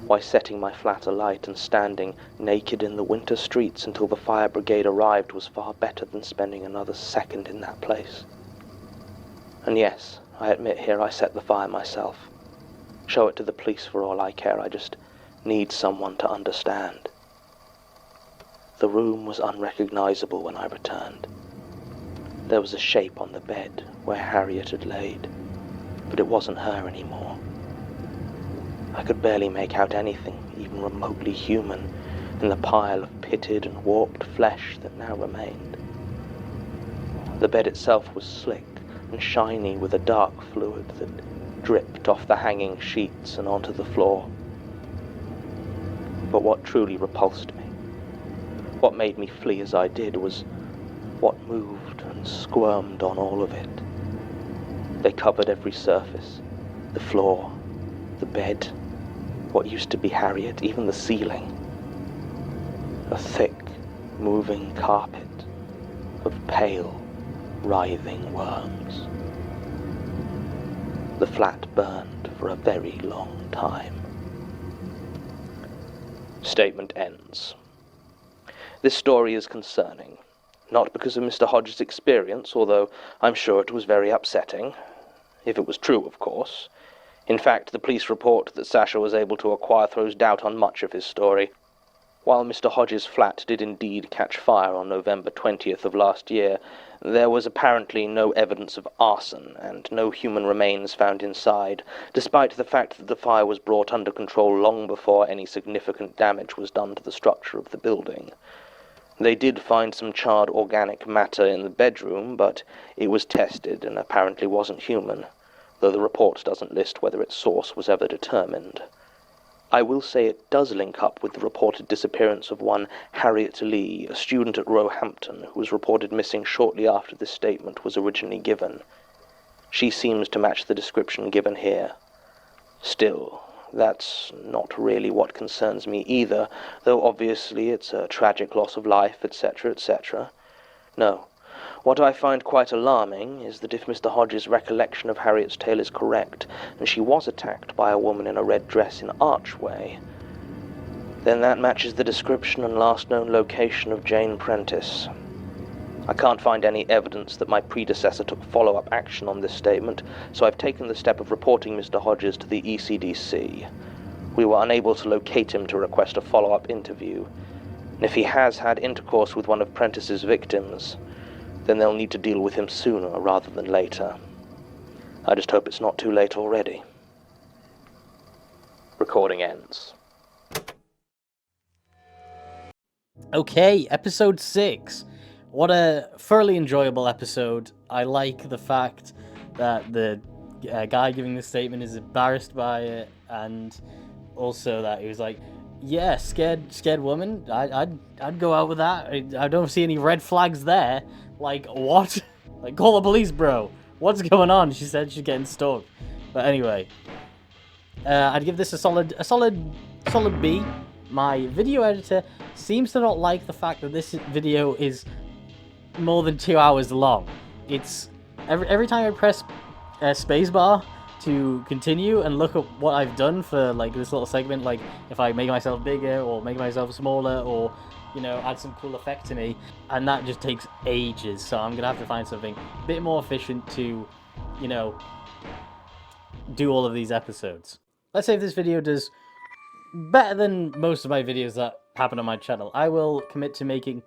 Why setting my flat alight and standing naked in the winter streets until the fire brigade arrived was far better than spending another second in that place. And yes, I admit here I set the fire myself. Show it to the police for all I care, I just need someone to understand. The room was unrecognizable when I returned. There was a shape on the bed where Harriet had laid, but it wasn't her anymore. I could barely make out anything, even remotely human, in the pile of pitted and warped flesh that now remained. The bed itself was slick and shiny with a dark fluid that dripped off the hanging sheets and onto the floor. But what truly repulsed me, what made me flee as I did, was what moved and squirmed on all of it. They covered every surface, the floor, the bed, what used to be Harriet, even the ceiling. A thick, moving carpet of pale, writhing worms. The flat burned for a very long time. Statement ends. This story is concerning, not because of Mr. Hodges' experience, although I'm sure it was very upsetting, if it was true, of course. In fact, the police report that Sasha was able to acquire throws doubt on much of his story. While Mr. Hodges' flat did indeed catch fire on November 20th of last year, there was apparently no evidence of arson and no human remains found inside, despite the fact that the fire was brought under control long before any significant damage was done to the structure of the building. They did find some charred organic matter in the bedroom, but it was tested and apparently wasn't human, though the report doesn't list whether its source was ever determined. I will say it does link up with the reported disappearance of one Harriet Lee, a student at Roehampton, who was reported missing shortly after this statement was originally given. She seems to match the description given here. Still, that's not really what concerns me either, though obviously it's a tragic loss of life, etc., etc. No. What I find quite alarming is that if Mr. Hodges' recollection of Harriet's tale is correct, and she was attacked by a woman in a red dress in Archway, then that matches the description and last known location of Jane Prentice. I can't find any evidence that my predecessor took follow-up action on this statement, so I've taken the step of reporting Mr. Hodges to the ECDC. We were unable to locate him to request a follow-up interview, and if he has had intercourse with one of Prentice's victims, then they'll need to deal with him sooner rather than later. I just hope it's not too late already. Recording ends. Okay, episode 6. What a thoroughly enjoyable episode. I like the fact that the guy giving the statement is embarrassed by it, and also that he was like, yeah, scared woman, I'd go out with that. I don't see any red flags there. Like, what? Like, call the police, bro. What's going on? She said she's getting stalked. But anyway, I'd give this a solid B. My video editor seems to not like the fact that this video is more than 2 hours long. It's every time I press spacebar to continue and look at what I've done for like this little segment, like if I make myself bigger or make myself smaller or, you know, add some cool effect to me, and that just takes ages. So I'm gonna have to find something a bit more efficient to, you know, do all of these episodes. Let's say if this video does better than most of my videos that happen on my channel, I will commit to making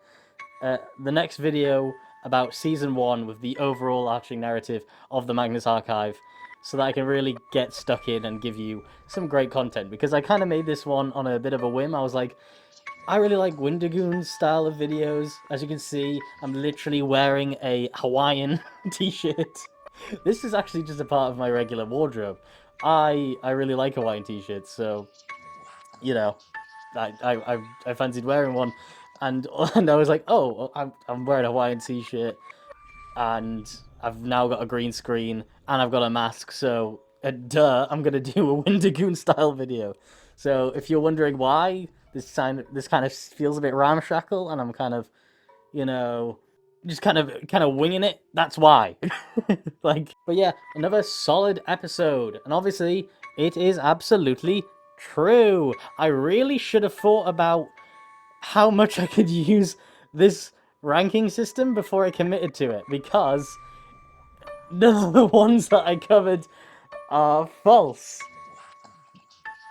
the next video about Season 1 with the overall arching narrative of the Magnus Archive. so that I can really get stuck in and give you some great content, because I kind of made this one on a bit of a whim. I was like, I really like Windigoon's style of videos. As you can see, I'm literally wearing a Hawaiian t-shirt. This is actually just a part of my regular wardrobe. I really like Hawaiian t-shirts, so, you know, I fancied wearing one, and I was like, oh, I'm wearing a Hawaiian t-shirt, and I've now got a green screen, and I've got a mask, so, duh, I'm gonna do a Windigoon style video. So, if you're wondering why, this kind of feels a bit ramshackle, and I'm kind of, you know, just kind of winging it. That's why. Like, but yeah, another solid episode, and obviously it is absolutely true. I really should have thought about how much I could use this ranking system before I committed to it, because none of the ones that I covered are false.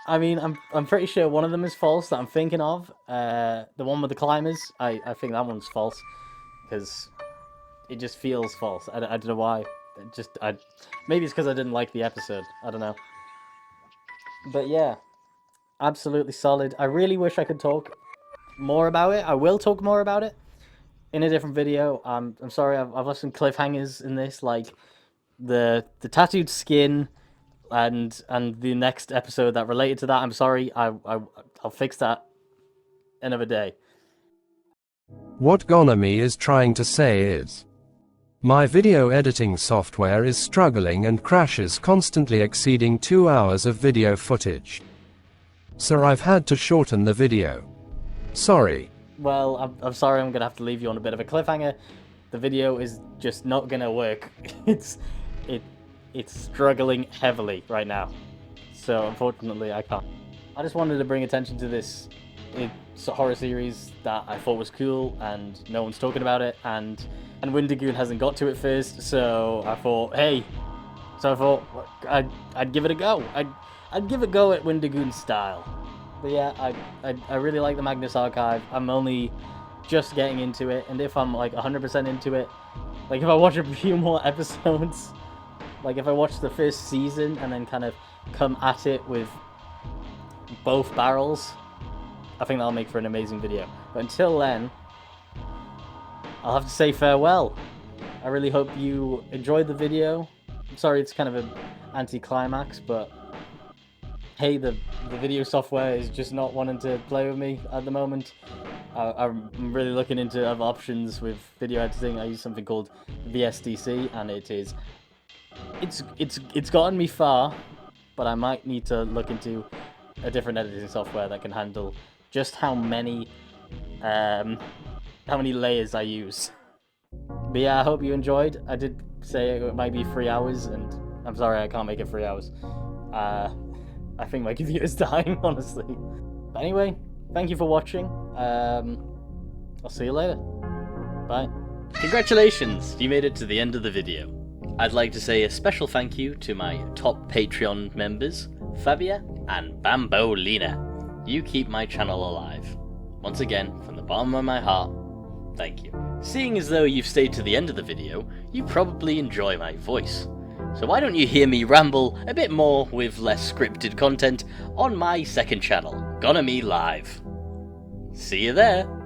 I mean, I'm pretty sure one of them is false that I'm thinking of. The one with the climbers, I think that one's false, because it just feels false. I don't know why. Maybe it's because I didn't like the episode. I don't know. But yeah, absolutely solid. I really wish I could talk more about it. I will talk more about it in a different video. I'm sorry, I've left some cliffhangers in this, like the tattooed skin, and the next episode that related to that. I'm sorry. I'll fix that another day. What Gonami is trying to say is, my video editing software is struggling and crashes constantly, exceeding 2 hours of video footage. So I've had to shorten the video. Sorry. Well, I'm sorry, I'm gonna have to leave you on a bit of a cliffhanger. The video is just not gonna work. It's struggling heavily right now. So unfortunately I can't. I just wanted to bring attention to this horror series that I thought was cool, and no one's talking about it, and Windigoon hasn't got to it first, so I thought, hey, I'd give it a go. I'd give it a go at Windigoon style. But yeah, I really like the Magnus Archive. I'm only just getting into it, and if I'm like 100% into it, like if I watch a few more episodes, like if I watch the first season and then kind of come at it with both barrels, I think that'll make for an amazing video. But until then, I'll have to say farewell. I really hope you enjoyed the video. I'm sorry it's kind of an anti-climax, but hey, the video software is just not wanting to play with me at the moment. I'm really looking into other options with video editing. I use something called VSDC, and it's gotten me far, but I might need to look into a different editing software that can handle just how many layers I use. But yeah, I hope you enjoyed. I did say it might be 3 hours, and I'm sorry I can't make it 3 hours. I think my computer's dying, honestly. But anyway, thank you for watching. I'll see you later. Bye. Congratulations, you made it to the end of the video. I'd like to say a special thank you to my top Patreon members, Fabia and Bambolina. You keep my channel alive. Once again, from the bottom of my heart, thank you. Seeing as though you've stayed to the end of the video, you probably enjoy my voice. So why don't you hear me ramble a bit more with less scripted content on my second channel, Gonami Live. See you there!